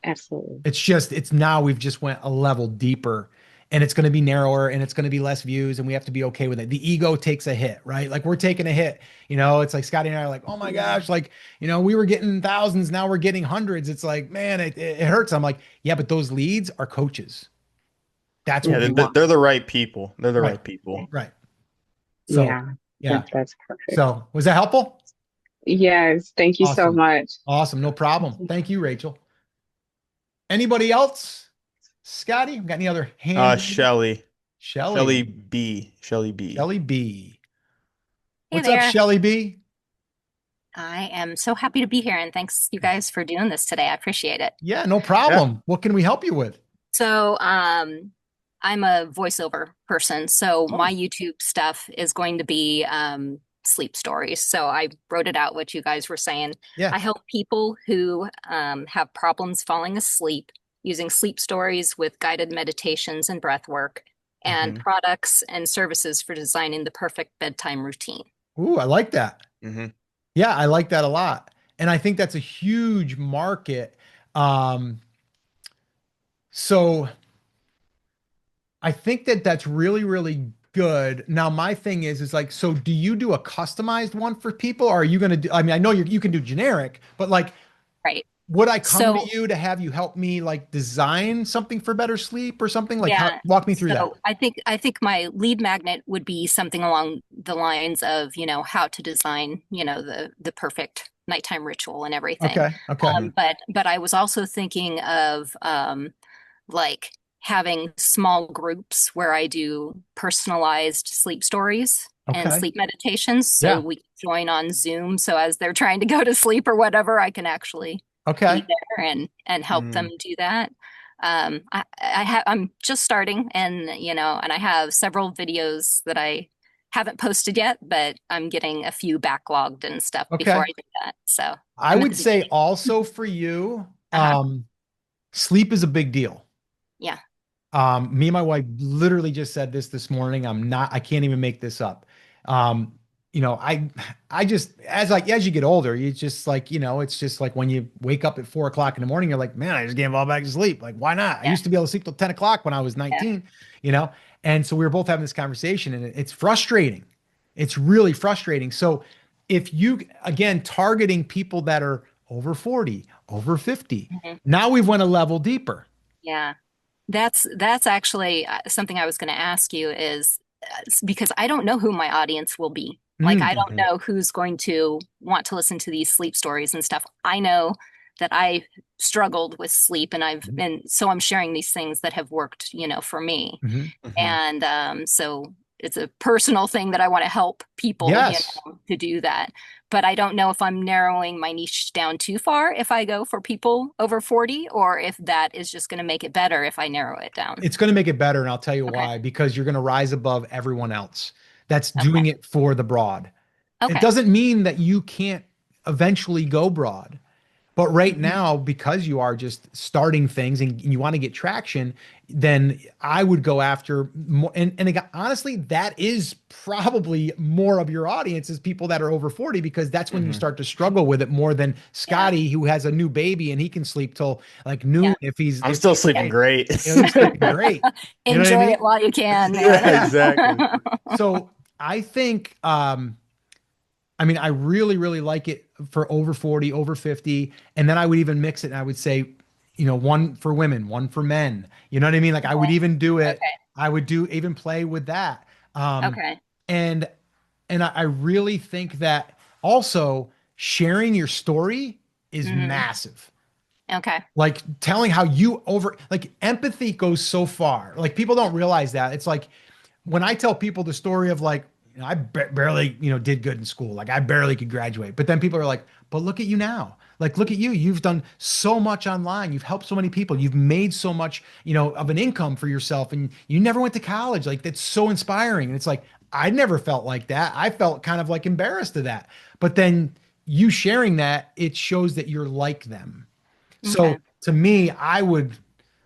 Absolutely. It's now we've just went a level deeper and it's going to be narrower and it's going to be less views and we have to be okay with it. The ego takes a hit, right? Like we're taking a hit, it's like Scotty and I are like, oh my gosh, like, we were getting thousands, now we're getting hundreds. It's like, man, it hurts. I'm like, yeah, but those leads are coaches. That's Yeah, what we they're, want. they're the right people. They're the Right. right people. Right. So, Yeah. yeah. That's perfect. So was that helpful? Yes. Thank you so Awesome. much. Awesome. No problem. Thank you, Rachel. Anybody else? Scotty, got any other hand? Shelly. Shelly Shelly. B. Shelly B. Shelly B. Hey What's up, there. Shelly B? I am so happy to be here and thanks you guys for doing this today. I appreciate it. Yeah, no problem. What can we help you with? So, I'm a voiceover person, so my YouTube stuff is going to be sleep stories. So I wrote it out what you guys were saying. Yeah. I help people who have problems falling asleep using sleep stories with guided meditations and breath work and Mhm. products and services for designing the perfect bedtime routine. Ooh, I like that. Mm-hmm. Yeah, I like that a lot. And I think that's a huge market. So I think that that's really, really good. Now, my thing is like, so do you do a customized one for people? Or are you going to do, I mean, I know you can do generic, but like, Right. would I come to So you to have you help me like design something for better sleep or something? Like, yeah, walk me through that. so I think my lead magnet would be something along the lines of, how to design, the perfect nighttime ritual and everything. Okay. Okay. But I was also thinking of like having small groups where I do personalized sleep stories and Okay. sleep meditations. So Yeah. we can join on Zoom. So as they're trying to go to sleep or whatever, I can actually Okay. be there and help them do that. I'm just starting and and I have several videos that I haven't posted yet, but I'm getting a few backlogged and stuff before Okay. I do that. So I I'm at would the say beginning. also for you, Uh-huh. sleep is a big deal. Yeah. Me and my wife literally just said this morning. I can't even make this up. Um, I just, as you get older, you just like, it's just like when you wake up at 4 o'clock in the morning, you're like, man, I just can't fall back to sleep. Like, why not? I Yeah. used to be able to sleep till 10 o'clock when I was Yeah. 19, And so we were both having this conversation and it's frustrating. It's really frustrating. So if you, again, targeting people that are over 40, over 50, Mhm. now we've went a level deeper. Yeah. That's actually something I was going to ask you is because I don't know who my audience will be. Like, I don't Mhm. know who's going to want to listen to these sleep stories and stuff. I know that I struggled with sleep and so I'm sharing these things that have worked, for me. Mhm. Mhm. And so it's a personal thing that I want to help people, Yes. to do that. But I don't know if I'm narrowing my niche down too far if I go for people over 40, or if that is just going to make it better if I narrow it down. It's going to make it better. And I'll tell you Okay. why, because you're going to rise above everyone else that's Okay. doing it for the broad. It Okay. doesn't mean that you can't eventually go broad. But right now, because you are just starting things and you want to get traction, then I would go after more. And again, honestly, that is probably more of your audience is people that are over 40, because that's when you Hmm. start to struggle with it more than Yeah. Scotty, who has a new baby and he can sleep till like noon Yeah. I'm if still sleeping great. he's sleeping great. You know what I Enjoy it mean? while you can, man. Yeah, Yeah. exactly. So I think I mean, I really, really like it for over 40, over 50. And then I would even mix it and I would say, one for women, one for men. You know what I mean? Like I would even do it, Okay. I would do even play with that. Um, Okay. and I really think that also sharing your story is Hmm. massive. Okay. Like telling how like empathy goes so far. Like people don't realize that. It's like when I tell people the story of like, I barely, did good in school. Like I barely could graduate. But then people are like, but look at you now. Like, look at you. You've done so much online. You've helped so many people. You've made so much, of an income for yourself. And you never went to college. Like that's so inspiring. And it's like, I never felt like that. I felt kind of like embarrassed of that. But then you sharing that, it shows that you're like them. So Okay. to me, I would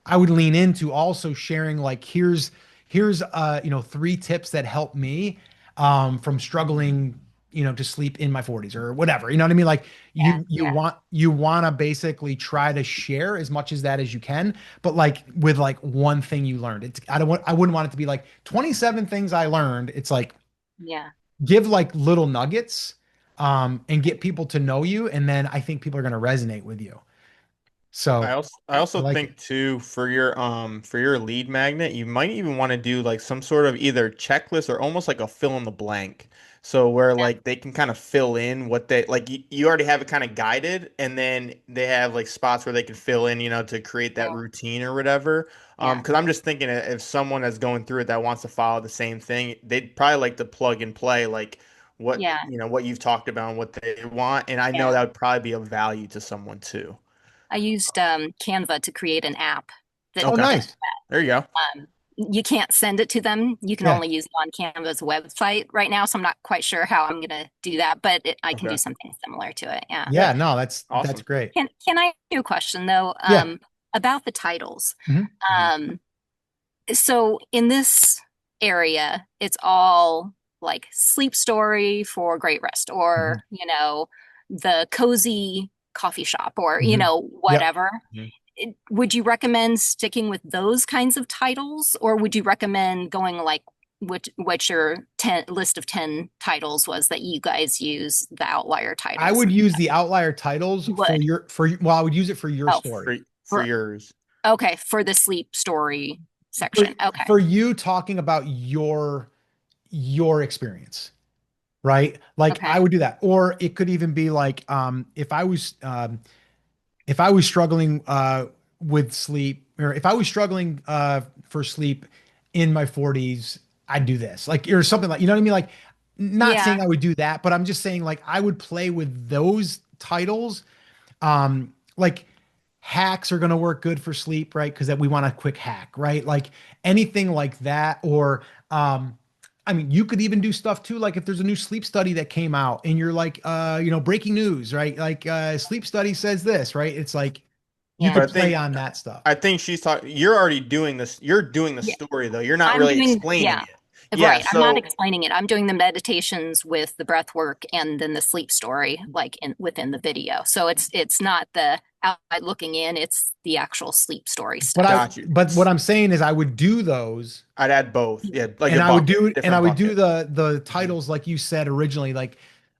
lean into also sharing like here's 3 tips that help me from struggling to sleep in my 40s or whatever. You know what I mean? Like Yeah. you Yeah. want to basically try to share as much as that as you can, but like with like one thing you learned. I wouldn't want it to be like 27 things I learned. It's like Yeah. give like little nuggets and get people to know you, and then I think people are going to resonate with you. I So also I I also like it. think too for your lead magnet, you might even want to do like some sort of either checklist or almost like a fill in the blank. So where Yeah. like they can kind of fill in what they like you already have it kind of guided and then they have like spots where they can fill in, to create that Yeah. routine or whatever. Yeah. Because I'm just thinking if someone that's going through it that wants to follow the same thing, they'd probably like to plug and play like what Yeah. what you've talked about and what they want. And I know Yeah. that would probably be of value to someone too. I used Canva to create an app that Oh, Okay. did nice. There you go. you can't send it to them. You can Yeah. only use it on Canva's website right now. So I'm not quite sure how I'm going to do that, but I can do Okay. something similar to it. Yeah. Yeah. Yeah. No, that's Awesome. great. Can I ask you a question though? Yeah. About the titles. Mhm. Mhm. Um, so in this area, it's all like sleep story for great rest, Mhm. or the cozy coffee shop, or Mhm. Yep. whatever. Mhm. Would you recommend sticking with those kinds of titles, or would you recommend going like what your list of 10 titles was that you guys use, the outlier I titles? would use the outlier titles You for would. well, I would use it for your Oh, story. For for yours. okay, for the sleep story For, section. Okay. for you talking about your experience, right? Like Okay. I would do that. Or it could even be like if I was struggling with sleep, or if I was struggling for sleep in my 40s, I'd do this. Like or something like, you know what I mean? Like not Yeah. saying I would do that, but I'm just saying like I would play with those titles. Like hacks are going to work good for sleep, right? Because that we want a quick hack, right? Like anything like that. Or I mean, you could even do stuff too, like if there's a new sleep study that came out and you're like, breaking news, right? Like sleep study says this, right? It's like you Yeah. could But play on that stuff. I think she's talking you're already doing this. You're doing the Yeah. story though. You're not I'm really doing, explaining yeah. it. Yeah, Right. I'm not so explaining it. I'm doing the meditations with the breath work and then the sleep story like in within the video. So it's not the outside looking in, it's the actual sleep story But I stuff. got you. but what I'm saying is I would do those I'd add both. Yeah, like and a I would bucket, do and I different would do bucket. the Mhm. titles like you said originally, like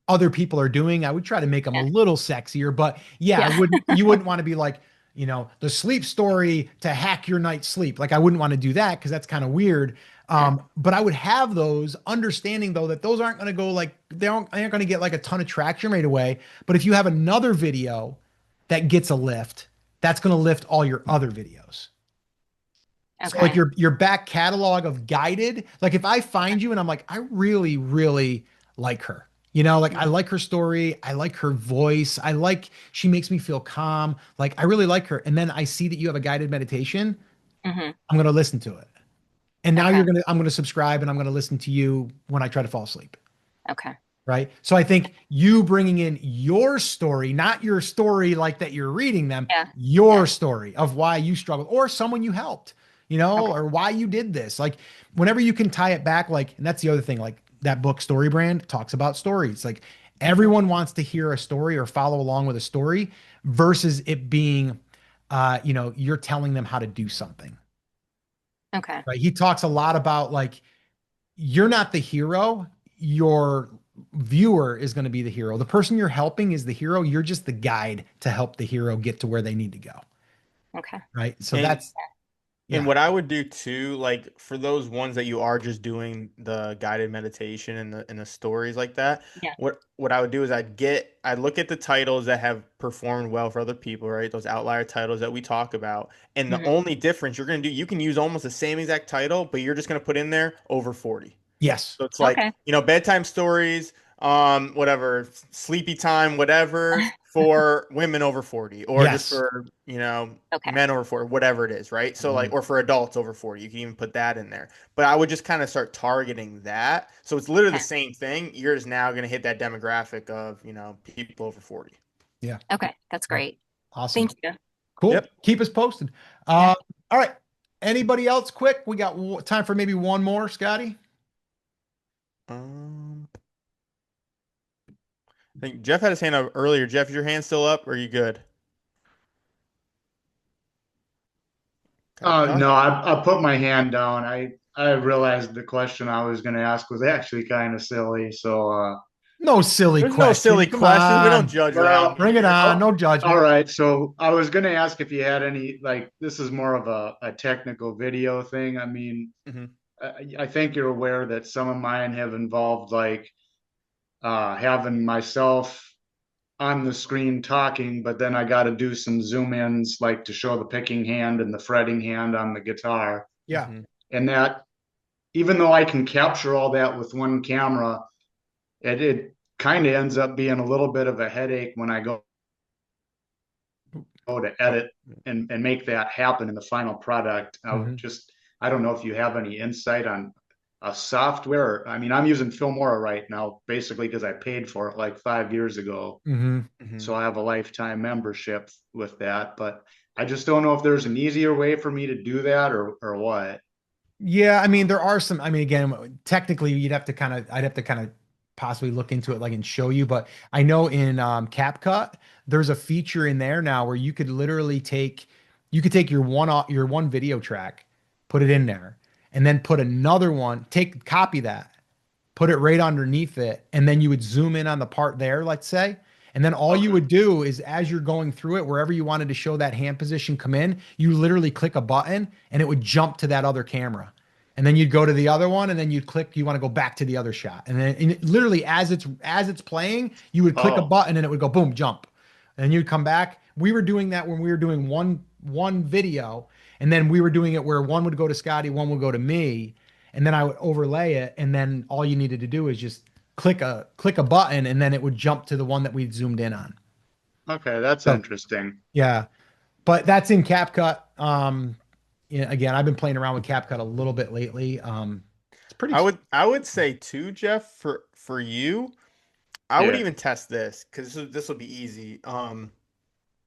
other people are doing. I would try to make them a Yeah. little sexier, but yeah, I Yeah. wouldn't. You wouldn't want to be like, the sleep story to hack your night's sleep. Like I wouldn't want to do that because that's kind of weird. Yeah. But I would have those, understanding though that those aren't going to go like they aren't going to get like a ton of traction right away. But if you have another video that gets a lift, that's going to lift all your other videos. So like Okay. your back catalog of guided, like if I find you and I'm like, I really, really like her. Like I like her story. I like her voice. She makes me feel calm. Like I really like her. And then I see that you have a guided meditation. Hmm. I'm going to listen to it. And now Okay. I'm going to subscribe and I'm going to listen to you when I try to fall asleep. Okay. right? So I think you bringing in your story, not your story like that you're reading them, Yeah. your Yeah. story of why you struggled or someone you helped, you know, Okay. or why you did this. Like whenever you can tie it back, like, and that's the other thing, like that book Story Brand talks about stories. Like everyone wants to hear a story or follow along with a story versus it being, you know, you're telling them how to do something, Okay. right? He talks a lot about like, you're not the hero. Your viewer is going to be the hero. The person you're helping is the hero. You're just the guide to help the hero get to where they need to go. Okay. Right. So And that's, And yeah. what I would do too, like for those ones that you are just doing the guided meditation and the stories like that, Yeah. what I would do is I'd look at the titles that have performed well for other people, right? Those outlier titles that we talk about. And the Hmm. only difference you're gonna do, you can use almost the same exact title, but you're just gonna put in there over 40. Yes. So it's like, Okay. bedtime stories, whatever, sleepy time, whatever, for women over 40, or just Yes. for, Okay. men over 40, whatever it is, right? So like, Mhm. or for adults over 40, you can even put that in there. But I would just kind of start targeting that. So it's literally the Okay. same thing. You're just now going to hit that demographic of, people over 40. Yeah. Okay. That's Yeah. great. Awesome. Thank you. Cool. Yep. Keep us posted. Yeah. All right. Anybody else quick? We got time for maybe one more, Scotty. I think Jeff had his hand up earlier. Jeff, is your hand still up? Or are you good? Okay. Go ahead. No, I put my hand down. I realized the question I was going to ask was actually kind of silly. So, No silly There's no silly questions. Come questions. We don't on. judge around well, Bring it here. on. oh, No all judgment. right. So I was going to ask if you had any, like, this is more of a technical video thing. I mean, Hmm. I think you're aware that some of mine have involved like having myself on the screen talking, but then I got to do some zoom ins, like to show the picking hand and the fretting hand on the guitar. Yeah. Hmm. And that, even though I can capture all that with one camera, it kind of ends up being a little bit of a headache when I go to Oh, edit and make that happen in the final product. Mhm. I don't know if you have any insight on a software. I mean, I'm using Filmora right now, basically because I paid for it like 5 years ago. Mhm. hmm So I have a lifetime membership with that, but I just don't know if there's an easier way for me to do that or what. Yeah, I mean, there are some. I mean, again, technically, I'd have to kind of possibly look into it, like, and show you. But I know in CapCut, there's a feature in there now where you could literally you could take your one video track, put it in there, and then put another one, copy that, put it right underneath it, and then you would zoom in on the part there, let's say. And then all you Okay. would do is as you're going through it, wherever you wanted to show that hand position come in, you literally click a button and it would jump to that other camera. And then you'd go to the other one and then you'd click, you want to go back to the other shot. Literally as it's playing, you would click a Oh, button and it would go boom, jump. And then you'd come back. We were doing that when we were doing one video, and then we were doing it where one would go to Scotty, one would go to me, and then I would overlay it, and then all you needed to do is just click a button, and then it would jump to the one that we zoomed in on. okay. That's So interesting. yeah, but that's in CapCut. Yeah, again, I've been playing around with CapCut a little bit lately. It's pretty. I would say too, Jeff, for you, I would Yeah. even test this because this will be easy.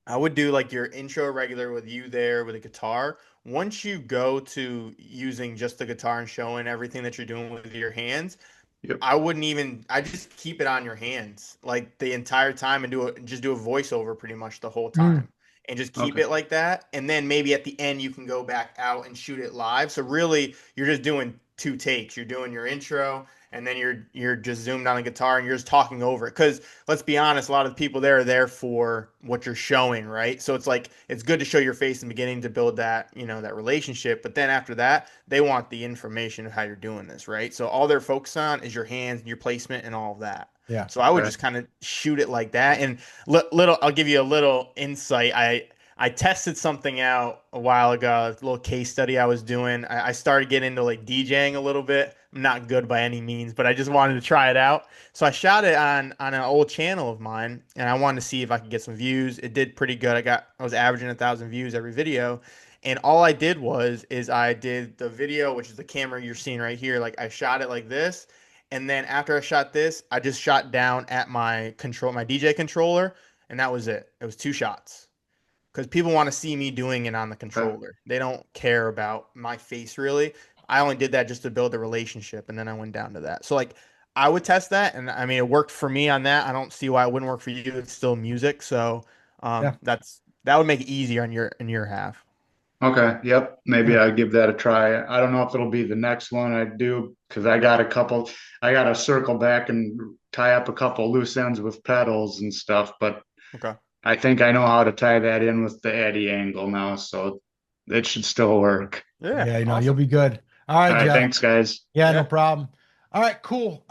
I would do like your intro regular with you there with a guitar. Once you go to using just the guitar and showing everything that you're doing with your hands, Yep. I just keep it on your hands like the entire time and just do a voiceover pretty much the whole Mm, time and just keep Okay. it like that. And then maybe at the end you can go back out and shoot it live. So really you're just doing two takes. You're doing your intro and then you're just zoomed on the guitar and you're just talking over it. Cause let's be honest, a lot of the people there are there for what you're showing, right? So it's like it's good to show your face in the beginning to build that, that relationship. But then after that, they want the information of how you're doing this, right? So all they're focused on is your hands and your placement and all of that. yeah. So I would Okay. just kind of shoot it like that. And I'll give you a little insight. I tested something out a while ago, a little case study I was doing. I started getting into like DJing a little bit. I'm not good by any means, but I just wanted to try it out. So I shot it on an old channel of mine, and I wanted to see if I could get some views. It did pretty good. I was averaging 1,000 views every video, and all I did is I did the video, which is the camera you're seeing right here. Like I shot it like this, And then after I shot this, I just shot down at my DJ controller, and that was it. It was 2 shots. Because people want to see me doing it on the controller. They don't care about my face really. I only did that just to build a relationship, and then I went down to that. So like I would test that, and I mean it worked for me on that. I don't see why it wouldn't work for you. It's still music, so Yeah. that would make it easier on your half. Okay, yep. Maybe Yeah. I'll give that a try. I don't know if it'll be the next one I do because I got to circle back and tie up a couple loose ends with pedals and stuff, but Okay. I think I know how to tie that in with the Eddie angle now, so it should still work. Yeah. Yeah, you'll Awesome. be good. All All right, right, Jeff. thanks, guys. Yeah, no Yeah. problem. All right, cool.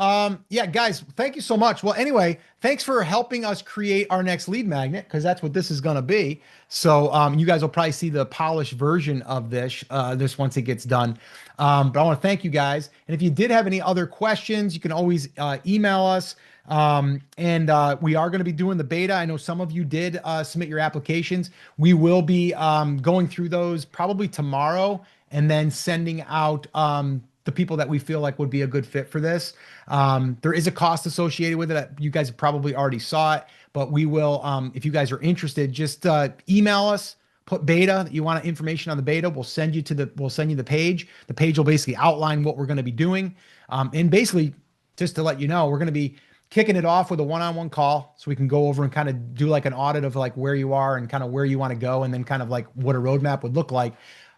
Yeah, guys, thank you so much. Well, anyway, thanks for helping us create our next lead magnet because that's what this is going to be. So, you guys will probably see the polished version of this once it gets done. But I want to thank you guys. And if you did have any other questions, you can always email us. And we are going to be doing the beta. I know some of you did submit your applications. We will be going through those probably tomorrow and then sending out the people that we feel like would be a good fit for this. There is a cost associated with it. You guys probably already saw it, but we will, if you guys are interested, just email us, put beta, you want information on the beta. We'll send you the page. The page will basically outline what we're going to be doing. And basically just to let you know, we're going to be kicking it off with a one-on-one call so we can go over and kind of do like an audit of like where you are and kind of where you want to go and then kind of like what a roadmap would look like.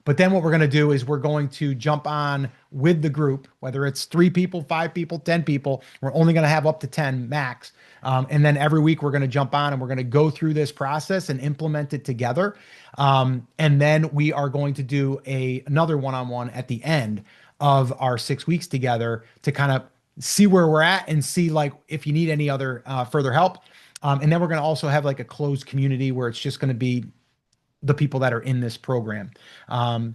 But then what we're going to do is we're going to jump on with the group, whether it's 3 people, 5 people, 10 people. We're only going to have up to 10 max. And then every week we're going to jump on and we're going to go through this process and implement it together. And then we are going to do another one-on-one at the end of our 6 weeks together to kind of see where we're at and see like if you need any other further help. And then we're going to also have like a closed community where it's just going to be the people that are in this program.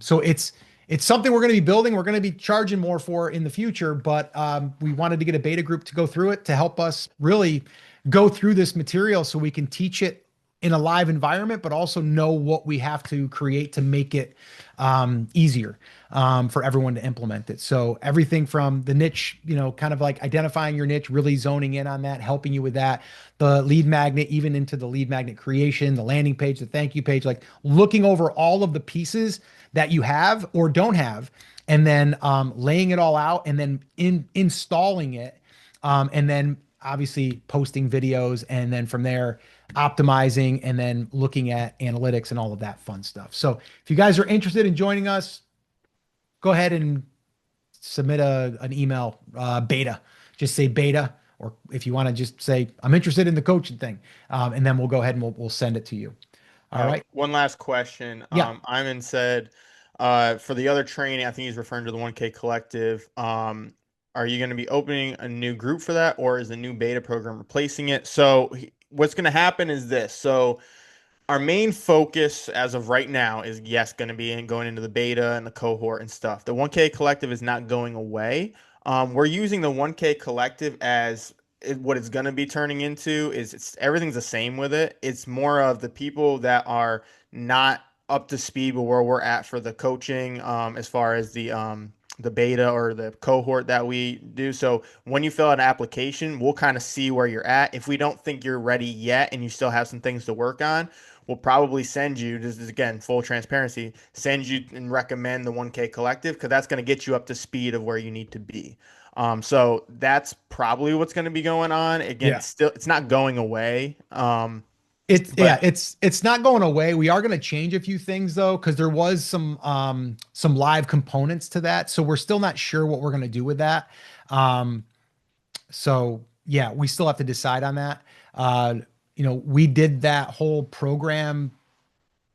So it's something we're going to be building. We're going to be charging more for in the future, but we wanted to get a beta group to go through it to help us really go through this material so we can teach it in a live environment, but also know what we have to create to make it easier for everyone to implement it. So everything from the niche, kind of like identifying your niche, really zoning in on that, helping you with that, the lead magnet, even into the lead magnet creation, the landing page, the thank you page, like looking over all of the pieces that you have or don't have, and then laying it all out and then installing it. And then obviously posting videos, and then from there optimizing and then looking at analytics and all of that fun stuff. So if you guys are interested in joining us, go ahead and submit an email, beta, just say beta, or if you want to just say, I'm interested in the coaching thing. And then we'll go ahead and we'll send it to you. All right. One last question. Yeah. Iman said, for the other training, I think he's referring to the 1K Collective. Are you going to be opening a new group for that, or is the new beta program replacing it? So what's going to happen is this. So our main focus as of right now is, yes, going to be going into the beta and the cohort and stuff. The 1K Collective is not going away. We're using the 1K Collective as what it's going to be turning into is everything's the same with it. It's more of the people that are not up to speed with where we're at for the coaching, as far as the beta or the cohort that we do. So when you fill out an application, we'll kind of see where you're at. If we don't think you're ready yet and you still have some things to work on, we'll probably send you, this is again, full transparency, send you and recommend the 1K Collective, because that's going to get you up to speed of where you need to be. So that's probably what's going to be going on. Again, Yeah. it's not going away. It's not going away. We are going to change a few things though, because there was some live components to that. So we're still not sure what we're going to do with that. So yeah, we still have to decide on that. We did that whole program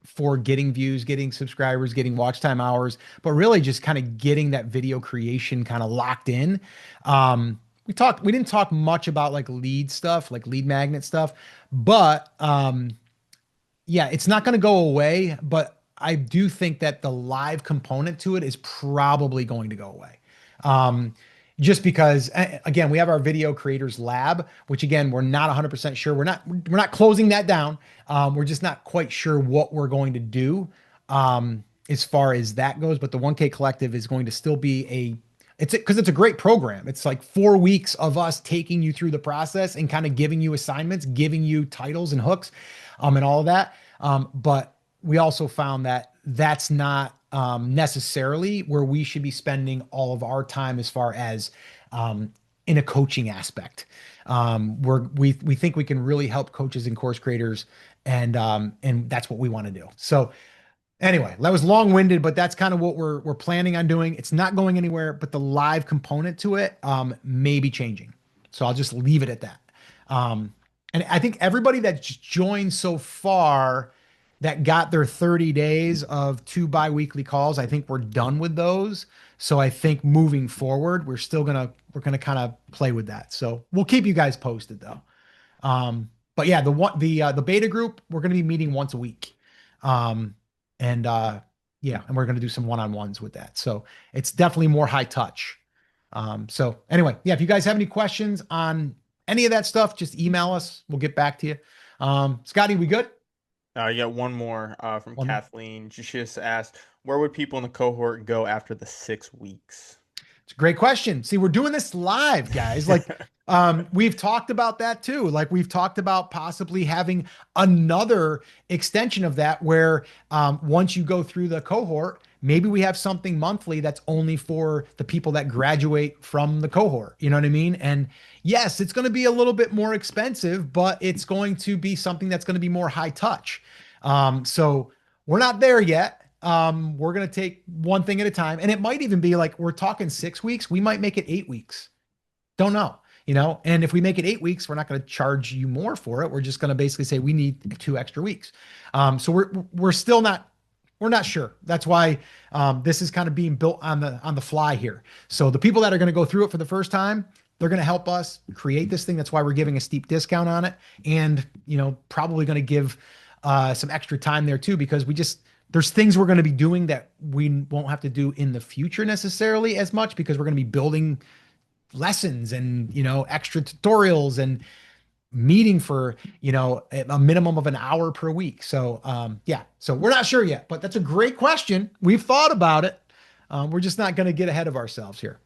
for getting views, getting subscribers, getting watch time hours, but really just kind of getting that video creation kind of locked in. We didn't talk much about like lead stuff, like lead magnet stuff, but yeah, it's not going to go away, but I do think that the live component to it is probably going to go away. Just because, again, we have our video creators lab, which again, we're not 100% sure. We're not closing that down. We're just not quite sure what we're going to do as far as that goes. But the 1K Collective is going to still be It's because it's a great program. It's like 4 weeks of us taking you through the process and kind of giving you assignments, giving you titles and hooks, and all of that. But we also found that that's not necessarily where we should be spending all of our time as far as in a coaching aspect. We think we can really help coaches and course creators, and that's what we want to do. So anyway, that was long-winded, but that's kind of what we're planning on doing. It's not going anywhere, but the live component to it may be changing. So I'll just leave it at that. And I think everybody that's joined so far that got their 30 days of 2 bi-weekly calls, I think we're done with those. So I think moving forward, we're gonna kind of play with that. So we'll keep you guys posted though. But yeah, the beta group, we're gonna be meeting once a week. And yeah, and we're going to do some one-on-ones with that. So it's definitely more high touch. So anyway, yeah, if you guys have any questions on any of that stuff, just email us. We'll get back to you. Scotty, we good? You got one more from One more? Kathleen. She just asked, where would people in the cohort go after the 6 weeks? It's a great question. See, we're doing this live, guys. Like, we've talked about that too. Like we've talked about possibly having another extension of that where once you go through the cohort, maybe we have something monthly that's only for the people that graduate from the cohort. You know what I mean? And yes, it's going to be a little bit more expensive, but it's going to be something that's going to be more high touch. So we're not there yet. We're going to take one thing at a time, and it might even be like, we're talking 6 weeks. We might make it 8 weeks. Don't know, and if we make it 8 weeks, we're not going to charge you more for it. We're just going to basically say we need 2 extra weeks. So we're still not, we're not sure. That's why, this is kind of being built on the fly here. So the people that are going to go through it for the first time, they're going to help us create this thing. That's why we're giving a steep discount on it. And, probably going to give, some extra time there too, because there's things we're going to be doing that we won't have to do in the future necessarily as much, because we're going to be building lessons and, extra tutorials and meeting for, a minimum of an hour per week. So, yeah, so we're not sure yet, but that's a great question. We've thought about it. We're just not going to get ahead of ourselves here.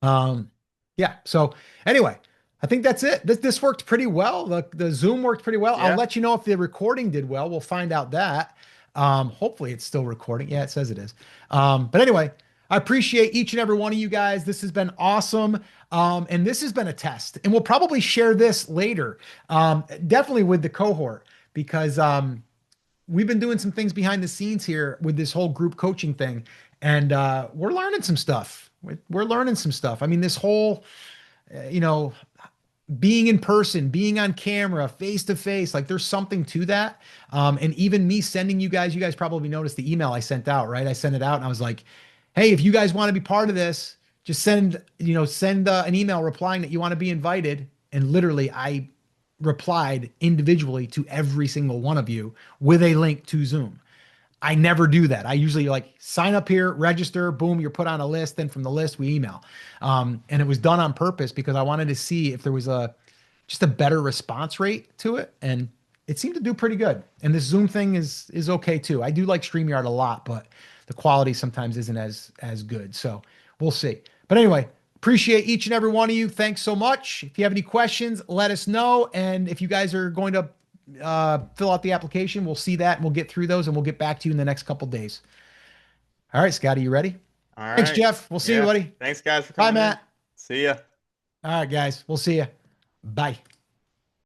Yeah. So anyway, I think that's it. This worked pretty well. The Zoom worked pretty well. Yeah. I'll let you know if the recording did well. We'll find out that. Hopefully it's still recording. Yeah, it says it is. But anyway, I appreciate each and every one of you guys. This has been awesome. And this has been a test, and we'll probably share this later. Definitely with the cohort, because, we've been doing some things behind the scenes here with this whole group coaching thing. And, we're learning some stuff. We're learning some stuff. I mean, this whole, being in person, being on camera, face to face, like there's something to that. And even me sending you guys probably noticed the email I sent out, right? I sent it out and I was like, hey, if you guys want to be part of this, just send an email replying that you want to be invited. And literally I replied individually to every single one of you with a link to Zoom. I never do that. I usually sign up here, register, boom, you're put on a list. Then from the list, we email. And it was done on purpose because I wanted to see if there was just a better response rate to it. And it seemed to do pretty good. And this Zoom thing is okay too. I do like StreamYard a lot, but the quality sometimes isn't as good. So we'll see. But anyway, appreciate each and every one of you. Thanks so much. If you have any questions, let us know. And if you guys are going to fill out the application, we'll see that and we'll get through those and we'll get back to you in the next couple days. All right, Scotty, you ready? All right. Thanks, Jeff. We'll see you, buddy. Thanks, guys, for Bye, coming in. Matt. See ya. All right, guys. We'll see you. Bye.